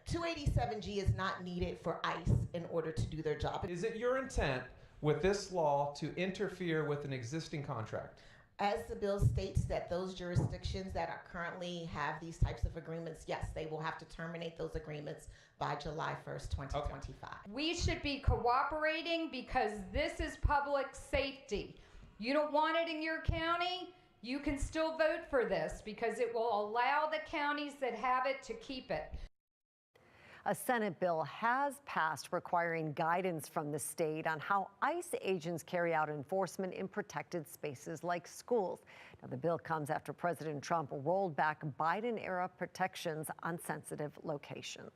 287G is not needed for ICE in order to do their job. Is it your intent with this law to interfere with an existing contract? As the bill states that those jurisdictions that are currently have these types of agreements, yes, they will have to terminate those agreements by July 1st, 2025. We should be cooperating because this is public safety. You don't want it in your county, you can still vote for this because it will allow the counties that have it to keep it. A Senate bill has passed requiring guidance from the state on how ICE agents carry out enforcement in protected spaces like schools. Now, the bill comes after President Trump rolled back Biden-era protections on sensitive locations.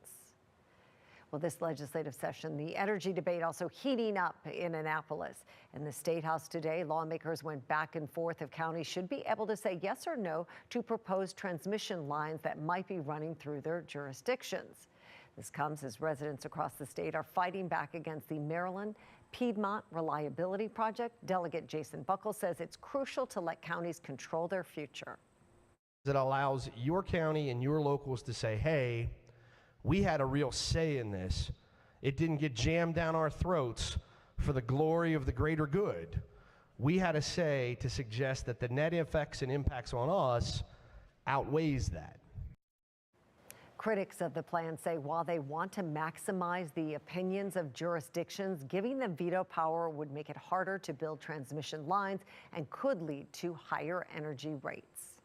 Well, this legislative session, the energy debate also heating up in Annapolis. In the State House today, lawmakers went back and forth if counties should be able to say yes or no to proposed transmission lines that might be running through their jurisdictions. This comes as residents across the state are fighting back against the Maryland Piedmont Reliability Project. Delegate Jason Buckles says it's crucial to let counties control their future. It allows your county and your locals to say, hey, we had a real say in this. It didn't get jammed down our throats for the glory of the greater good. We had a say to suggest that the net effects and impacts on us outweighs that. Critics of the plan say while they want to maximize the opinions of jurisdictions, giving them veto power would make it harder to build transmission lines and could lead to higher energy rates.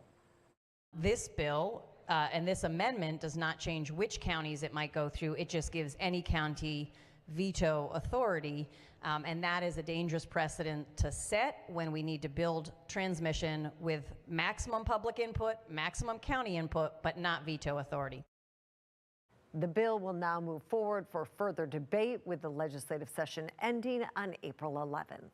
This bill and this amendment does not change which counties it might go through. It just gives any county veto authority, and that is a dangerous precedent to set when we need to build transmission with maximum public input, maximum county input, but not veto authority. The bill will now move forward for further debate, with the legislative session ending on April 11th.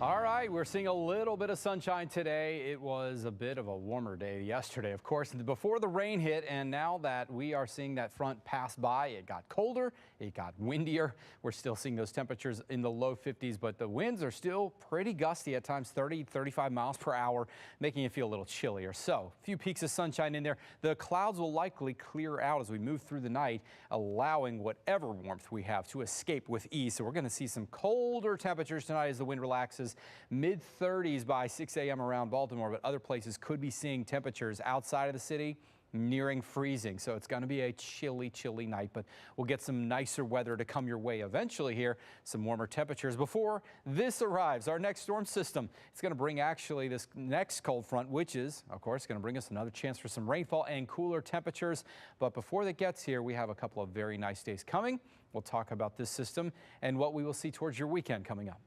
All right, we're seeing a little bit of sunshine today. It was a bit of a warmer day yesterday, of course, before the rain hit, and now that we are seeing that front pass by, it got colder, it got windier. We're still seeing those temperatures in the low 50s, but the winds are still pretty gusty at times, 30, 35 miles per hour, making it feel a little chillier. So a few peaks of sunshine in there. The clouds will likely clear out as we move through the night, allowing whatever warmth we have to escape with ease. So we're going to see some colder temperatures tonight as the wind relaxes. Mid-30s by 6 a.m. around Baltimore, but other places could be seeing temperatures outside of the city nearing freezing. So it's going to be a chilly, chilly night, but we'll get some nicer weather to come your way eventually here. Some warmer temperatures before this arrives. Our next storm system, it's going to bring actually this next cold front, which is, of course, going to bring us another chance for some rainfall and cooler temperatures. But before that gets here, we have a couple of very nice days coming. We'll talk about this system and what we will see towards your weekend coming up.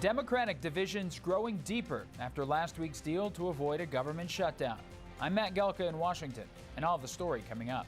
Democratic divisions growing deeper after last week's deal to avoid a government shutdown. I'm Matt Gelka in Washington, and I'll have the story coming up.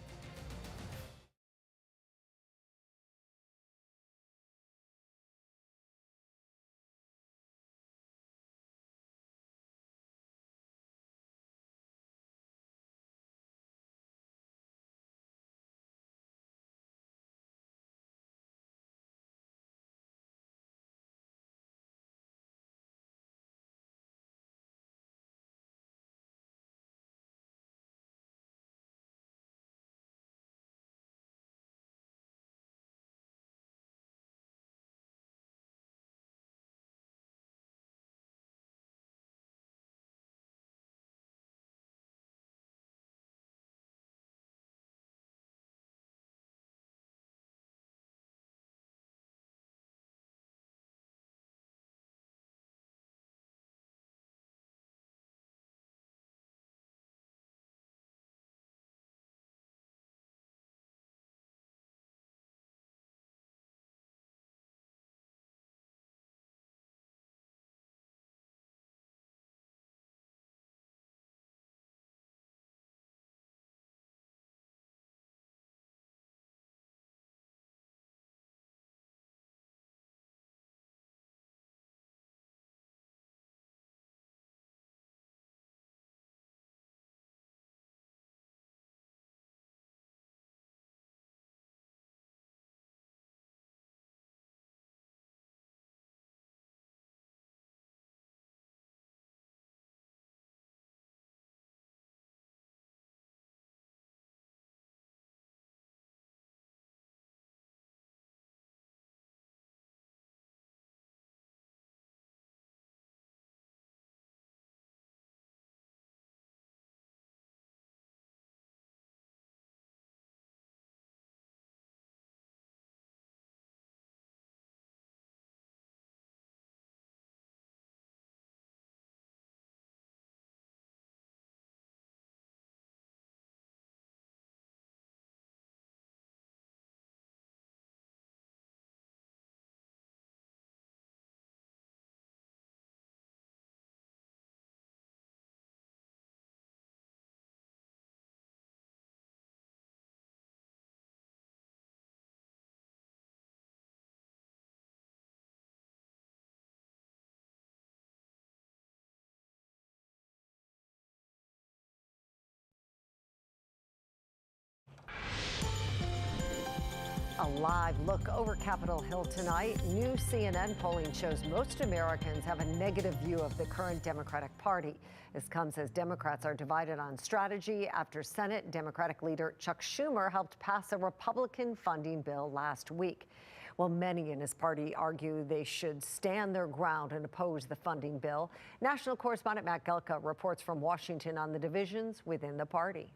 A live look over Capitol Hill tonight. New CNN polling shows most Americans have a negative view of the current Democratic Party. This comes as Democrats are divided on strategy after Senate Democratic leader Chuck Schumer helped pass a Republican funding bill last week. Well, many in his party argue they should stand their ground and oppose the funding bill. National correspondent Matt Gelka reports from Washington on the divisions within the party.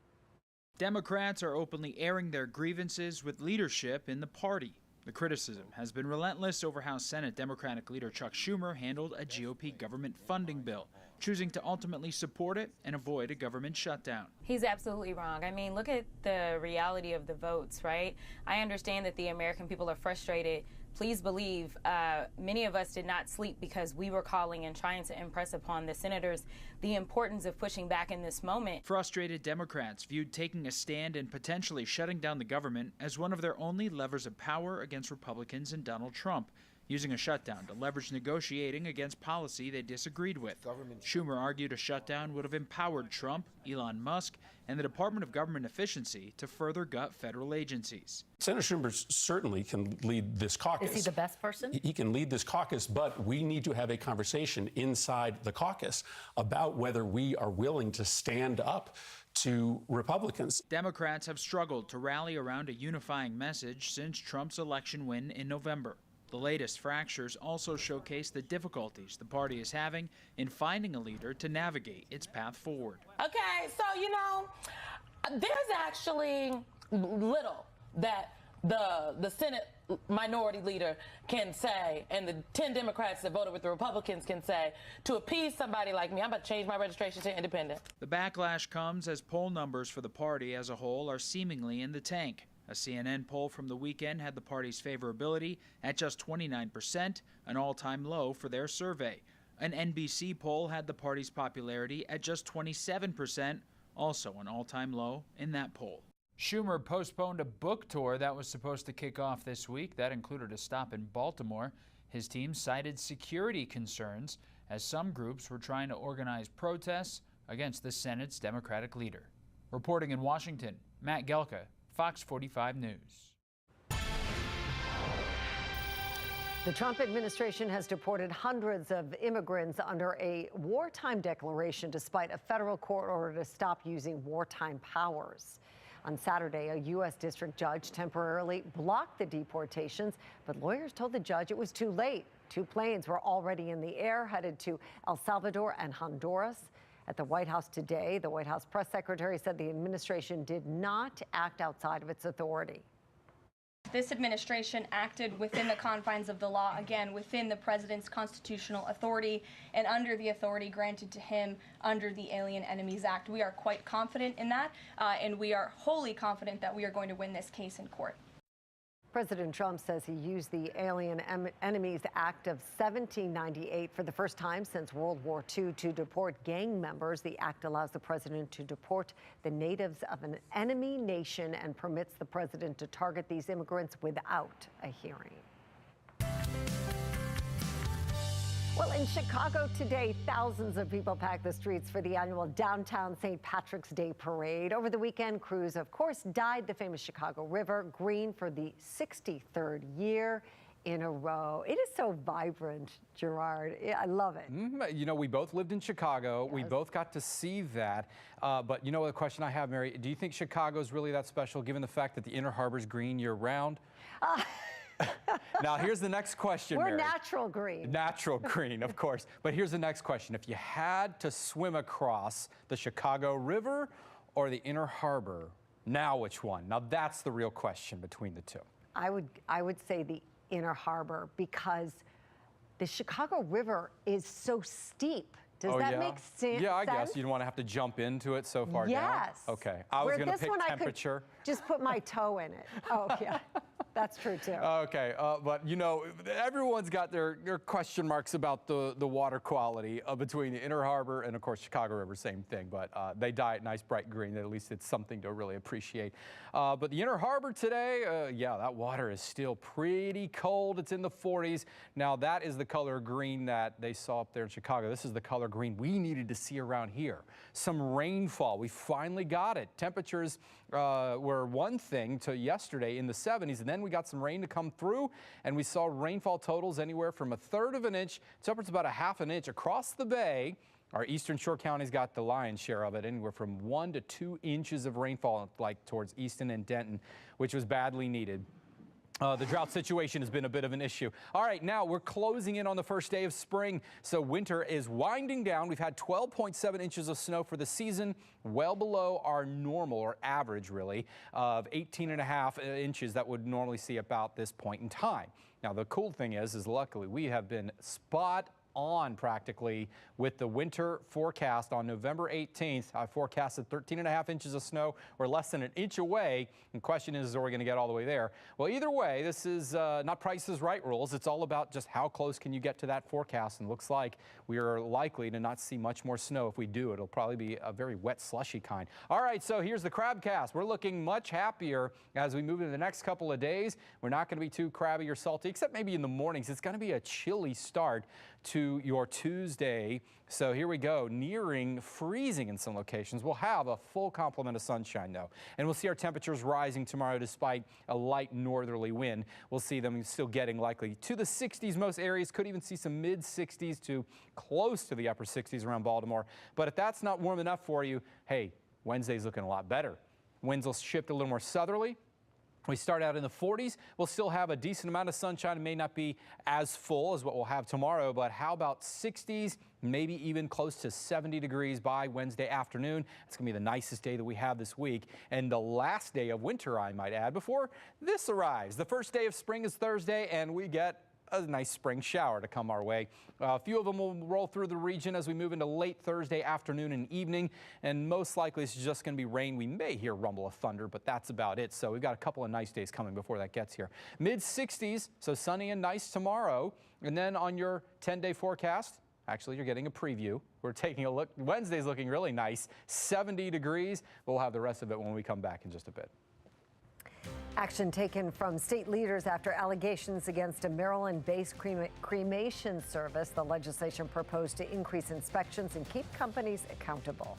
Democrats are openly airing their grievances with leadership in the party. The criticism has been relentless over how Senate Democratic leader Chuck Schumer handled a GOP government funding bill, choosing to ultimately support it and avoid a government shutdown. He's absolutely wrong. I mean, look at the reality of the votes, right? I understand that the American people are frustrated. Please believe many of us did not sleep because we were calling and trying to impress upon the senators the importance of pushing back in this moment. Frustrated Democrats viewed taking a stand and potentially shutting down the government as one of their only levers of power against Republicans and Donald Trump, using a shutdown to leverage negotiating against policy they disagreed with. Schumer argued a shutdown would have empowered Trump, Elon Musk, and the Department of Government Efficiency to further gut federal agencies. Senator Schumer certainly can lead this caucus. Is he the best person? He can lead this caucus, but we need to have a conversation inside the caucus about whether we are willing to stand up to Republicans. Democrats have struggled to rally around a unifying message since Trump's election win in November. The latest fractures also showcase the difficulties the party is having in finding a leader to navigate its path forward. Okay, so, you know, there's actually little that the Senate minority leader can say, and the 10 Democrats that voted with the Republicans can say, to appease somebody like me. I'm about to change my registration to independent. The backlash comes as poll numbers for the party as a whole are seemingly in the tank. A CNN poll from the weekend had the party's favorability at just 29%, an all-time low for their survey. An NBC poll had the party's popularity at just 27%, also an all-time low in that poll. Schumer postponed a book tour that was supposed to kick off this week. That included a stop in Baltimore. His team cited security concerns as some groups were trying to organize protests against the Senate's Democratic leader. Reporting in Washington, Matt Gelka, Fox 45 News. The Trump administration has deported hundreds of immigrants under a wartime declaration despite a federal court order to stop using wartime powers. On Saturday, a U.S. district judge temporarily blocked the deportations, but lawyers told the judge it was too late. 2 planes were already in the air headed to El Salvador and Honduras. At the White House today, the White House press secretary said the administration did not act outside of its authority. This administration acted within the confines of the law, again, within the president's constitutional authority and under the authority granted to him under the Alien Enemies Act. We are quite confident in that, and we are wholly confident that we are going to win this case in court. President Trump says he used the Alien Enemies Act of 1798 for the first time since World War II to deport gang members. The act allows the president to deport the natives of an enemy nation and permits the president to target these immigrants without a hearing. Well, in Chicago today, thousands of people packed the streets for the annual downtown St. Patrick's Day Parade. Over the weekend, crews, of course, dyed the famous Chicago River green for the 63rd year in a row. It is so vibrant, Gerard. I love it. You know, we both lived in Chicago. Yes. We both got to see that. But you know, the question I have, Mary, do you think Chicago's really that special given the fact that the Inner Harbor's green year-round? Now, here's the next question, We're Mary. natural green. Natural green, of course. But here's the next question. If you had to swim across the Chicago River or the Inner Harbor, now which one? Now, that's the real question between the two. I would say the Inner Harbor because the Chicago River is so steep. Does that make sense? Yeah, I guess. You don't want to have to jump into it so far down? Yes. Okay. I was going to pick temperature. I could just put my toe in it. Oh, yeah. That's true, too. Okay. But, you know, everyone's got their question marks about the water quality between the Inner Harbor and, of course, Chicago River, same thing. But they dye it nice, bright green. At least it's something to really appreciate. But the Inner Harbor today, yeah, that water is still pretty cold. It's in the 40s. Now, that is the color green that they saw up there in Chicago. This is the color green we needed to see around here. Some rainfall. We finally got it. Temperatures were one thing till yesterday in the 70s, and then we got some rain to come through, and we saw rainfall totals anywhere from 1/3 of an inch to upwards about 1/2 an inch across the bay. Our eastern shore counties got the lion's share of it, anywhere from 1 to 2 inches of rainfall, like towards Easton and Denton, which was badly needed. The drought situation has been a bit of an issue. All right, now we're closing in on the first day of spring, so winter is winding down. We've had 12.7 inches of snow for the season, well below our normal, or average really, of 18.5 inches that would normally see about this point in time. Now, the cool thing is luckily we have been spot on practically with the winter forecast. On November 18th, I forecasted 13.5 inches of snow. We're less than an inch away. And the question is, are we going to get all the way there? Well, either way, this is not Price is Right rules. It's all about just how close can you get to that forecast. And looks like we are likely to not see much more snow. If we do, it'll probably be a very wet, slushy kind. All right, so here's the Crabcast. We're looking much happier as we move into the next couple of days. We're not going to be too crabby or salty, except maybe in the mornings. It's going to be a chilly start to your Tuesday. So here we go, nearing freezing in some locations. We'll have a full complement of sunshine though, and we'll see our temperatures rising tomorrow despite a light northerly wind. We'll see them still getting likely to the 60s most areas, could even see some mid 60s to close to the upper 60s around Baltimore. But if that's not warm enough for you, hey, Wednesday's looking a lot better. Winds will shift a little more southerly. We start out in the 40s. We'll still have a decent amount of sunshine. It may not be as full as what we'll have tomorrow, but how about 60s, maybe even close to 70 degrees by Wednesday afternoon. It's going to be the nicest day that we have this week, and the last day of winter, I might add, before this arrives. The first day of spring is Thursday, and we get a nice spring shower to come our way. A few of them will roll through the region as we move into late Thursday afternoon and evening, and most likely it's just going to be rain. We may hear rumble of thunder, but that's about it. So we've got a couple of nice days coming before that gets here. Mid 60s, so sunny and nice tomorrow. And then on your 10-day forecast, actually you're getting a preview. We're taking a look. Wednesday's looking really nice, 70 degrees. We'll have the rest of it when we come back in just a bit. Action taken from state leaders after allegations against a Maryland-based cremation service. The legislation proposed to increase inspections and keep companies accountable.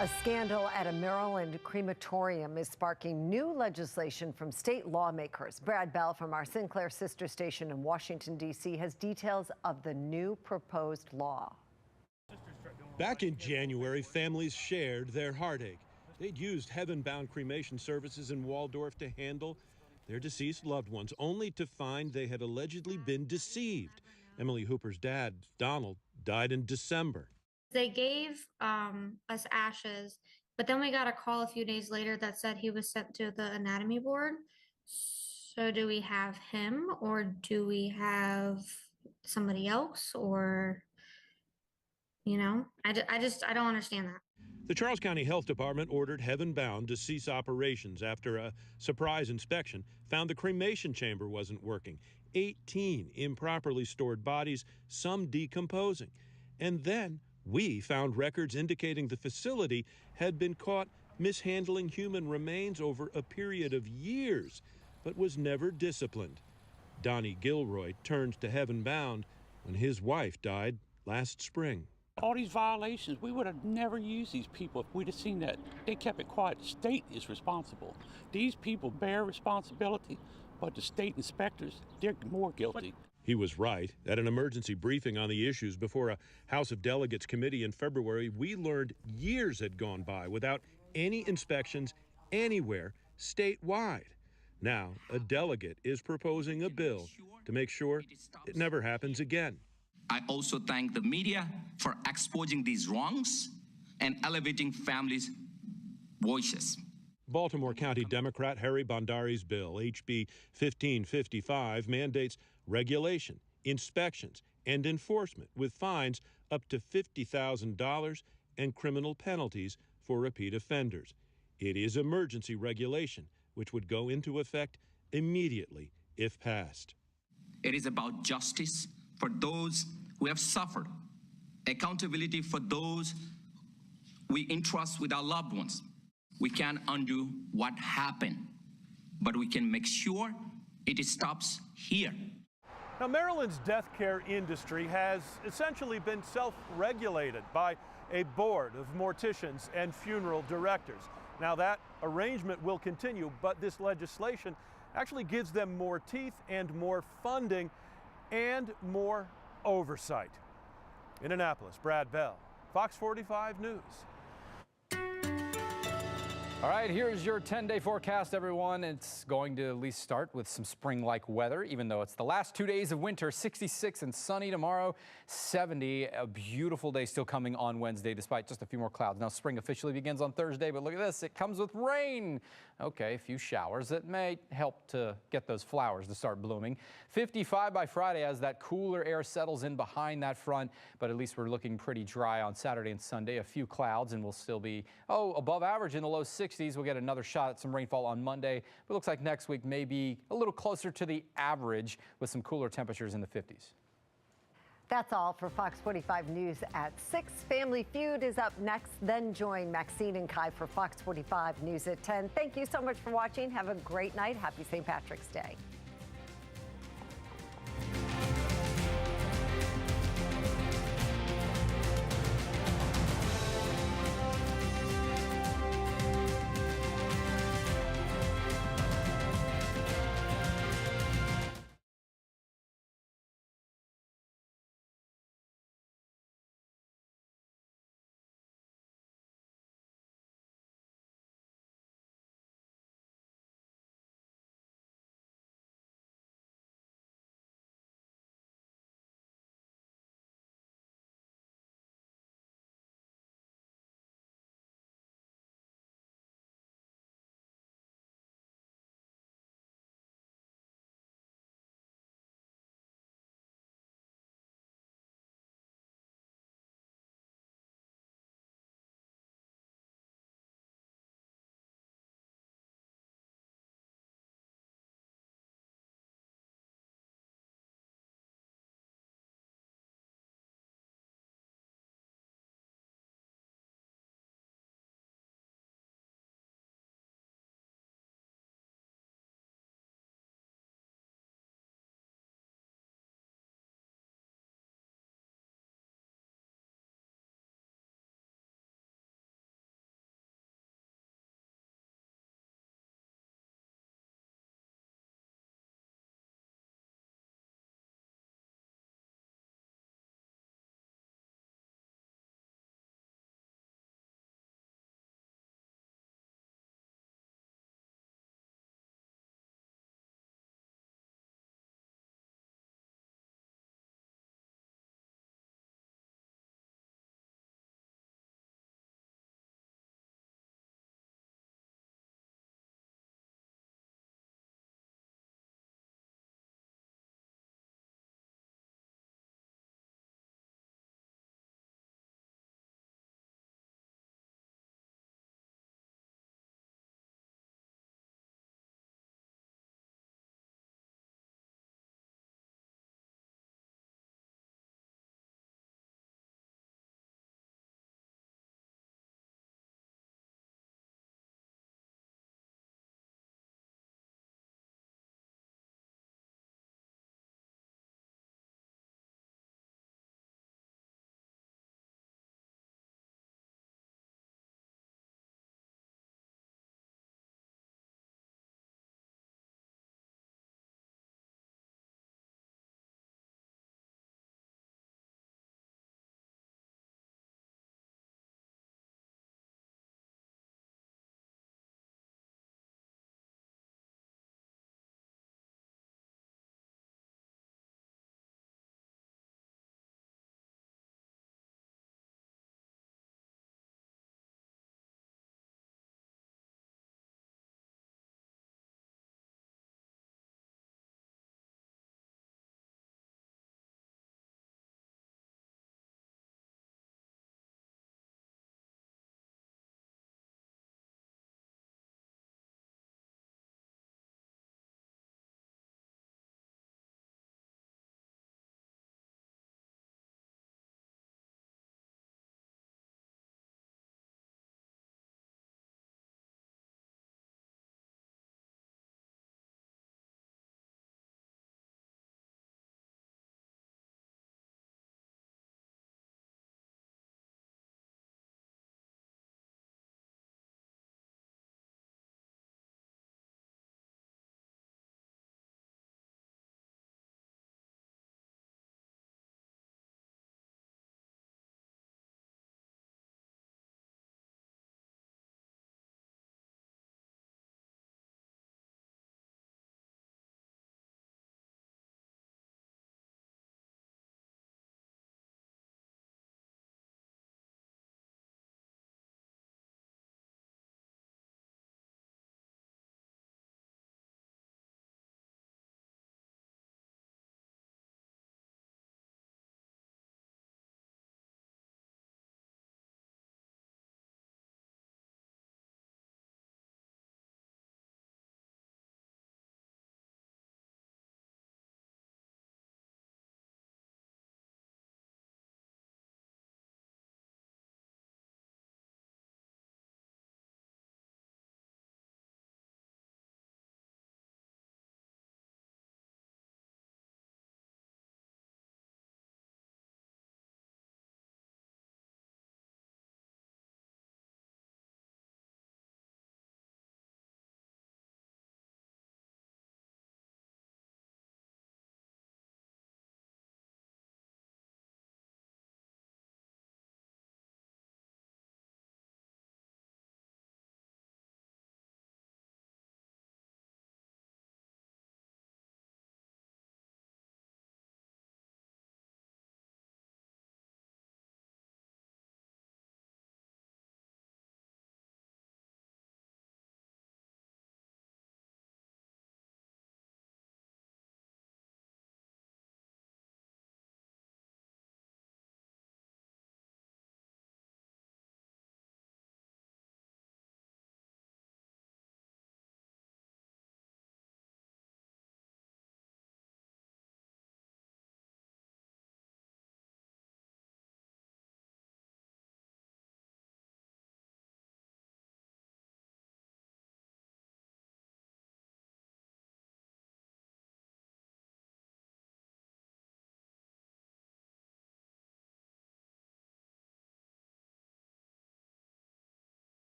A scandal at a Maryland crematorium is sparking new legislation from state lawmakers. Brad Bell from our Sinclair sister station in Washington, D.C. has details of the new proposed law. Back in January, families shared their heartache. They'd used heaven-bound cremation services in Waldorf to handle their deceased loved ones, only to find they had allegedly been deceived. Emily Hooper's dad, Donald, died in December. They gave us ashes, but then we got a call a few days later that said he was sent to the anatomy board. So do we have him, or do we have somebody else, or, you know, I don't understand that. The Charles County Health Department ordered Heaven Bound to cease operations after a surprise inspection found the cremation chamber wasn't working. 18 improperly stored bodies, some decomposing. And then we found records indicating the facility had been caught mishandling human remains over a period of years, but was never disciplined. Donnie Gilroy turned to Heaven Bound when his wife died last spring. All these violations, we would have never used these people if we'd have seen that. They kept it quiet. The state is responsible. These people bear responsibility, but the state inspectors, they're more guilty. He was right. At an emergency briefing on the issues before a House of Delegates committee in February, we learned years had gone by without any inspections anywhere statewide. Now, a delegate is proposing a bill to make sure it never happens again. I also thank the media for exposing these wrongs and elevating families' voices. Baltimore County Democrat Harry Bondari's bill, HB 1555, mandates regulation, inspections, and enforcement with fines up to $50,000 and criminal penalties for repeat offenders. It is emergency regulation, which would go into effect immediately if passed. It is about justice for those who have suffered, accountability for those we entrust with our loved ones. We can't undo what happened, but we can make sure it stops here. Now, Maryland's death care industry has essentially been self-regulated by a board of morticians and funeral directors. Now, that arrangement will continue, but this legislation actually gives them more teeth and more funding and more oversight. In Annapolis, Brad Bell, Fox 45 News. All right, here's your 10-day forecast, everyone. It's going to at least start with some spring-like weather, even though it's the last 2 days of winter. 66 and sunny tomorrow, 70. A beautiful day still coming on Wednesday, despite just a few more clouds. Now, spring officially begins on Thursday, but look at this. It comes with rain. Okay, a few showers that may help to get those flowers to start blooming. 55 by Friday as that cooler air settles in behind that front, but at least we're looking pretty dry on Saturday and Sunday. A few clouds, and we'll still be, above average in the low 60s. We'll get another shot at some rainfall on Monday, but it looks like next week may be a little closer to the average with some cooler temperatures in the 50s. That's all for Fox 45 News at 6. Family Feud is up next. Then join Maxine and Kai for Fox 45 News at 10. Thank you so much for watching. Have a great night. Happy St. Patrick's Day.